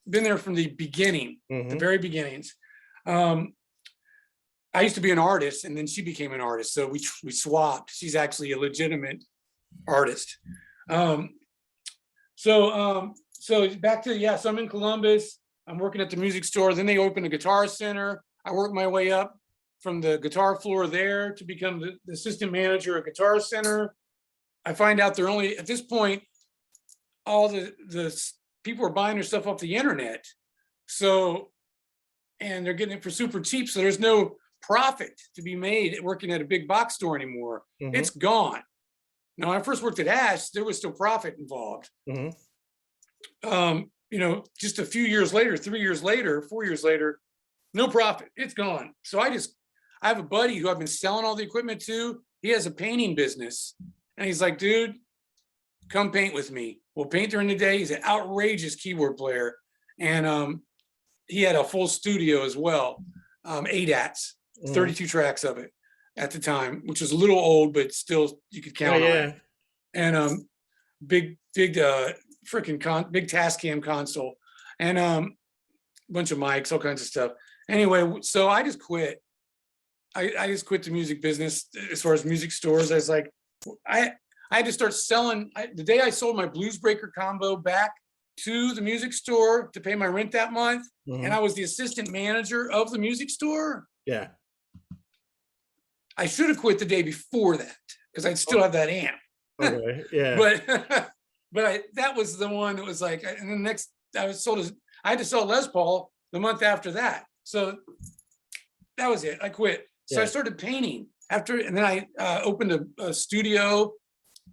been there from the beginning, the very beginnings. I used to be an artist, and then she became an artist, so we swapped. She's actually a legitimate artist. Um, so back to, yeah, so I'm in Columbus. I'm working at the music store. Then they opened a guitar center. I worked my way up from the guitar floor there to become the assistant manager at Guitar Center. I find out they're only, at this point, all the people are buying their stuff off the internet. So, and they're getting it for super cheap. So there's no profit to be made working at a big box store anymore.
Mhm.
It's gone. Now, when I first worked at Ash, there was still profit involved.
Mhm.
You know, just a few years later, 3 years later, 4 years later, no profit. It's gone. So I have a buddy who I've been selling all the equipment to. He has a painting business. And he's like, dude, come paint with me. We'll paint during the day. He's an outrageous keyboard player. And he had a full studio as well, ADATs, 32 tracks of it at the time, which was a little old, but still you could count on it. And big freaking big Tascam console, and bunch of mics, all kinds of stuff. Anyway, so I just quit. I just quit the music business as far as music stores. I was like, I had to start selling. The day I sold my Blues Breaker combo back to the music store to pay my rent that month, and I was the assistant manager of the music store.
Yeah.
I should have quit the day before that because I'd still have that amp.
Okay. Yeah.
but that was the one that was like, and the next I had to sell Les Paul the month after that. So that was it. I quit. So I started painting and then I opened a studio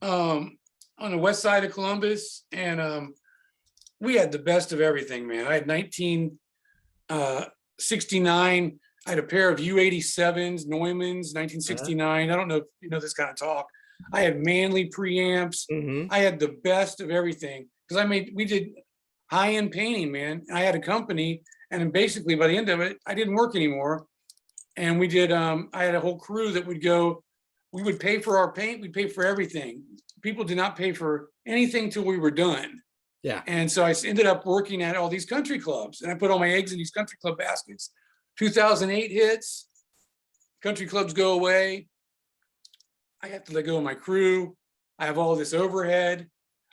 on the west side of Columbus, and we had the best of everything, man. I had 1969. I had a pair of U87s, Neumanns, 1969. I don't know if you know this kind of talk. I had Manley preamps. I had the best of everything because we did high-end painting, man. I had a company, and then basically by the end of it, I didn't work anymore. And we did, I had a whole crew that would go, we would pay for our paint, we'd pay for everything. People did not pay for anything till we were done.
Yeah.
And so I ended up working at all these country clubs, and I put all my eggs in these country club baskets. 2008 hits, country clubs go away. I have to let go of my crew. I have all this overhead.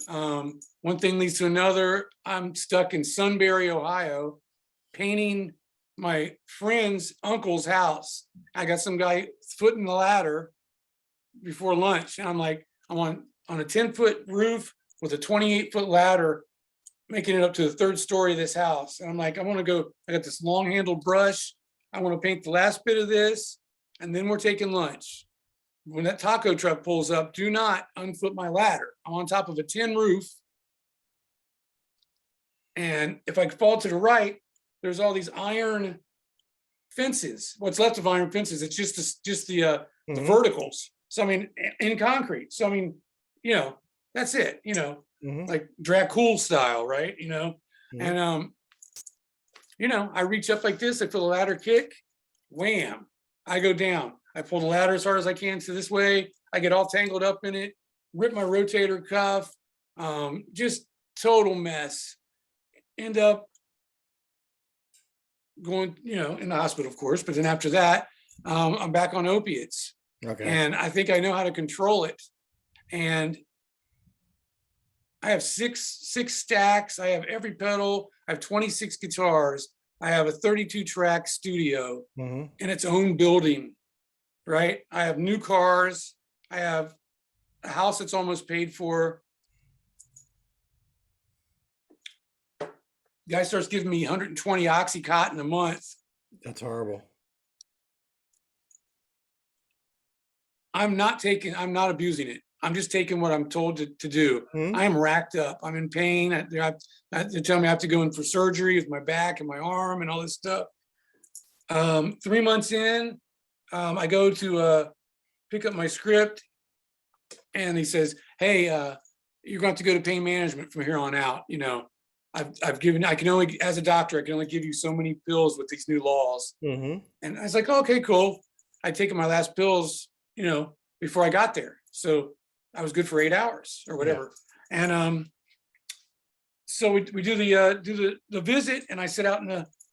One thing leads to another. I'm stuck in Sunbury, Ohio, painting my friend's uncle's house. I got some guy footing the ladder before lunch, and I'm like, I'm on a 10-foot roof with a 28-foot ladder, making it up to the third story of this house. And I'm like, I want to go. I got this long-handled brush. I want to paint the last bit of this, and then we're taking lunch. When that taco truck pulls up, do not unfoot my ladder. I'm on top of a tin roof. And if I fall to the right, there's all these iron fences. What's left of iron fences, it's just the verticals. So, I mean, in concrete. So, I mean, you know, that's it, you know, like Dracul style, right? You know, and, you know, I reach up like this, I feel the ladder kick, wham, I go down. I pull the ladder as hard as I can to this way. I get all tangled up in it, rip my rotator cuff, just total mess. End up going, you know, in the hospital, of course, but then after that, I'm back on opiates.
Okay.
And I think I know how to control it. And I have six stacks. I have every pedal. I have 26 guitars. I have a 32 track studio in its own building, right? I have new cars. I have a house that's almost paid for. Guy starts giving me 120 Oxycontin a month.
That's horrible.
I'm not abusing it. I'm just taking what I'm told to do. I am racked up. I'm in pain. They tell me I have to go in for surgery with my back and my arm and all this stuff. 3 months in, I go to pick up my script, and he says, "Hey, you're going to have to go to pain management from here on out. You know, I can only, as a doctor, I can only give you so many pills with these new laws." And I was like, oh, "Okay, cool." I'd taken my last pills, you know, before I got there, so I was good for 8 hours or whatever. And so we do the visit, and I sit out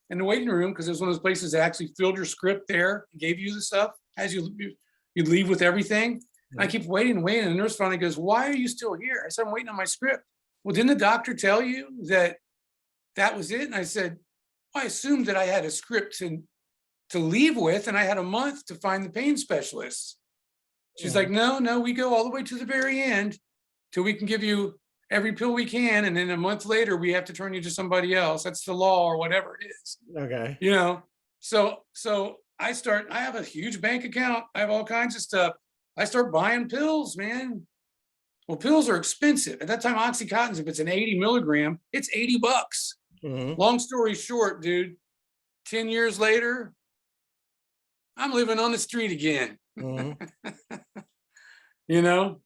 in in the waiting room, because it was one of those places that actually filled your script there, gave you the stuff as you'd leave with everything. And I keep waiting and waiting. And the nurse finally goes, "Why are you still here?" I said, "I'm waiting on my script." "Well, didn't the doctor tell you that that was it?" And I said, "Well, I assumed that I had a script to leave with, and I had a month to find the pain specialist." She's like, "No, we go all the way to the very end till we can give you every pill we can. And then a month later, we have to turn you to somebody else. That's the law," or whatever it is.
Okay.
You know, so I have a huge bank account. I have all kinds of stuff. I start buying pills, man. Well, pills are expensive. At that time, Oxycontin, if it's an 80 milligram, it's $80. Long story short, dude, 10 years later, I'm living on the street again. You know,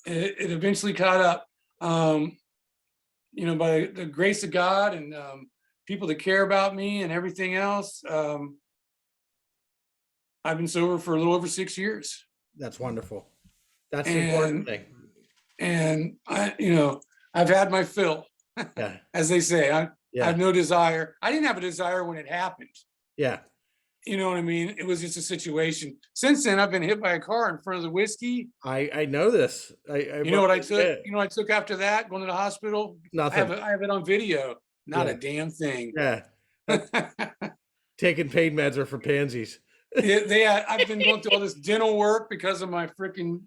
it eventually caught up, you know, by the grace of God and people that care about me and everything else. I've been sober for a little over 6 years.
That's wonderful. That's the important thing.
And I, you know, I've had my fill,
Yeah.
as they say. I
Yeah.
have no desire. I didn't have a desire when it happened.
Yeah.
You know what I mean? It was just a situation. Since then, I've been hit by a car in front of the whiskey.
I know this.
You know what I took? You know what I took after that, going to the hospital?
Nothing.
I have it on video. Not
Yeah.
a damn thing.
Yeah. Taking pain meds are for pansies.
I've been going through all this dental work because of my freaking,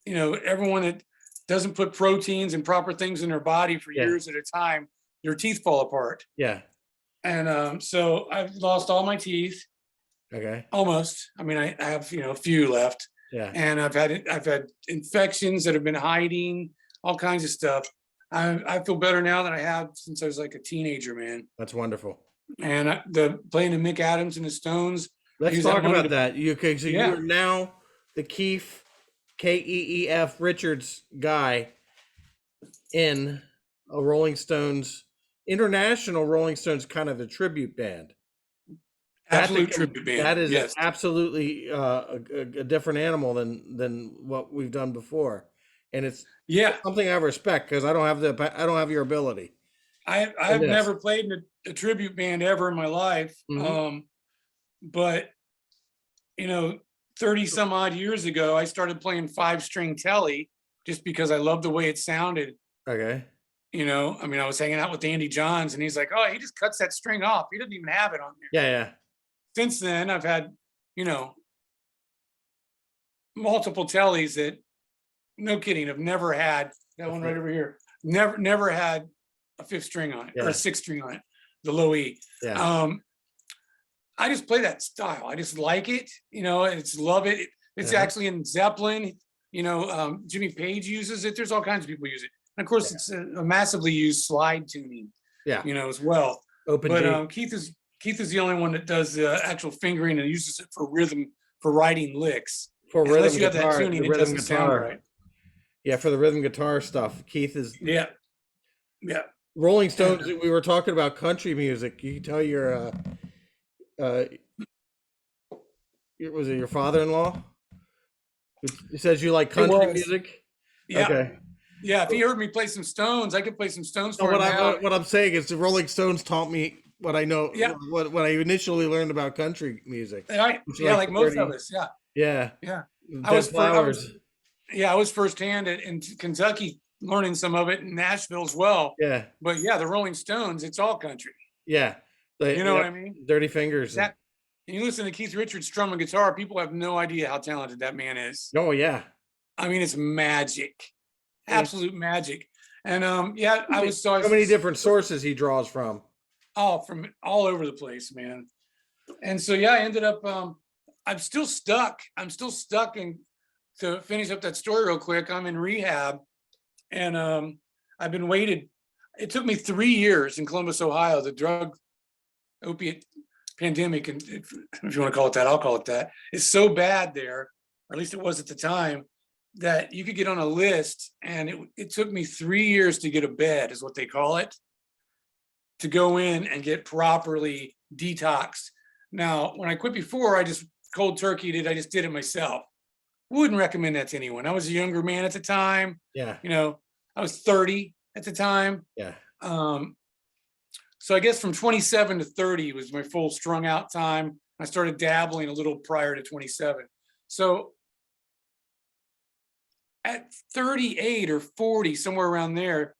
you know, everyone that doesn't put proteins and proper things in their body for years at a time, their teeth fall apart.
Yeah.
And so I've lost all my teeth.
Okay.
Almost. I mean, I have, you know, a few left.
Yeah.
And I've had infections that have been hiding, all kinds of stuff. I feel better now than I have since I was like a teenager, man.
That's wonderful.
And playing the Mick Adams and the Stones.
Let's talk about that. Okay, so
Yeah.
you're now the Keith Keef Richards guy in a Rolling Stones, international Rolling Stones kind of a tribute band.
Absolute tribute band.
That is
yes.
absolutely a different animal than what we've done before, and it's something I respect because I don't have your ability.
I've never played in a tribute band ever in my life, but you know, 30 some odd years ago, I started playing 5-string telly just because I loved the way it sounded.
Okay.
You know, I mean, I was hanging out with Andy Johns, and he's like, "Oh, he just cuts that string off. He doesn't even have it on there."
Yeah, yeah.
Since then, I've had, you know, multiple tellies that, no kidding, have never had that one right over here. Never had a 5th string on it or a 6th string on it, the low E.
Yeah.
I just play that style. I just like it. You know, it's love it. It's actually in Zeppelin. You know, Jimmy Page uses it. There's all kinds of people use it. And of course, it's a massively used slide tuning.
Yeah.
You know, as well. But Keith is the only one that does the actual fingering and uses it for rhythm, for writing licks.
For rhythm
unless you
guitar,
have that tuning, it doesn't sound right.
Yeah, for the rhythm guitar stuff, Keith is.
Yeah.
Rolling Stones. We were talking about country music. You can tell your was it your father-in-law? He says you like country music.
Yeah.
Okay.
Yeah, if he heard me play some Stones, I could play some Stones for
him.
him.
What I'm saying is the Rolling Stones taught me what I know.
Yeah.
When I initially learned about country music.
Like most of us. Yeah.
Yeah.
Yeah.
I
was firsthand in Kentucky learning some of it in Nashville as well.
Yeah.
But yeah, the Rolling Stones, it's all country.
Yeah.
You know what I mean?
Dirty Fingers.
And you listen to Keith Richards strum and guitar, people have no idea how talented that man is.
Oh yeah.
I mean, it's magic. Absolute magic. And I was
so many different sources he draws from.
Oh, from all over the place, man. And so I ended up I'm still stuck. And to finish up that story real quick, I'm in rehab, and I've been waited. It took me 3 years in Columbus, Ohio. The drug opiate pandemic, and if you want to call it that, I'll call it that. It's so bad there, or at least it was at the time, that you could get on a list, and it took me 3 years to get a bed, is what they call it, to go in and get properly detoxed. Now, when I quit before, I just cold turkeyed it. I just did it myself. Wouldn't recommend that to anyone. I was a younger man at the time.
Yeah.
You know, I was 30 at the time.
Yeah.
So I guess from 27 to 30 was my full strung out time. I started dabbling a little prior to 27. So at 38 or 40, somewhere around there,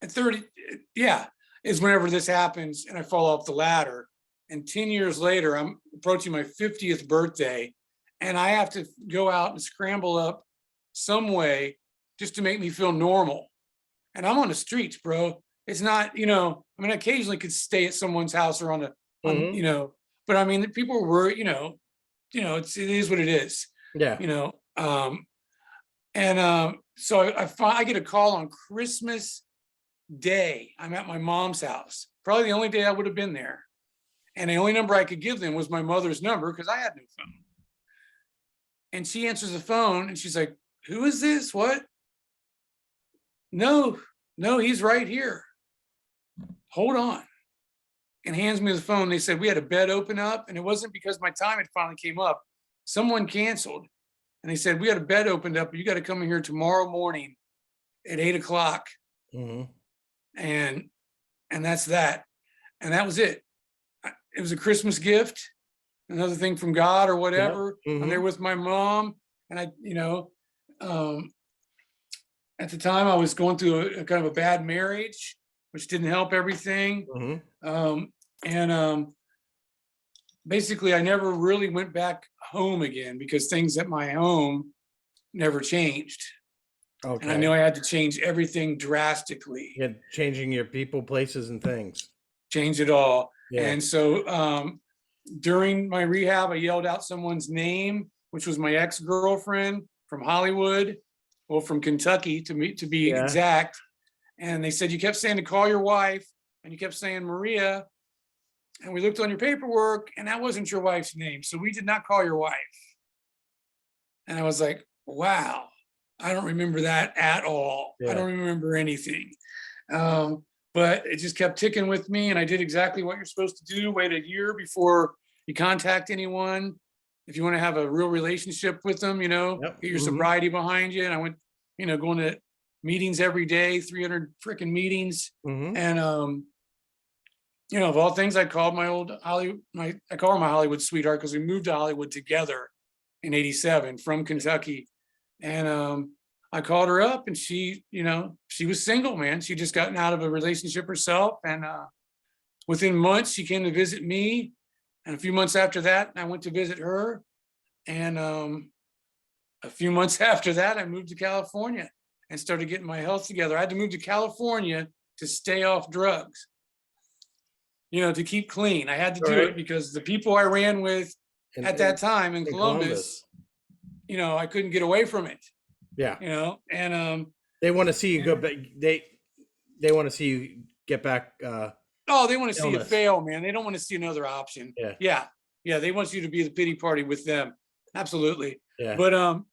at 30, yeah, is whenever this happens and I fall off the ladder. And 10 years later, I'm approaching my 50th birthday and I have to go out and scramble up some way just to make me feel normal. And I'm on the streets, bro. It's not, you know, I mean, I occasionally could stay at someone's house or
Mhm.
you know, but I mean, people were, it is what it is,
Yeah.
you know. So I get a call on Christmas Day. I'm at my mom's house, probably the only day I would have been there. And the only number I could give them was my mother's number because I had no phone. And she answers the phone and she's like, "Who is this? What? No, no, he's right here. Hold on." And hands me the phone. They said we had a bed open up, and it wasn't because my time had finally came up. Someone canceled, and they said we had a bed opened up. You got to come in here tomorrow morning at 8 o'clock,
Mhm.
and that's that. And that was it. It was a Christmas gift, another thing from God or
Yep.
whatever. I'm there
Mhm.
with my mom, and at the time I was going through a kind of a bad marriage, which didn't help everything.
Mhm.
Um, and Basically, I never really went back home again because things at my home never changed. And I
Okay.
knew I had to change everything drastically,
Yeah, changing your people, places, and things.
change it all.
Yeah.
And so during my rehab, I yelled out someone's name, which was my ex-girlfriend from Hollywood, well, from Kentucky to be
Yeah.
exact. And they said, "You kept saying to call your wife, and you kept saying Maria. And we looked on your paperwork, and that wasn't your wife's name. So we did not call your wife." And I was like, wow, I don't remember that at all. I
Yeah.
don't remember anything. But it just kept ticking with me. And I did exactly what you're supposed to do. Wait a year before you contact anyone. If you want to have a real relationship with them,
Yep.
get your
Mhm.
sobriety behind you. And I went, going to meetings every day, 300 freaking meetings.
Mhm.
And, of all things, I called my old Hollywood, I call her my Hollywood sweetheart because we moved to Hollywood together in '87 from Kentucky. And I called her up and she was single, man. She just gotten out of a relationship herself. And within months, she came to visit me. And a few months after that, I went to visit her. And a few months after that, I moved to California and started getting my health together. I had to move to California to stay off drugs, to keep clean. I had to
All
do
right.
it because the people I ran with
In
at that time in
in
Columbus,
Columbus.
I couldn't get away from it,
Yeah.
and
They want to see you go
and-
back. They want to see you get back.
oh, they want to see you
Illness.
fail, man. They don't want to see another option.
Yeah.
Yeah. Yeah. They want you to be the pity party with them. Absolutely.
Yeah.
But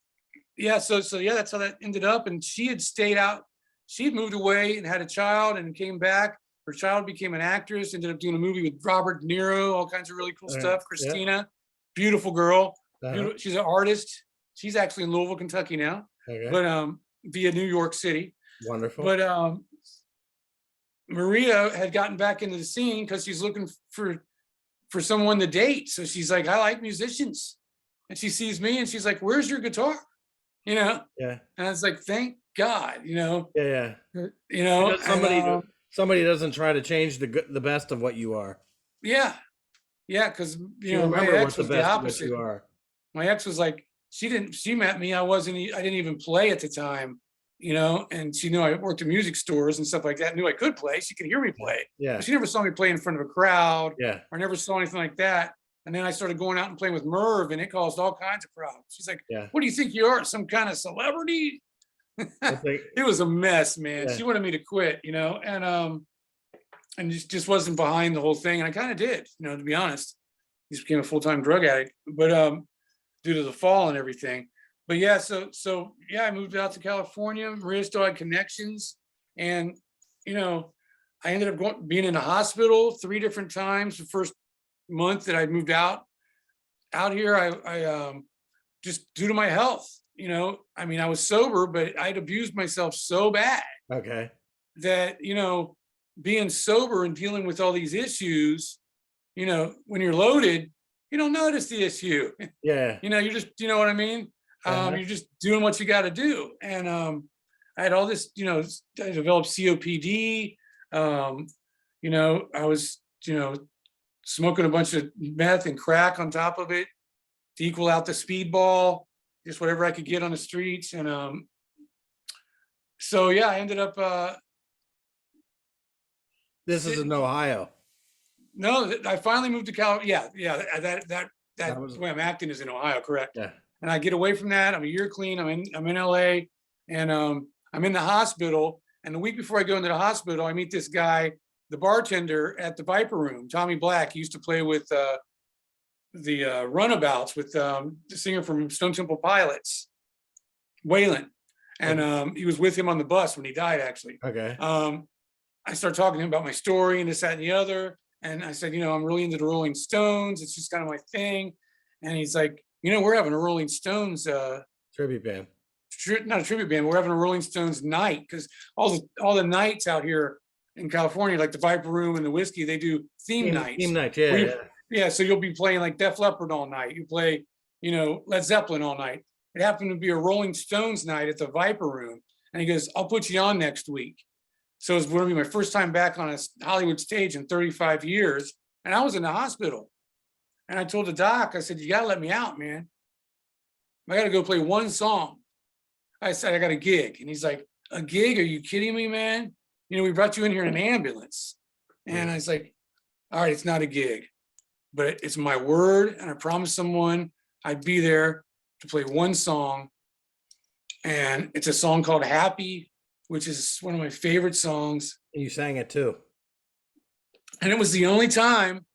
yeah, so yeah, that's how that ended up. And she had stayed out, she had moved away and had a child and came back. Her child became an actress, ended up doing a movie with Robert De Niro, all kinds of really cool
All right.
stuff.
Yeah.
Christina, beautiful girl.
Uh-huh.
Beautiful. She's an artist. She's actually in Louisville, Kentucky now,
Okay.
but via New York City.
Wonderful.
But Maria had gotten back into the scene because she's looking for someone to date. So she's like, "I like musicians," and she sees me and she's like, "Where's your guitar?"
Yeah.
And I was like, "Thank God,"
Yeah. Yeah.
and,
Somebody doesn't try to change the best of what you are.
yeah, yeah, because
You
my
remember what
ex
the
was the
best of what
opposite.
you are.
My ex was like, she met me. I didn't even play at the time, and she knew I worked in music stores and stuff like that, knew I could play. She could hear me play,
Yeah.
but she never saw me play in front of a crowd
Yeah.
or never saw anything like that. And then I started going out and playing with Merv, and it caused all kinds of problems. She's like,
Yeah.
"What do you think you are, some kind of celebrity?"
It's like,
It was a mess, man.
Yeah.
She wanted me to quit, and just wasn't behind the whole thing. And I kind of did, to be honest. Just became a full-time drug addict, but due to the fall and everything. But yeah, so yeah, I moved out to California. Maria still had connections, and I ended up being in a hospital 3 different times. The first month that I moved out here, I just due to my health. I mean, I was sober, but I'd abused myself so bad
okay.
that being sober and dealing with all these issues, you know, when you're loaded, you don't notice the issue.
Yeah.
You know, you're just, you know what I mean?
Uh-huh.
You're just doing what you got to do. And I had all this, you know, I developed COPD. You know, I was, you know, smoking a bunch of meth and crack on top of it to equal out the speedball, just whatever I could get on the streets. And so yeah, I ended up
This is in Ohio.
no, I finally moved to California. Yeah,
That
that
was
way I'm acting is in Ohio, correct?
yeah.
And I get away from that. I'm a year clean. I'm in LA, and I'm in the hospital. And the week before I go into the hospital, I meet this guy, the bartender at the Viper Room, Tommy Black. He used to play with the Runabouts with the singer from Stone Temple Pilots, Waylon. And he was with him on the bus when he died, actually.
Okay.
I started talking to him about my story and this, that, and the other. And I said, you know, I'm really into the Rolling Stones. It's just kind of my thing. And he's like, you know, we're having a Rolling Stones
Tribute band.
not a tribute band. We're having a Rolling Stones night because all the nights out here in California, like the Viper Room and the Whiskey, they do theme nights.
Theme night, yeah,
you,
yeah.
yeah. So you'll be playing like Def Leppard all night. You play, you know, Led Zeppelin all night. It happened to be a Rolling Stones night at the Viper Room, and he goes, "I'll put you on next week." So it's going to be my first time back on a Hollywood stage in 35 years, and I was in the hospital. And I told the doc, I said, "You got to let me out, man. I got to go play one song." I said, "I got a gig." And he's like, "A gig? Are you kidding me, man? You know, we brought you in here in an ambulance." And I was like, "All right, it's not a gig, but it's my word. And I promised someone I'd be there to play one song. And it's a song called Happy, which is one of my favorite songs."
You sang it too.
And it was the only time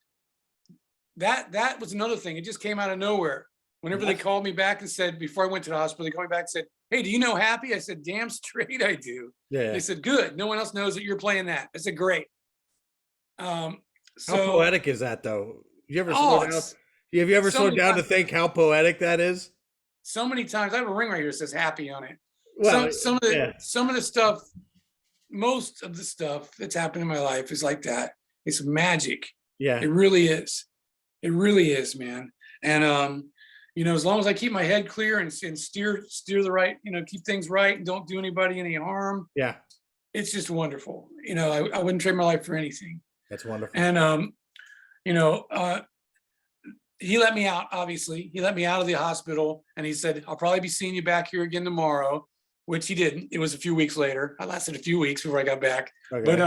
that was another thing. It just came out of nowhere. Whenever they called me back and said, before I went to the hospital, they called me back and said, "Hey, do you know Happy?" I said, "Damn straight I do."
Yeah.
They said, "Good. No one else knows that you're playing that." I said, "Great."
How
So
poetic is that, though? You ever
oh,
slow down?
it's
Have you ever
so
slowed
many
down to
times,
think how poetic that is?
so many times. I have a ring right here that says Happy on it.
Well,
Some
yeah,
of the stuff, most of the stuff that's happened in my life is like that. It's magic.
yeah,
It really is. It really is, man. And you know, as long as I keep my head clear and steer the right, you know, keep things right and don't do anybody any harm,
yeah.
it's just wonderful. You know, I wouldn't trade my life for anything.
That's wonderful.
And you know, he let me out, obviously. He let me out of the hospital and he said, "I'll probably be seeing you back here again tomorrow," which he didn't. It was a few weeks later. I lasted a few weeks before I got back.
Okay.
But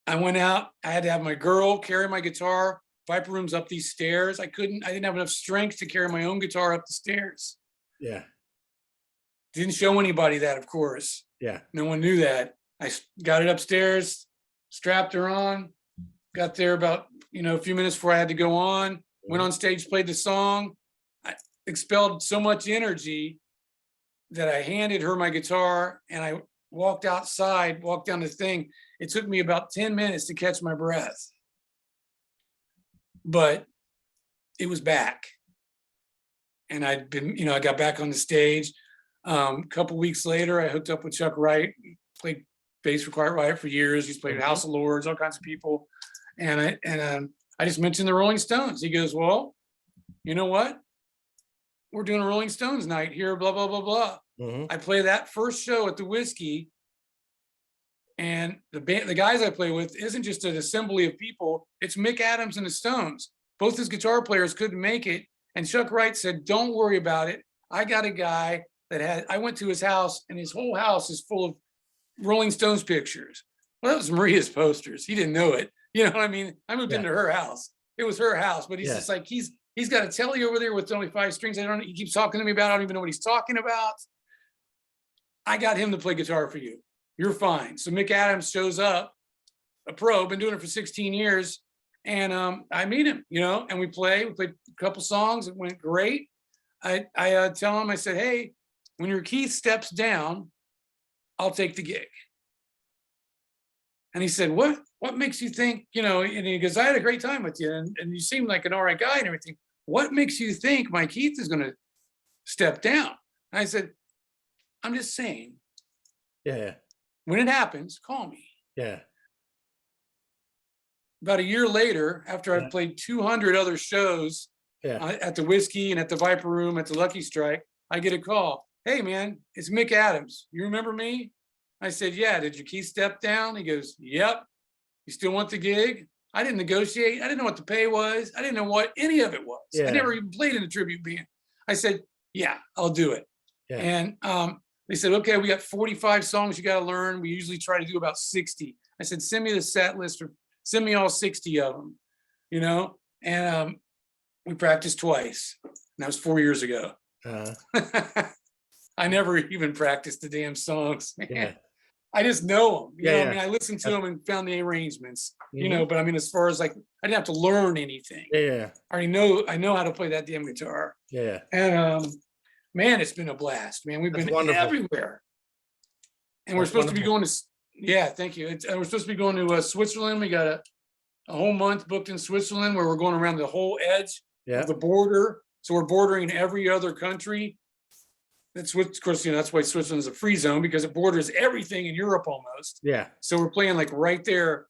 I went out. I had to have my girl carry my guitar. Viper Room's up these stairs. I didn't have enough strength to carry my own guitar up the stairs.
Yeah,
Didn't show anybody that, of course.
yeah.
No one knew that. I got it upstairs, strapped her on, got there about, you know, a few minutes before I had to go on, went on stage, played the song. I expelled so much energy that I handed her my guitar and I walked outside, walked down the thing. It took me about 10 minutes to catch my breath, but it was back. And I'd been, you know, I got back on the stage. A couple weeks later, I hooked up with Chuck Wright, played bass for Quiet Riot for years. He's played House of Lords, all kinds of people. And I just mentioned the Rolling Stones. He goes, "Well, you know what? We're doing a Rolling Stones night here, blah, blah, blah, blah." I play that first show at the Whiskey. And the guys I play with isn't just an assembly of people. It's Mick Adams and the Stones. Both his guitar players couldn't make it. And Chuck Wright said, "Don't worry about it. I got a guy I went to his house and his whole house is full of Rolling Stones pictures." Well, that was Maria's posters. He didn't know it. You know what I mean? I moved into her house. It was her house, but he's just like, he's got a telly over there with only 5 strings. He keeps talking to me about, I don't even know what he's talking about. "I got him to play guitar for you. You're fine." So Mick Adams shows up, a pro, been doing it for 16 years. And I meet him, you know, and we played a couple songs. It went great. I tell him, I said, "Hey, when your Keith steps down, I'll take the gig." And he said, what makes you think, you know, and he goes, "I had a great time with you and you seem like an all right guy and everything. What makes you think my Keith is going to step down?" And I said, "I'm just saying,
Yeah.
when it happens, call me."
Yeah.
about a year later, after
Yeah.
I've played 200 other shows
Yeah.
at the Whiskey and at the Viper Room, at the Lucky Strike, I get a call. Hey, man, it's Mick Adams. You remember me? I said, yeah. Did your key step down? He goes, yep. You still want the gig? I didn't negotiate. I didn't know what the pay was. I didn't know what any of it was. I
Yeah.
never even played in a tribute band. I said, yeah, I'll do it.
Yeah.
And they said, okay, we got 45 songs you got to learn. We usually try to do about 60. I said, send me the set list, or send me all 60 of them, you know? And we practiced twice. And that was 4 years ago. I never even practiced the damn songs, man.
Yeah.
I just know them. You know,
Yeah,
I mean, I listened to
yeah.
them and found the arrangements, you
Mhm.
know, but I mean, as far as like, I didn't have to learn anything.
Yeah. Yeah.
I know how to play that damn guitar.
Yeah.
And man, it's been a blast, man. We've
That's
been
wonderful.
everywhere. And we're
That's
supposed to be
wonderful.
going to, yeah, thank you. We're supposed to be going to Switzerland. We got a whole month booked in Switzerland where we're going around the whole edge
Yeah.
of the border. So we're bordering every other country. That's what, of course, you know, that's why Switzerland is a free zone, because it borders everything in Europe almost.
Yeah.
So we're playing like right there,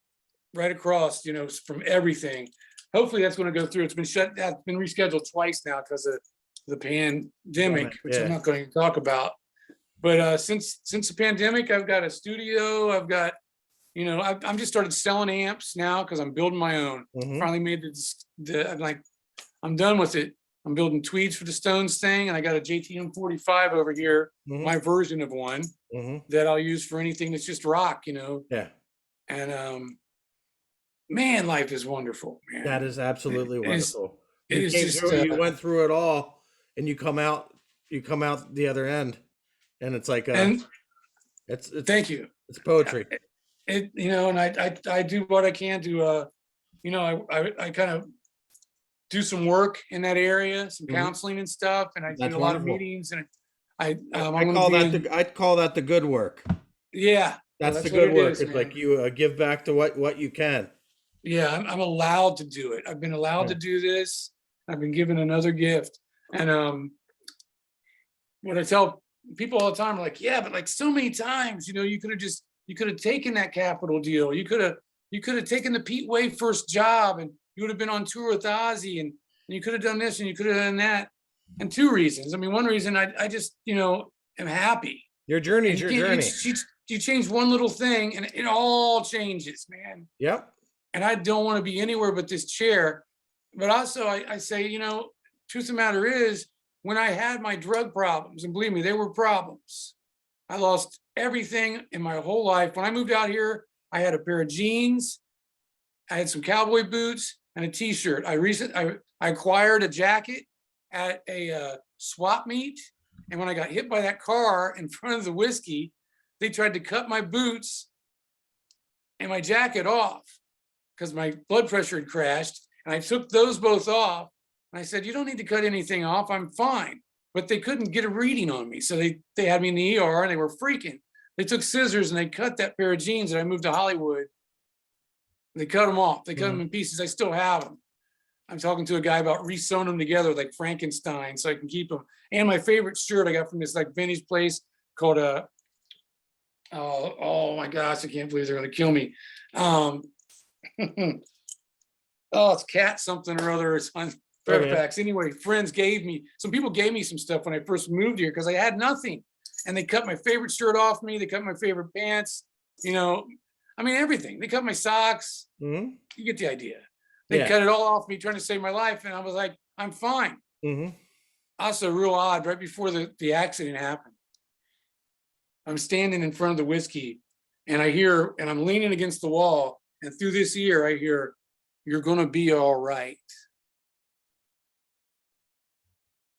right across, you know, from everything. Hopefully that's going to go through. It's been shut down, it's been rescheduled twice now because of the pandemic, which
Yeah.
I'm not going to talk about. But since the pandemic, I've got a studio. I've got, you know, I'm just started selling amps now because I'm building my own.
Mhm.
Finally made I'm like, I'm done with it. I'm building tweeds for the Stones thing, and I got a JTM 45 over here,
Mhm.
my version of one
Mhm.
that I'll use for anything that's just rock, you know.
Yeah.
And man, life is wonderful, man.
That is absolutely
It is-
wonderful.
it
You
is
came
just,
through, you went through it all, and you come out the other end, and it's like
and
it's
thank you.
it's poetry.
It, you know, and I do what I can to you know, I kind of do some work in that area, some
Mhm.
counseling and stuff, and I
That's
do a lot of
wonderful.
meetings, and
I
I'm going to
call
be
that
in,
I'd call that the good work.
yeah, well,
That's the
what
good
it
work.
is,
It's like
man.
you give back to what you can.
Yeah, I'm allowed to do it. I've been allowed to
Yeah.
do this. I've been given another gift. And what I tell people all the time, like, yeah, but like so many times, you know, you could have taken that Capitol deal. You could have taken the Pete Way first job, and you would have been on tour with Ozzy, and you could have done this and you could have done that. And two reasons. I mean, one reason I just, you know, am happy.
Your
And
journey's
you
your
can't,
journey.
you change one little thing and it all changes, man.
Yep.
And I don't want to be anywhere but this chair. But also I say, you know, truth of the matter is, when I had my drug problems, and believe me, they were problems. I lost everything in my whole life. When I moved out here, I had a pair of jeans, I had some cowboy boots, and a t-shirt. I acquired a jacket at a swap meet. And when I got hit by that car in front of the Whiskey, they tried to cut my boots and my jacket off because my blood pressure had crashed. And I took those both off. And I said, you don't need to cut anything off. I'm fine. But they couldn't get a reading on me. So they had me in the ER and they were freaking. They took scissors and they cut that pair of jeans that I moved to Hollywood. They cut them off. They cut them in pieces. I still have them. I'm talking to a guy about re-sewing them together like Frankenstein so I can keep them. And my favorite shirt I got from this like vintage place called oh my gosh, I can't believe they're gonna kill me. Oh, it's Cat something or other. It's on Fairfax. Anyway, some people gave me some stuff when I first moved here because I had nothing. And they cut my favorite shirt off me. They cut my favorite pants, you know, I mean, everything. They cut my socks.
Mm-hmm.
You get the idea. They cut it all off me trying to save my life. And I was like, I'm fine.
Mm-hmm.
Also real odd, right before the accident happened, I'm standing in front of the Whiskey and I hear, and I'm leaning against the wall, and through this ear, I hear, you're gonna be all right.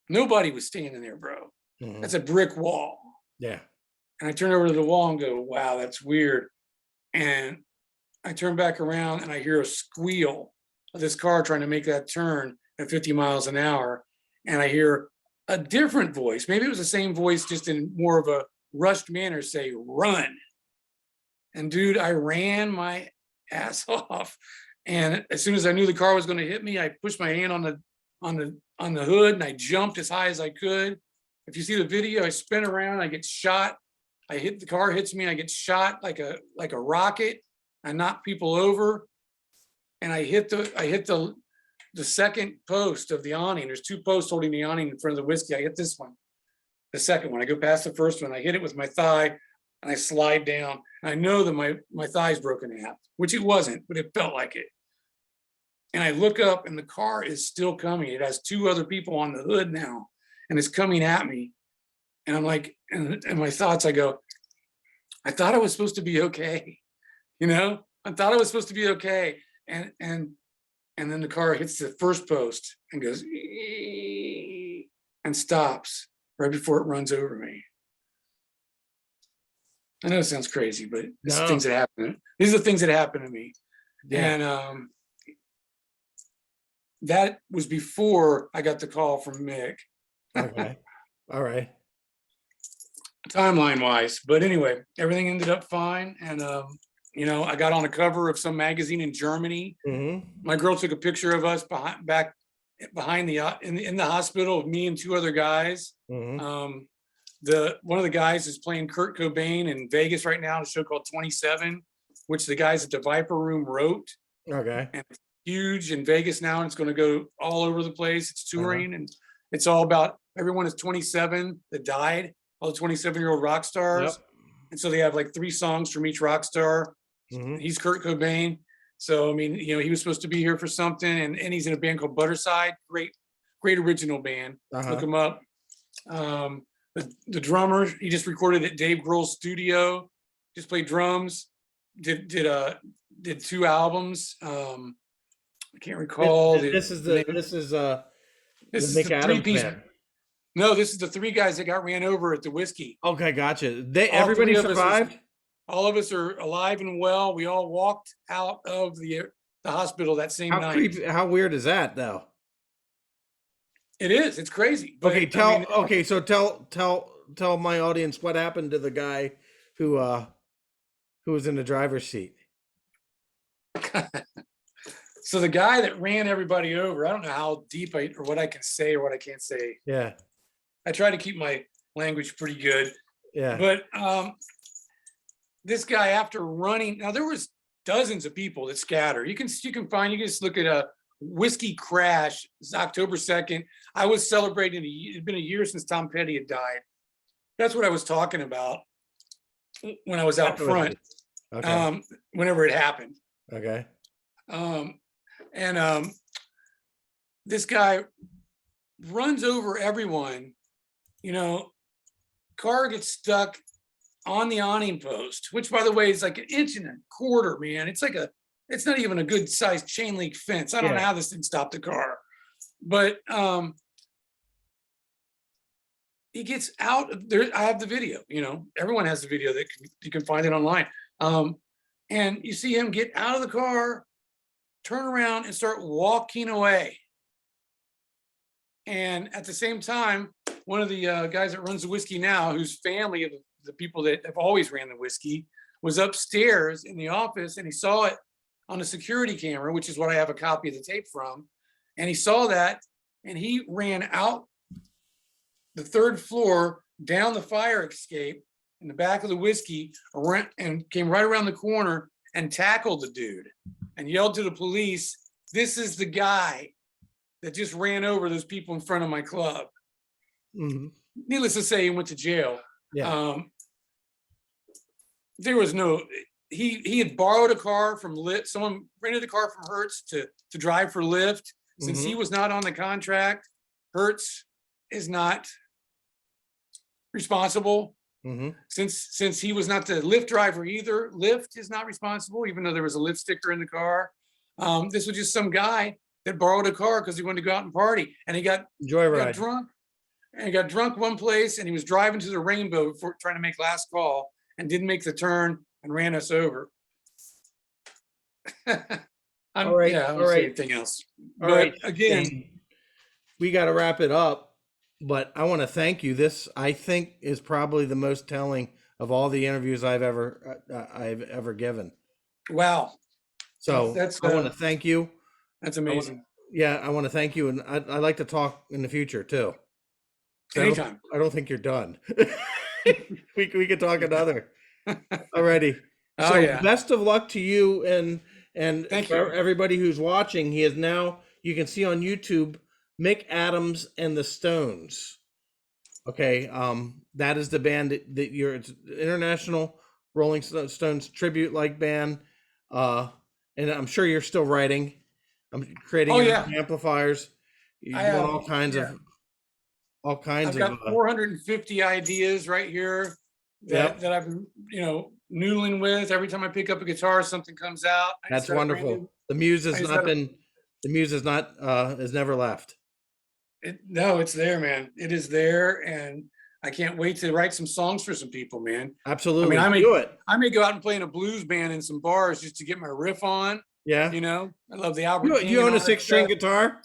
Nobody was standing there, bro.
Mm-hmm.
That's a brick wall.
Yeah.
And I turn over to the wall and go, wow, that's weird. And I turn back around and I hear a squeal of this car trying to make that turn at 50 miles an hour. And I hear a different voice. Maybe it was the same voice, just in more of a rushed manner, say, run. And dude, I ran my ass off. And as soon as I knew the car was going to hit me, I pushed my hand on the hood and I jumped as high as I could. If you see the video, I spin around, I get shot. I hit the car, hits me, I get shot like a rocket. I knock people over. and I hit the second post of the awning. There's two posts holding the awning in front of the whiskey. I hit this one, the second one. I go past the first one. I hit it with my thigh, and I slide down. And I know that my thigh's broken in half, which it wasn't, but it felt like it. And I look up, and the car is still coming. It has two other people on the hood now, and it's coming at me. And I'm like, and my thoughts, I go, I thought I was supposed to be okay. You know, I thought I was supposed to be okay. And then the car hits the first post and goes and stops right before it runs over me. I know it sounds crazy, but it's
No.
things that happen. These are the things that happen to me.
Yeah.
And that was before I got the call from Mick.
Okay. All right.
Timeline wise, but anyway, everything ended up fine. And you know, I got on the cover of some magazine in Germany.
Mm-hmm.
My girl took a picture of us back behind in the hospital of me and two other guys.
Mm-hmm.
One of the guys is playing Kurt Cobain in Vegas right now in a show called 27, which the guys at the Viper Room wrote.
Okay.
And it's huge in Vegas now, and it's going to go all over the place. It's touring, and it's all about everyone is 27 that died, all the 27-year-old rock stars.
Yep.
And so they have like 3 songs from each rock star.
Mm-hmm.
He's Kurt Cobain. So, I mean, you know, he was supposed to be here for something, and he's in a band called Butterside. Great original band. Look him up. The drummer, he just recorded at Dave Grohl's studio, just played drums, did 2 albums. I can't recall.
This is the Nick Adams
3-piece
band.
No, this is the 3 guys that got ran over at the whiskey.
Okay, gotcha. Everybody survived?
All of us are alive and well. We all walked out of the hospital that same night.
How weird is that, though?
It is. It's crazy. But,
okay, so tell my audience what happened to the guy who was in the driver's seat.
So the guy that ran everybody over, I don't know how deep or what I can say or what I can't say.
Yeah.
I try to keep my language pretty good.
Yeah.
But this guy, after running, now there was dozens of people that scatter. You can just look at a Whiskey Crash. It's October 2nd. I was celebrating it'd been a year since Tom Petty had died. That's what I was talking about when I was out front. Okay. Whenever it happened.
Okay.
This guy runs over everyone. You know, car gets stuck on the awning post, which, by the way, is like 1.25 inches, man. It's not even a good sized chain link fence. I don't know how this didn't stop the car, but he gets out of there. I have the video, you know, everyone has the video that you can find it online. And you see him get out of the car, turn around and start walking away. And at the same time, one of the guys that runs the whiskey now, whose family of the people that have always ran the whiskey, was upstairs in the office, and he saw it on a security camera, which is what I have a copy of the tape from. And he saw that, and he ran out the 3rd floor, down the fire escape in the back of the whiskey, and came right around the corner and tackled the dude and yelled to the police, "This is the guy that just ran over those people in front of my club."
Mm-hmm.
Needless to say, he went to jail.
Yeah.
There was no, he had borrowed a car from Lyft. Someone rented a car from Hertz to drive for Lyft. Since he was not on the contract, Hertz is not responsible.
Mm-hmm.
Since he was not the Lyft driver either, Lyft is not responsible, even though there was a Lyft sticker in the car. This was just some guy that borrowed a car because he wanted to go out and party, and he got drunk. And he got drunk one place, and he was driving to the Rainbow before trying to make last call, and didn't make the turn and ran us over.
All right.
Yeah, I don't say anything else.
All right.
Again,
we got to wrap it up, but I want to thank you. This, I think, is probably the most telling of all the interviews I've ever given.
Wow.
So I want to thank you.
That's amazing.
I want to thank you, and I'd like to talk in the future too.
Anytime.
I don't think you're done. we could talk another. Alrighty. Best of luck to you and And
Thank
for
you.
everybody who's watching, he is now, you can see on YouTube, Mick Adams and the Stones. Okay, that is the band that you're, it's international Rolling Stones tribute like band. And I'm sure you're still writing. I'm creating
Oh
your
yeah,
own amplifiers.
I
You're doing
have. Yeah,
all kinds
I've
of,
got 450 ideas right here
yep,
that I've been, noodling with. Every time I pick up a guitar, something comes out. I just
that's
got a brand
wonderful.
new.
The muse
I
has
just
not
got a.
been, the muse has not, has never left.
No, it's there, man. It is there, and I can't wait to write some songs for some people, man. I mean,
Absolutely. Do it.
I may go out and play in a blues band in some bars just to get my riff on.
Yeah.
I love the Albert
You
King and
own a
all that
6 string
stuff.
guitar?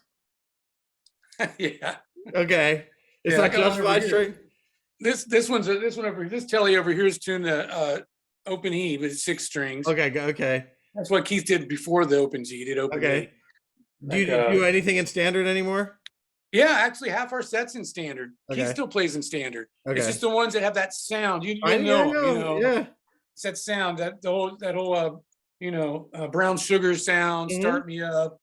Yeah,
Okay. It's
yeah. I
not
got one
just
over
5
here.
string?
This one over here. This telly over here is tuned to open E, but it's 6 strings.
Okay, okay.
That's what Keith did before the open G. He did open
Okay.
E.
Do
Like,
you do anything in standard anymore?
yeah, actually, half our sets in standard. Keith
Okay.
still plays in standard. It's
Okay.
just the ones that have that sound.
I
You'll know them.
Yeah.
It's that sound, that whole brown sugar sound.
Hmm.
Start me up.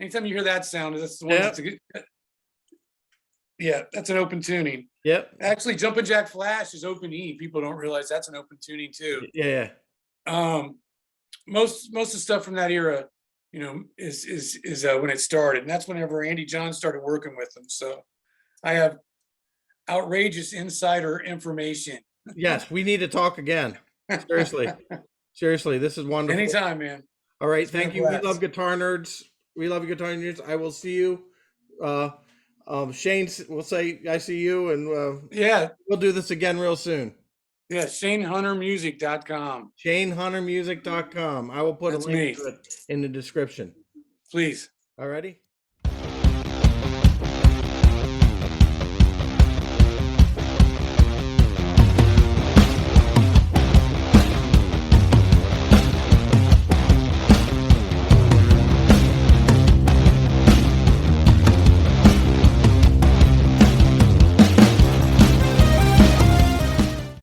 Anytime you hear that sound, that's the ones.
Yep.
Yeah, that's an open tuning.
Yep.
Actually, Jumpin' Jack Flash is open E. People don't realize that's an open tuning too.
Yeah.
Most of the stuff from that era, is when it started, and that's whenever Andy John started working with them. So I have outrageous insider information.
Yes, we need to talk again. Seriously. Seriously, this is wonderful.
Anytime, man.
All right,
It's been a
thank you. We
blast.
love guitar nerds. We love guitar nerds. I will see you. Shane will say I see you, and
Yeah,
we'll do this again real soon.
yeah. ShaneHunterMusic.com.
ShaneHunterMusic.com. I will put
That's
a link
me.
to it in the description.
Please.
Alrighty.